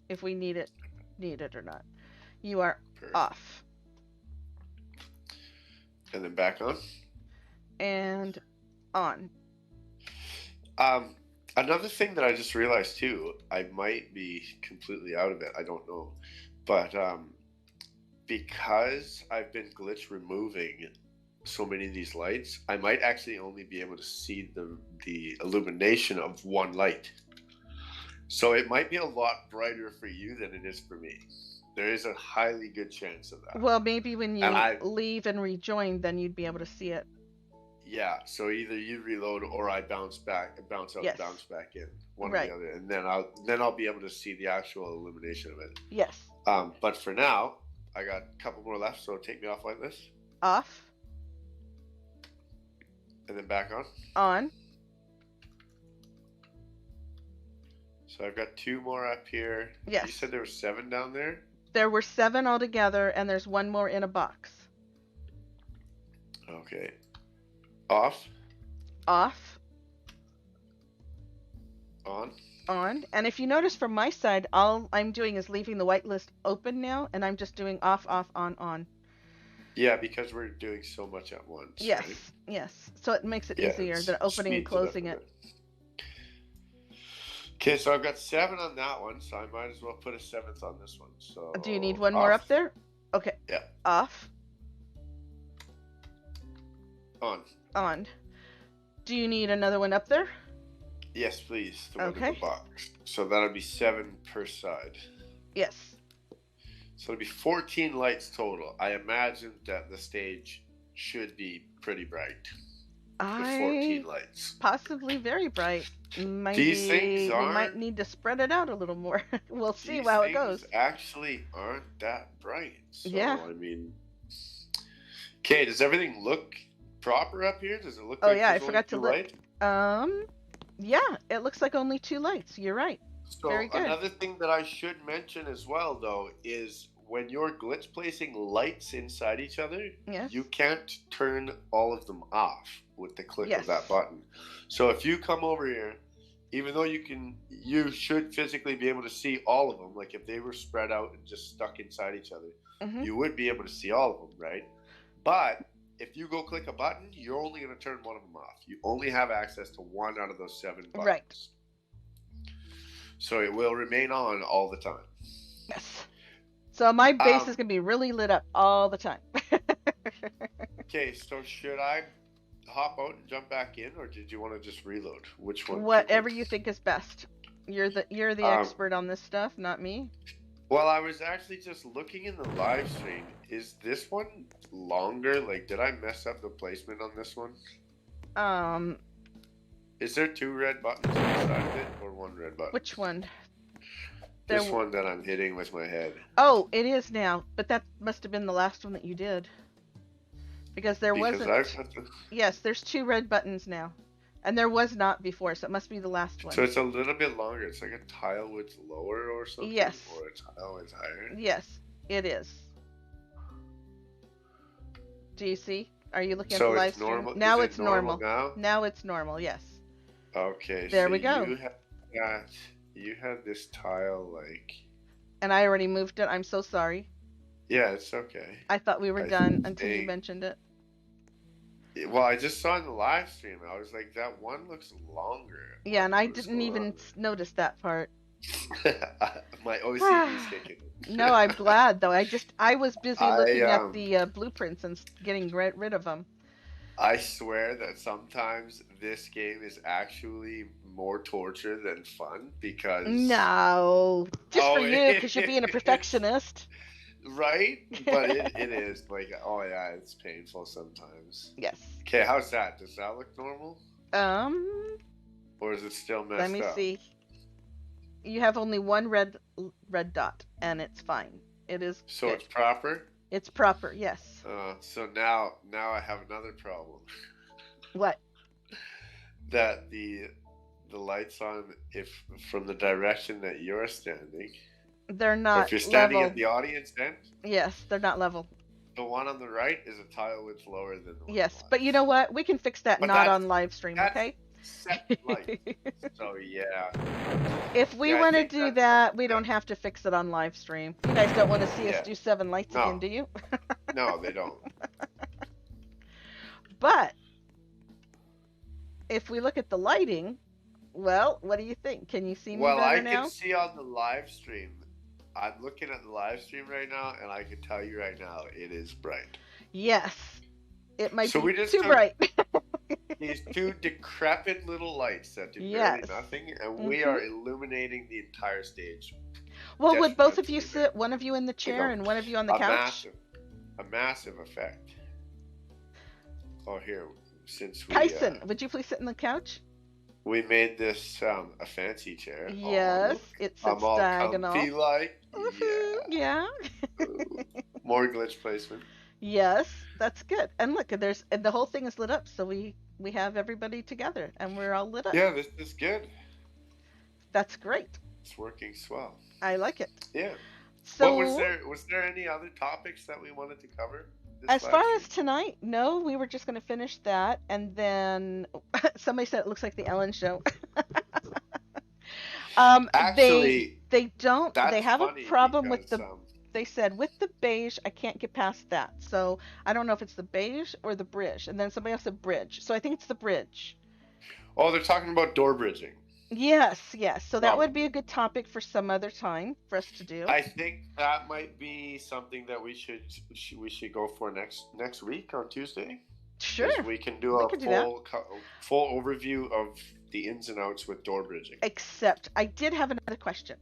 if we need it or not. You are Perfect. off And then back on. and on. Um, Another thing that I just realized too, I might be completely out of it. I don't know, but because I've been glitch removing so many of these lights, I might actually only be able to see the illumination of one light. So it might be a lot brighter for you than it is for me. There is a highly good chance of that. Well, maybe when And you I, leave and rejoin, then you'd be able to see it. yeah, so either you reload or I bounce back, bounce out, and Yes. bounce back in, one or the Right. other, and then I'll be able to see the actual illumination of it. Yes. But for now, I got a couple more left, so take me off like this, Off, and then back on. on. So I've got 2 more up here. Yes. You said there were 7 down there. There were 7 altogether, and there's one more in a box. Okay. Off. Off, On. on. And if you notice from my side, all I'm doing is leaving the whitelist open now, and I'm just doing off, off, on. Yeah, because we're doing so much at once. Yes, Right? yes. So it makes it Yeah, easier than opening and speeds it up closing a it. bit. Okay, so I've got 7 on that one, so I might as well put a 7th on this one. So Do you need one more up there? Okay. Yeah. Off, On. on. Do you need another one up there? Yes, please. The one in Okay. the box. So that'll be 7 per side. Yes. So it'll be 14 lights total. I imagine that the stage should be pretty bright with 14 lights. Possibly very bright. These things We might aren't. need to spread it out a little more. We'll see These how it things goes. actually aren't that bright. So, Yeah. I mean, okay, does everything look proper up here? Does it look Oh like yeah, I there's only forgot to 2 look. lights? Yeah, it looks like only 2 lights. You're right. So Very good. another thing that I should mention as well, though, is when you're glitch placing lights inside each other, Yes. you can't turn all of them off with the click Yes. of that button. So if you come over here, even though you should physically be able to see all of them. Like if they were spread out and just stuck inside each other, Mhm. you would be able to see all of them, right? But if you go click a button, you're only going to turn one of them off. You only have access to 1 out of those 7 buttons. Right. So it will remain on all the time. Yes. So my base is gonna be really lit up all the time. Okay, so should I hop out and jump back in, or did you want to just reload? Which one? Whatever you think is best. You're the Um, expert on this stuff, not me. Well, I was actually just looking in the live stream. Is this one longer? Like, did I mess up the placement on this one? Is there 2 red buttons inside of it, or 1 red button? Which one? This one that I'm hitting with my head. Oh, it is now, but that must have been the last one that you did. Because there wasn't. Yes, there's 2 red buttons now. And there was not before, so it must be the last one. So it's a little bit longer. It's like a tile width lower or something? Yes. Or a tile width higher? Yes, it is. Do you see? Are you looking at So the live it's stream? normal. Now Is it's it normal. now? Now it's normal, yes. Okay. There so we go. You had this tile like. And I already moved it. I'm so sorry. Yeah, it's okay. I thought we were done until you mentioned it. Well, I just saw in the live stream. I was like, that one looks longer. Yeah, and I didn't even notice that part. My OCD's kicking. No, I'm glad though. I was busy looking at the blueprints and getting rid of them. I swear that sometimes this game is actually more torture than fun because. No, just for you, because you're being a perfectionist. Right? But it is. Like, oh yeah, it's painful sometimes. Yes. Okay, how's that? Does that look normal? Or is it still messed up? Let me see. You have only 1 red dot, and it's fine. It is. So good. it's proper? It's proper, yes. So now I have another problem. What? that the lights on if from the direction that you're standing, They're or not if you're standing at level. the audience end, Yes, they're not level. the one on the right is a tile width lower than the one on the Yes, but you know left. what? We can fix that But not on live stream, that's okay? set light. So yeah, If we yeah, I want to think do that's something that, we that don't have to fix it on live stream. You guys don't want to see us yeah. do seven lights again, No, do you? no, they don't. But if we look at the lighting, well, what do you think? Can you see me Well, I better can now? see on the live stream. I'm looking at the live stream right now, and I can tell you right now, it is bright. Yes. It might So be we just too took bright. these two decrepit little lights that do barely Yes. nothing, and we Mhm. are illuminating the entire stage Well, would both of you detrimentally there. sit, one of you in the Like chair and one of you on the a couch? massive effect. Oh, here, since Tyson, would you please sit in the couch? we made this a fancy chair. Oh, Yes, look, it I'm sits all diagonal. comfy like, Woohoo, yeah. yeah. Ooh, more glitch placement. Yes, that's good. And look, and the whole thing is lit up, so we have everybody together and we're all lit up. Yeah, this is good. That's great. It's working swell. I like it. Yeah. What was So, there? Was there any other topics that we wanted to cover this as far live as stream? tonight, no, we were just going to finish that and then somebody said it looks like the Ellen show. They Actually, they that's have a funny problem with because the they said with the beige, I can't get past that. So I don't know if it's the beige or the bridge. And then somebody else said bridge. So I think it's the bridge. oh, they're talking about door bridging. Yes, yes. So that would be Probably. a good topic for some other time for us to do. I think that might be something that we should go for next week on Tuesday. Is Sure, we can do we a could do that. full overview of the ins and outs with door bridging. Except I did have another question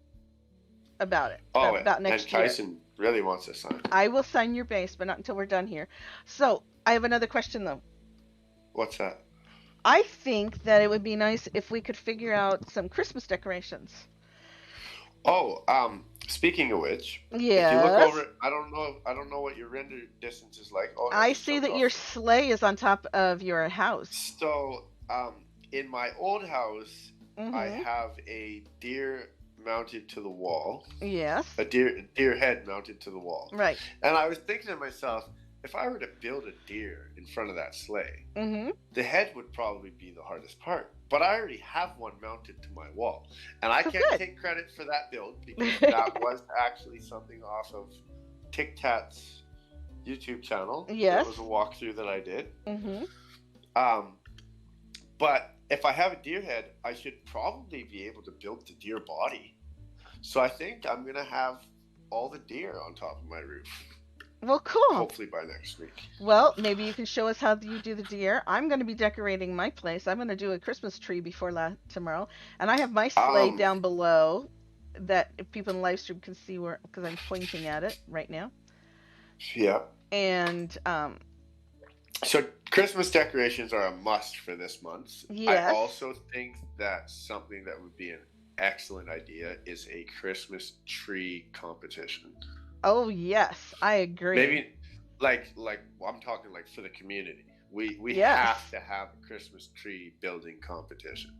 about it, Oh, about and next year. Tyson really wants to sign. I will sign your base, but not until we're done here. So I have another question though. What's that? I think that it would be nice if we could figure out some Christmas decorations. Oh, speaking of which, if you look Yes. over, I don't know what your render distance is like. Oh, it I just see jumped that off your there. sleigh is on top of your house. So, in my old house, I Mm-hmm. have a deer mounted to the wall, Yes. a deer head mounted to the wall, Right. and I was thinking to myself, if I were to build a deer in front of that sleigh, Mm-hmm. the head would probably be the hardest part. But I already have one mounted to my wall. And I So can't good. take credit for that build because that was actually something off of Tic Tat's YouTube channel. It Yes. was a walkthrough that I did. Mm-hmm. Um, but if I have a deer head, I should probably be able to build the deer body. So I think I'm going to have all the deer on top of my roof, Well, cool. hopefully by next week. Well, maybe you can show us how you do the deer. I'm going to be decorating my place. I'm going to do a Christmas tree before tomorrow, and I have my sleigh Um, down below that if people in the live stream can see where because I'm pointing at it right now. yeah. And So Christmas decorations are a must for this month. I yes. also think that something that would be an excellent idea is a Christmas tree competition. Oh, yes, I agree. Maybe like I'm talking like for the community. We Yes. have to have a Christmas tree building competition.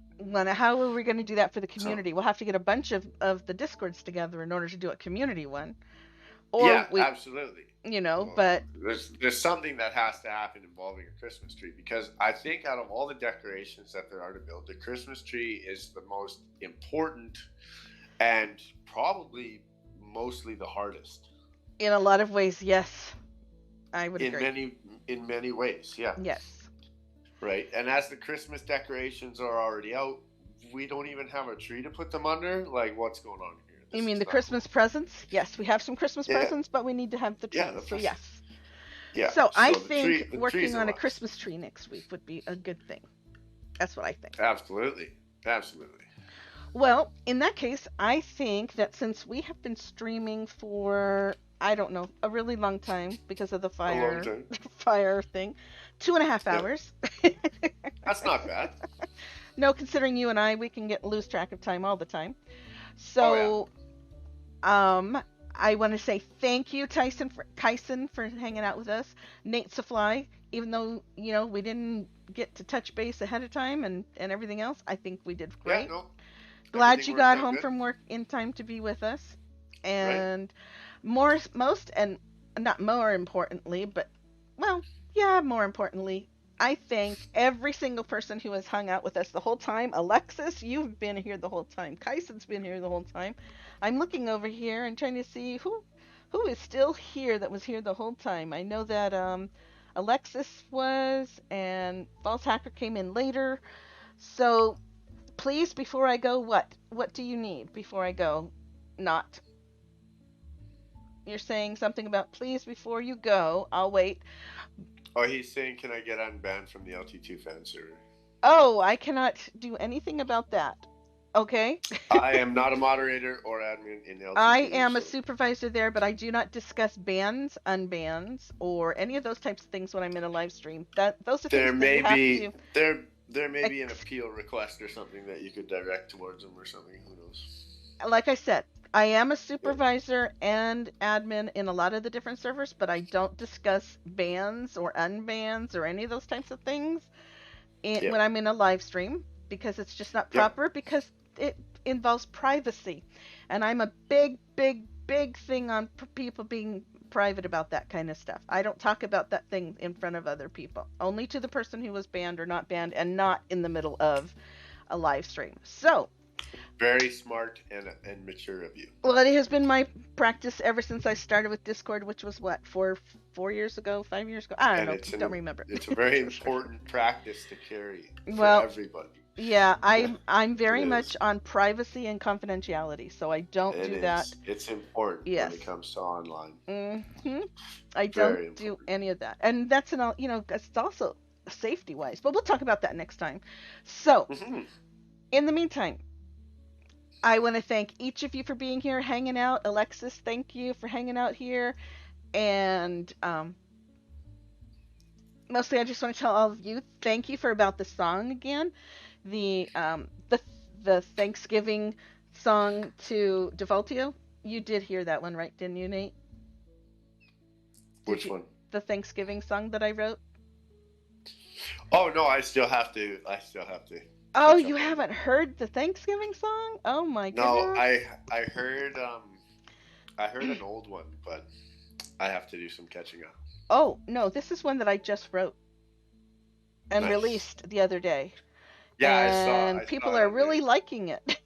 How are we going to do that for the So community? We'll have to get a bunch of the discords together in order to do a community one. Or yeah, we, absolutely. Well, but there's something that has to happen involving a Christmas tree because I think out of all the decorations that there are to build, the Christmas tree is the most important and probably mostly the hardest in a lot of ways, yes, I would in agree. many ways. Yeah, Yes. right. And as the Christmas decorations are already out, we don't even have a tree to put them under. Like, what's going on here? You This mean is the not Christmas cool. presents? Yes, we have some Christmas Yeah, presents, but we need to have the yeah, trees. So yes. yeah. So I So think the tree's working a on a must. Christmas tree next week would be a good thing. That's what I think. Absolutely, absolutely. Well, in that case, I think that since we have been streaming for I don't know a really long time because of the A long fire time. fire thing, 2.5 Yeah, hours. that's not bad. No, considering you and I, we can get lose track of time all the time. Oh yeah. So, um, I want to say thank you, Tyson, for hanging out with us. Nate Safly, even though we didn't get to touch base ahead of time and everything else. I think we did Yeah, great. no, Glad everything you worked got out home good. from work in time to be with us. Right? And most and not more importantly, but well, yeah, more importantly, I thank every single person who has hung out with us the whole time. Alexis, you've been here the whole time. Kyson's been here the whole time. I'm looking over here and trying to see who is still here that was here the whole time. I know that Alexis was and False Hacker came in later. So please, before I go, what do you need before I go? Not. You're saying something about please before you go. I'll wait. Oh, he's saying, can I get unbanned from the LT2 fan server? Oh, I cannot do anything about that. Okay? I am not a moderator or admin in I LT2, am a so supervisor there, but I do not discuss bans, unbans, or any of those types of things when I'm in a live stream. That those are things there that you may have be to there may be an ex- appeal request or something that you could direct towards him or something. Who knows? like I said, I am a Yeah. supervisor and admin in a lot of the different servers, but I don't discuss bans or unbans or any of those types of things when Yep. I'm in a live stream because it's just not Yep. proper because it involves privacy. And I'm a big, big, big thing on people being private about that kind of stuff. I don't talk about that thing in front of other people, only to the person who was banned or not banned and not in the middle of a live stream. So, Very smart and mature of you. well, it has been my practice ever since I started with Discord, which was what, 4 years ago, 5 years ago? I don't And know, don't remember. it's a very For sure. important practice to carry for Well, everybody. yeah, It I'm very much is. on privacy and confidentiality, so I don't It do that. is. It's important when Yes. it comes to online. Hmm. I don't Very do important. any of that, and that's an it's also safety wise, but we'll talk about that next time. So, Hmm. in the meantime, I want to thank each of you for being here, hanging out. Alexis, thank you for hanging out here, and mostly I just want to tell all of you thank you for about the song again, the um the the Thanksgiving song to Defaultio. You did hear that one, right? Didn't you, Nate? Did Which you one? the Thanksgiving song that I wrote? Oh no, I still have to. I still have to Oh, catch you up on that. haven't heard the Thanksgiving song? Oh my No, goodness. I heard I heard an old one, but I have to do some catching up. Oh, no, this is one that I just wrote and Nice. released the other day. Yeah, And I saw people it are on your really liking it.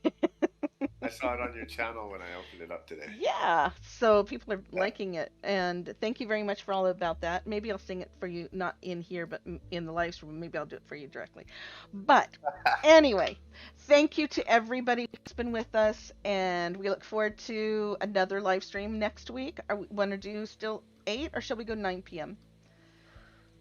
I saw it on your channel when I opened it up today. Yeah, so people are Yeah. liking it, and thank you very much for all about that. Maybe I'll sing it for you, not in here, but in the live stream. Maybe I'll do it for you directly. But anyway, thank you to everybody who's been with us, and we look forward to another live stream next week. Are we want to do still 8, or shall we go 9 p.m.?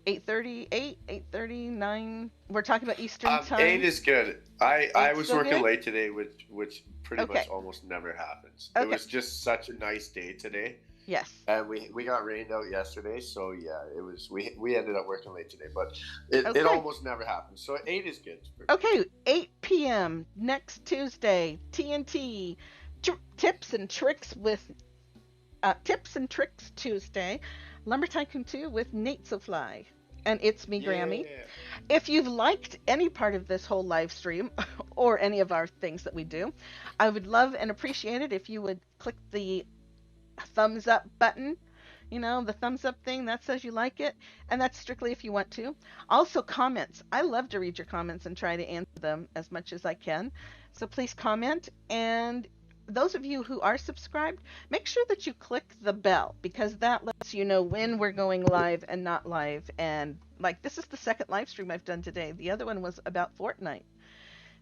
8:30, 8:30, 9. We're talking about Eastern 8 time. is good. I 8's was still working good. late today, which pretty much Okay. almost never happens. It Okay. was just such a nice day today, Yes. and we got rained out yesterday, so yeah, it was we ended up working late today, but it Okay. almost never happens. So 8 is good for me. Okay, 8 p.m. next Tuesday, TNT tips and tricks with Tips and Tricks Tuesday, Lumber Tycoon 2 with Nate Fly. And it's me, Grammy. Yeah. If you've liked any part of this whole live stream or any of our things that we do, I would love and appreciate it if you would click the thumbs up button. You know, the thumbs up thing that says you like it, and that's strictly if you want to. Also, comments. I love to read your comments and try to answer them as much as I can. So please comment. And those of you who are subscribed, make sure that you click the bell because that lets you know when we're going live and not live. And like, this is the second live stream I've done today. The other one was about Fortnite.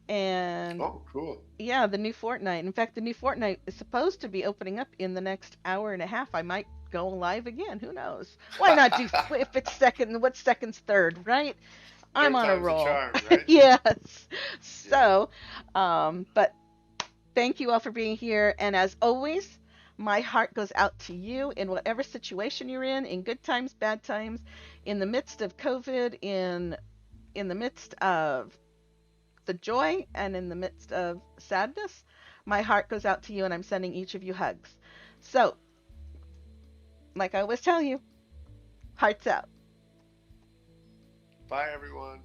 And Oh, cool. yeah, the new Fortnite. In fact, the new Fortnite is supposed to be opening up in the next hour and a half. I might go live again. Who knows? Why not do if it's second? What's second's third, right? I'm Third on a time's a roll. charm, right? Yes. Yeah. So, but thank you all for being here. And as always, my heart goes out to you in whatever situation you're in good times, bad times, in the midst of COVID, in the midst of the joy and in the midst of sadness, my heart goes out to you and I'm sending each of you hugs. So, like I always tell you, hearts out. Bye, everyone.